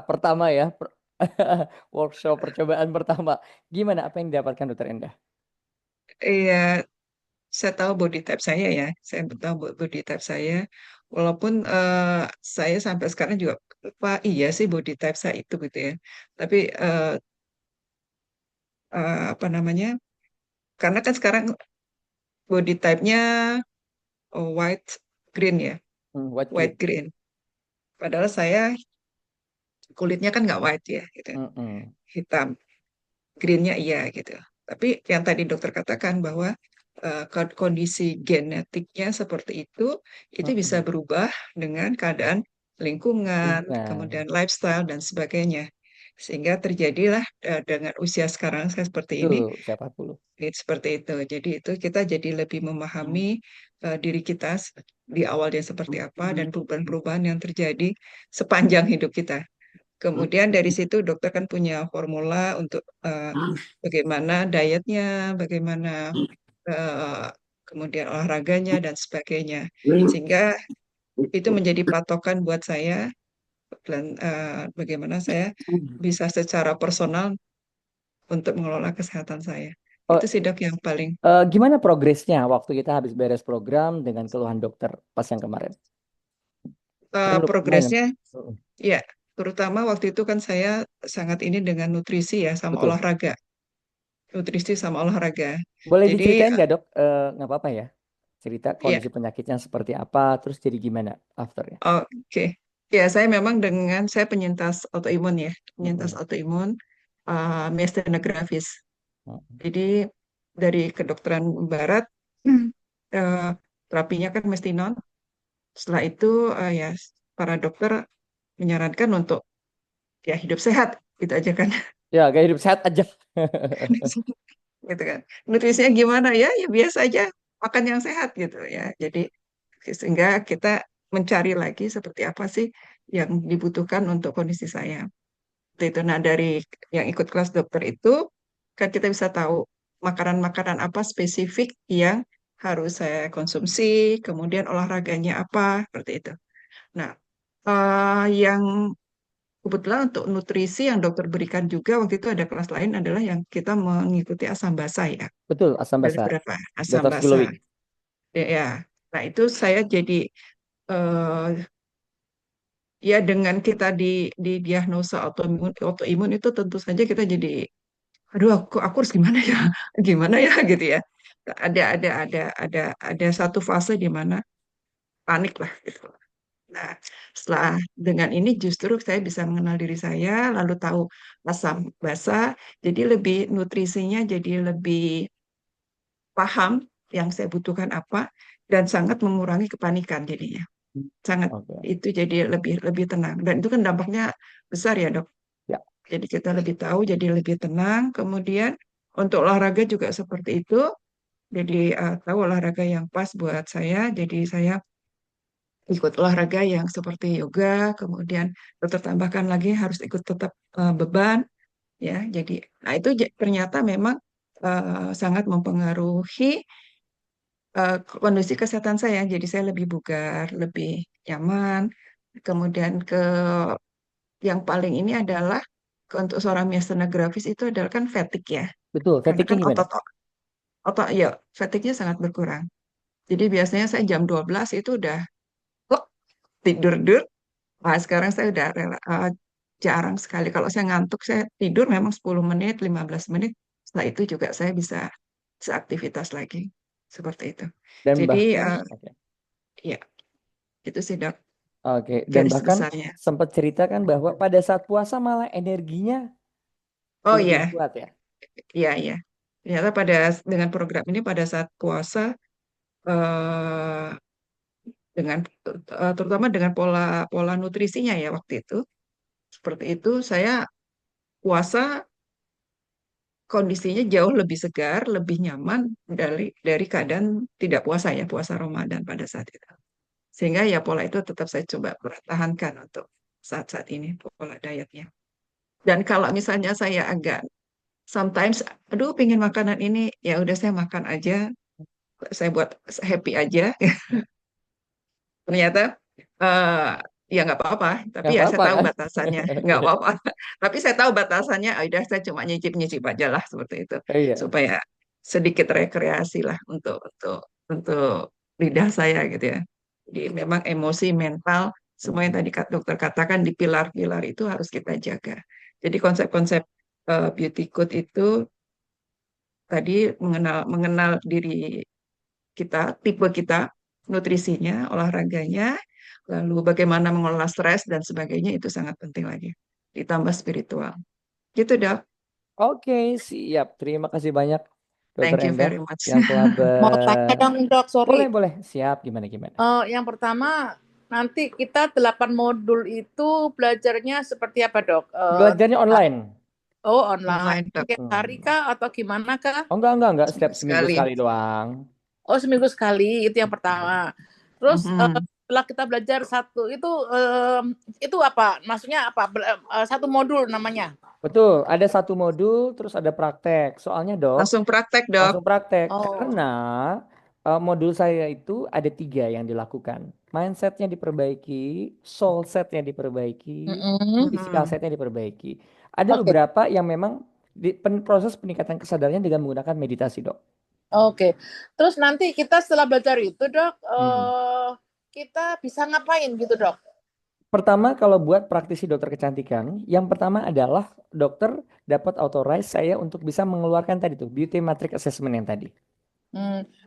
pertama ya, workshop percobaan pertama. Gimana? Apa yang didapatkan Dokter Enda? Iya, saya tahu body type saya ya. Saya tahu body type saya. Walaupun saya sampai sekarang juga lupa, iya sih body type saya itu gitu ya. Tapi apa namanya? Karena kan sekarang body type-nya white green ya, white green. Padahal saya kulitnya kan nggak white ya, gitu, hitam. Greennya iya gitu. Tapi yang tadi dokter katakan bahwa kondisi genetiknya seperti itu bisa berubah dengan keadaan lingkungan, kemudian lifestyle dan sebagainya. Sehingga terjadilah dengan usia sekarang saya seperti ini, seperti itu. Jadi itu kita jadi lebih memahami diri kita di awalnya seperti apa dan perubahan-perubahan yang terjadi sepanjang hidup kita. Kemudian dari situ dokter kan punya formula untuk bagaimana dietnya, bagaimana kemudian olahraganya dan sebagainya. Sehingga itu menjadi patokan buat saya dan bagaimana saya bisa secara personal untuk mengelola kesehatan saya. Itu sih Dok yang paling. Gimana progresnya waktu kita habis beres program dengan keluhan dokter pas yang kemarin? Progresnya, ya, terutama waktu itu kan saya sangat ini dengan nutrisi ya, sama olahraga. Nutrisi sama olahraga. Boleh Jadi, diceritain nggak Dok? Nggak apa-apa ya. Cerita kondisi penyakitnya seperti apa, terus jadi gimana afternya? Oke. Ya, saya memang saya penyintas autoimun ya, penyintas autoimun myasthenia gravis. Jadi dari kedokteran barat terapinya kan mestinon. Setelah itu ya para dokter menyarankan untuk ya hidup sehat, gitu aja kan. Ya, gaya hidup sehat aja. Gitu kan. Nutrisinya gimana ya? Ya biasa aja, makan yang sehat gitu ya. Jadi sehingga kita mencari lagi seperti apa sih yang dibutuhkan untuk kondisi saya. Itu nah dari yang ikut kelas dokter itu kan kita bisa tahu makanan-makanan apa spesifik yang harus saya konsumsi, kemudian olahraganya apa, seperti itu. Nah, yang kebetulan untuk nutrisi yang dokter berikan juga waktu itu ada kelas lain adalah yang kita mengikuti asam basa ya. Betul, asam basa. Berapa asam Dr. basa. Skilowik. Ya, nah itu saya jadi ya dengan kita didiagnosa autoimun itu tentu saja kita jadi, aduh aku harus gimana ya, gimana ya gitu ya. Ada satu fase di mana panik lah gitu. Nah, setelah dengan ini justru saya bisa mengenal diri saya, lalu tahu asam basa, jadi lebih nutrisinya jadi lebih paham yang saya butuhkan apa, dan sangat mengurangi kepanikan jadinya. Sangat Oke. itu jadi lebih lebih tenang. Dan itu kan dampaknya besar ya, Dok. Ya. Jadi kita lebih tahu, jadi lebih tenang. Kemudian untuk olahraga juga seperti itu. Jadi tahu olahraga yang pas buat saya. Jadi saya ikut olahraga yang seperti yoga. Kemudian dokter tambahkan lagi harus ikut tetap beban. Ya, jadi itu ternyata memang sangat mempengaruhi kondisi kesehatan saya. Jadi saya lebih bugar, lebih nyaman. Kemudian yang paling ini adalah untuk seorang miasthenia gravis itu adalah kan fatigue ya. Betul, Karena fatigue kan gimana? otot ya fatigue-nya sangat berkurang. Jadi biasanya saya jam 12 itu udah plek, tidur dur. Nah, sekarang saya udah jarang sekali. Kalau saya ngantuk, saya tidur memang 10 menit, 15 menit. Setelah itu juga saya bisa seaktivitas lagi. Seperti itu. Dan Jadi bahkan, oke. ya itu sih Dok, Oke, dan garis bahkan besarnya. sempat ceritakan bahwa pada saat puasa malah energinya Oh lebih iya, kuat ya. iya, iya. Ternyata dengan program ini pada saat puasa, eh, terutama dengan pola pola nutrisinya ya waktu itu, seperti itu saya puasa kondisinya jauh lebih segar, lebih nyaman dari keadaan tidak puasa ya, puasa Ramadan pada saat itu. Sehingga ya pola itu tetap saya coba pertahankan untuk saat-saat ini pola dietnya. Dan kalau misalnya saya agak sometimes, aduh pengen makanan ini, ya udah saya makan aja, saya buat happy aja. Ternyata eh ya nggak apa-apa, tapi Nggak ya saya apa-apa tahu kan? batasannya, nggak apa-apa. Tapi saya tahu batasannya, ah, udah saya cuma nyicip-nyicip aja lah seperti itu, Iya. supaya sedikit rekreasi lah untuk lidah saya gitu ya. Jadi memang emosi, mental, semua yang tadi dokter katakan di pilar-pilar itu harus kita jaga. Jadi konsep-konsep beauty code itu tadi mengenal mengenal diri kita, tipe kita, nutrisinya, olahraganya, lalu bagaimana mengelola stres dan sebagainya itu sangat penting lagi. Ditambah spiritual. Gitu, Dok. Oke, siap. Terima kasih banyak, Dokter Thank you Endah, very much. yang telah Mau tanya dong dok, Boleh, sorry. boleh. Siap, gimana? Yang pertama, nanti kita 8 modul itu belajarnya seperti apa dok? Belajarnya online. Online. Online, Dok. Tiap hari kah atau gimana kah? Oh, enggak. Setiap seminggu Sekali. sekali doang. Oh, seminggu sekali, itu yang pertama. Terus Mhm. setelah kita belajar satu itu apa? Maksudnya apa? Satu modul namanya. Betul, ada satu modul, terus ada praktek. Soalnya, Dok, Langsung praktek, Dok. langsung praktek. Oh. Karena modul saya itu ada 3 yang dilakukan. Mindsetnya diperbaiki, soul setnya diperbaiki, physical setnya diperbaiki. Ada Oke. beberapa yang memang proses peningkatan kesadarannya dengan menggunakan meditasi, Dok. Oke. Terus nanti kita setelah belajar itu, Dok, kita bisa ngapain gitu, Dok? Pertama, kalau buat praktisi dokter kecantikan, yang pertama adalah dokter dapat authorize saya untuk bisa mengeluarkan tadi tuh beauty matrix assessment yang tadi.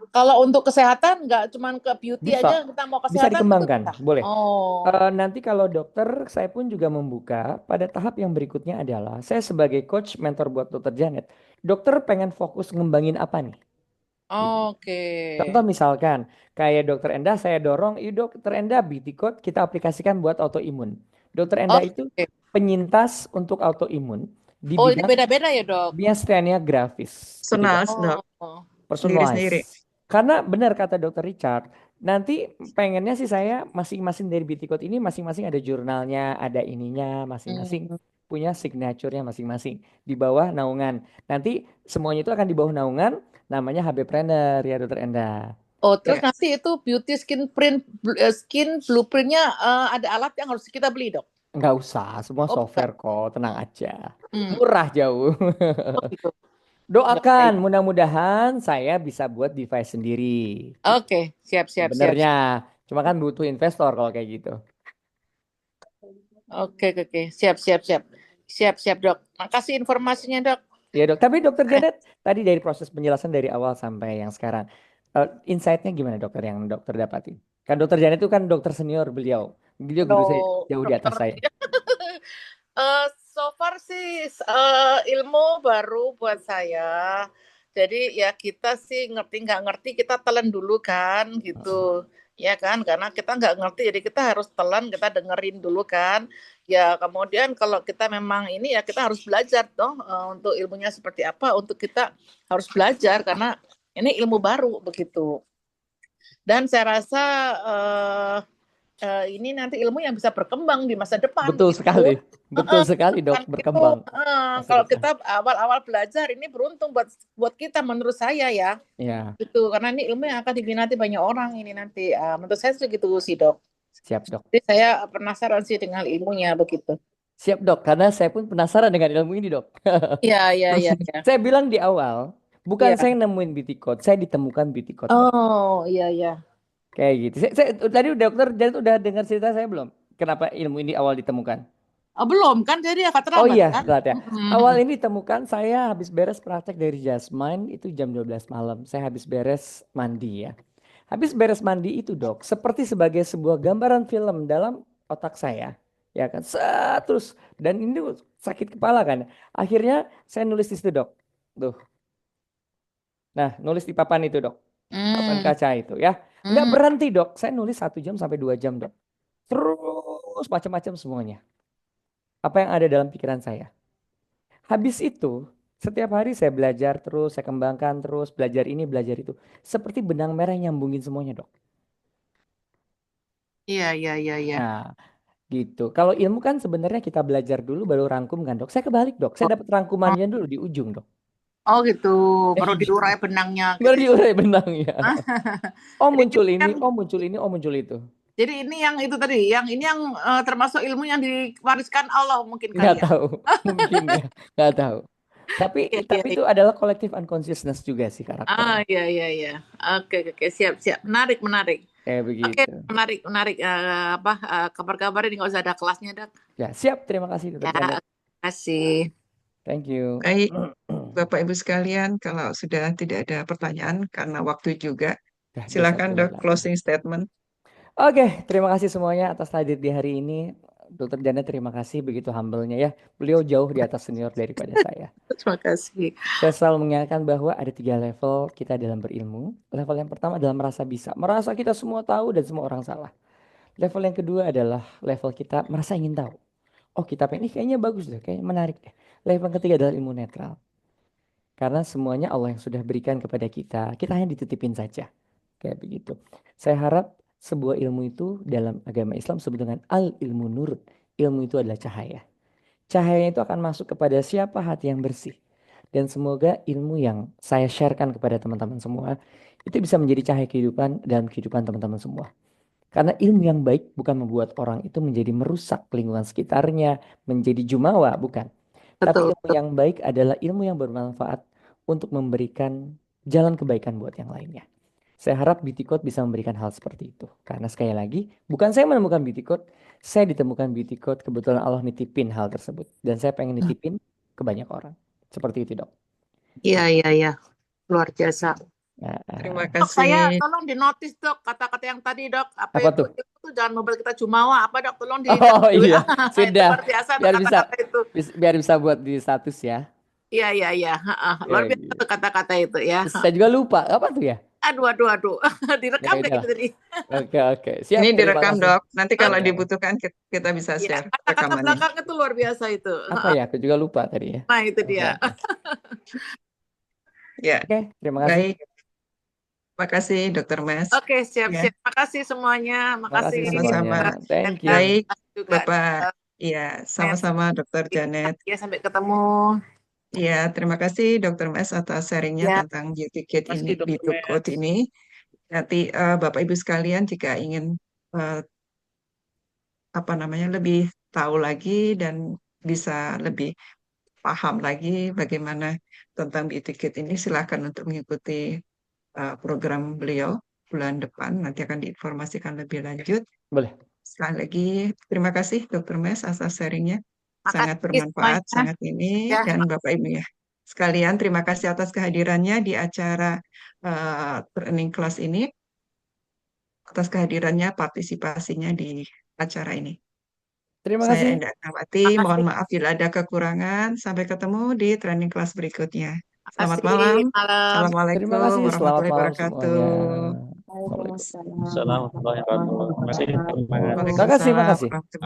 Kalau untuk kesehatan nggak cuma ke beauty Bisa. aja, kita mau Bisa kesehatan dikembangkan, juga bisa? boleh. Oh. Nanti kalau dokter, saya pun juga membuka pada tahap yang berikutnya adalah saya sebagai coach mentor buat dokter Janet. Dokter pengen fokus ngembangin apa nih? Oke. Contoh misalkan kayak dokter Endah saya dorong, yuk dokter Endah beauty code kita aplikasikan buat autoimun. Dokter Endah itu Oke. penyintas untuk autoimun di Oh, ini bidang beda-beda ya, Dok? miastenia gravis. Gitu, Dok. Personal, Dok. Sendiri-sendiri. Personalized. Karena benar kata dokter Richard, nanti pengennya sih saya masing-masing dari beauty code ini masing-masing ada jurnalnya, ada ininya, masing-masing punya signature-nya masing-masing di bawah naungan. Nanti semuanya itu akan di bawah naungan, namanya HB Planner ya dokter Endah. Oh, terus Ya. nanti itu beauty skin blueprint-nya ada alat yang harus kita beli, Dok? Nggak usah, semua Oh, software kok, tenang aja. Hmm. Murah jauh. Oh, gitu. Doakan, mudah-mudahan saya bisa buat device sendiri. Oke, siap. Sebenarnya, cuma kan butuh investor kalau kayak gitu. Oke. Siap, Dok. Makasih informasinya, Dok. Ya dok, tapi dokter Janet tadi dari proses penjelasan dari awal sampai yang sekarang, insight-nya gimana dokter yang dokter dapati? Kan dokter Janet itu kan dokter senior beliau guru saya jauh di atas saya. So far sih ilmu baru buat saya. Jadi ya kita sih ngerti nggak ngerti kita telan dulu kan gitu. Ya kan, karena kita nggak ngerti jadi kita harus telan, kita dengerin dulu kan. Ya kemudian kalau kita memang ini ya kita harus belajar dong untuk ilmunya seperti apa, untuk kita harus belajar karena ini ilmu baru begitu. Dan saya rasa ini nanti ilmu yang bisa berkembang di masa depan. Betul gitu. sekali. Betul sekali, Dok, Kan berkembang. itu, Masa kalau depan. kita awal-awal belajar ini beruntung buat kita menurut saya ya. Ya, Gitu, karena ini ilmu yang akan diminati banyak orang ini nanti. Menurut saya segitu sih, Dok. siap, Dok. Jadi saya penasaran sih dengan ilmunya begitu. Siap, Dok, karena saya pun penasaran dengan ilmu ini, Dok. Iya, iya, iya, iya. Saya bilang di awal, bukan Iya. saya nemuin beauty code, saya ditemukan beauty code. Oh, iya, iya. Kayak gitu. Tadi dokter Janet udah dengar cerita saya belum? Kenapa ilmu ini awal ditemukan? Belum kan, jadi agak Oh terlambat iya, kan? telat ya. Awal ini ditemukan saya habis beres praktek dari Jasmine itu jam 12 malam. Saya habis beres mandi ya. Habis beres mandi itu, Dok, seperti sebagai sebuah gambaran film dalam otak saya. Ya kan, terus dan ini sakit kepala kan. Akhirnya saya nulis di situ, Dok. Tuh. Nah, nulis di papan itu, Dok. Papan kaca itu ya. Nggak berhenti, Dok. Saya nulis 1 jam sampai 2 jam, Dok. Terus macam-macam semuanya. Apa yang ada dalam pikiran saya. Habis itu, setiap hari saya belajar terus, saya kembangkan terus, belajar ini, belajar itu. Seperti benang merah yang nyambungin semuanya, Dok. Iya, iya, iya, iya. Nah, gitu. Kalau ilmu kan sebenarnya kita belajar dulu baru rangkum kan, Dok. Saya kebalik, Dok. Saya dapat rangkumannya dulu di ujung, Dok. Oh gitu, baru diurai benangnya. Baru Gitu. diurai benangnya. Oh Jadi muncul ini, yang- oh muncul ini, oh muncul itu. Jadi ini yang itu tadi, yang ini yang termasuk ilmu yang diwariskan Allah mungkin kali Nggak ya. tahu, mungkin ya, nggak tahu. Tapi Iya, tapi iya, itu adalah collective unconsciousness juga sih karakternya. iya, iya, iya. Oke, siap. Menarik. Kayak Oke, begitu. menarik. Kabar-kabar ini nggak usah ada kelasnya, Dok. Ya, siap. Terima kasih, Dr. Ya, Janet. terima kasih. Thank you. Baik, Bapak Ibu sekalian, kalau sudah tidak ada pertanyaan karena waktu juga, Dah, silakan bisa Dok lewat. closing statement. Oke, terima kasih semuanya atas hadir di hari ini. Dr. Janet, terima kasih begitu humble-nya ya. Beliau jauh di atas senior daripada saya. Terima kasih. Saya selalu mengingatkan bahwa ada 3 level kita dalam berilmu. Level yang pertama adalah merasa bisa. Merasa kita semua tahu dan semua orang salah. Level yang kedua adalah level kita merasa ingin tahu. Oh, kita pengen, kayaknya bagus deh, kayaknya menarik deh. Level yang ketiga adalah ilmu netral. Karena semuanya Allah yang sudah berikan kepada kita. Kita hanya dititipin saja. Kayak begitu. Saya harap sebuah ilmu itu dalam agama Islam disebut dengan al-ilmu nur. Ilmu itu adalah cahaya. Cahaya itu akan masuk kepada siapa hati yang bersih. Dan semoga ilmu yang saya sharekan kepada teman-teman semua itu bisa menjadi cahaya kehidupan dalam kehidupan teman-teman semua. Karena ilmu yang baik bukan membuat orang itu menjadi merusak lingkungan sekitarnya, menjadi jumawa, bukan. Tapi Betul. ilmu yang baik adalah ilmu yang bermanfaat untuk memberikan jalan kebaikan buat yang lainnya. Saya harap Beauty Code bisa memberikan hal seperti itu. Karena sekali lagi, bukan saya menemukan Beauty Code, saya ditemukan Beauty Code, kebetulan Allah nitipin hal tersebut. Dan saya pengen nitipin ke banyak orang. Seperti itu, Dok. Iya. Luar biasa. Nah, Terima Dok, saya kasih. tolong dinotis, Dok, kata-kata yang tadi, Dok. Apa tuh? Itu jangan membuat kita jumawa. Apa, Dok? Tolong di Oh iya, Itu sudah. luar biasa tuh Biar bisa, kata-kata itu. biar bisa buat di status ya. Iya. Luar Ya, biasa gitu. tuh kata-kata itu ya. Saya juga lupa, apa tuh ya? Aduh. Direkam Ya, deh udah. gitu tadi. Oke. Siap, Ini terima direkam kasih. Dok. Nanti kalau Oke. dibutuhkan kita bisa Iya, share kata-kata rekamannya. belakang itu luar biasa itu. Apa ya? Aku juga lupa tadi ya. Nah, itu Oke, dia. oke. Ya, Oke, terima kasih. baik. Terima kasih Dr. Mas. Oke, siap. Ya, Makasih semuanya. Makasih Makasih. sama-sama. semuanya. Thank you. Baik, juga. Bapak. Iya, sama-sama Dr. Janet. Ya, sampai ketemu. Ya, terima kasih Dr. Mas atas sharingnya Ya, tentang Beauty Kit Mas ini, Dr. Beauty Code Mas. ini. Nanti Bapak Ibu sekalian jika ingin lebih tahu lagi dan bisa lebih paham lagi bagaimana tentang Beauty Kit ini, silakan untuk mengikuti program beliau bulan depan. Nanti akan diinformasikan lebih lanjut. Boleh. Sekali lagi terima kasih Dr. Mes atas sharingnya, sangat Makasih bermanfaat, semuanya. sangat ini. Ya, Dan Bapak Ibu ya sekalian, terima kasih atas kehadirannya di acara training class ini, atas kehadirannya, partisipasinya di acara ini. Terima Saya kasih. Endah Nawati, mohon maaf bila ada kekurangan. Sampai ketemu di training class berikutnya. Selamat Makasih, malam. malam. Assalamualaikum Terima kasih. Selamat warahmatullahi malam wabarakatuh. semuanya. Assalamualaikum. Waalaikumsalam warahmatullahi wabarakatuh. Terima kasih. Terima kasih. Makasih, Waalaikumsalam makasih. warahmatullahi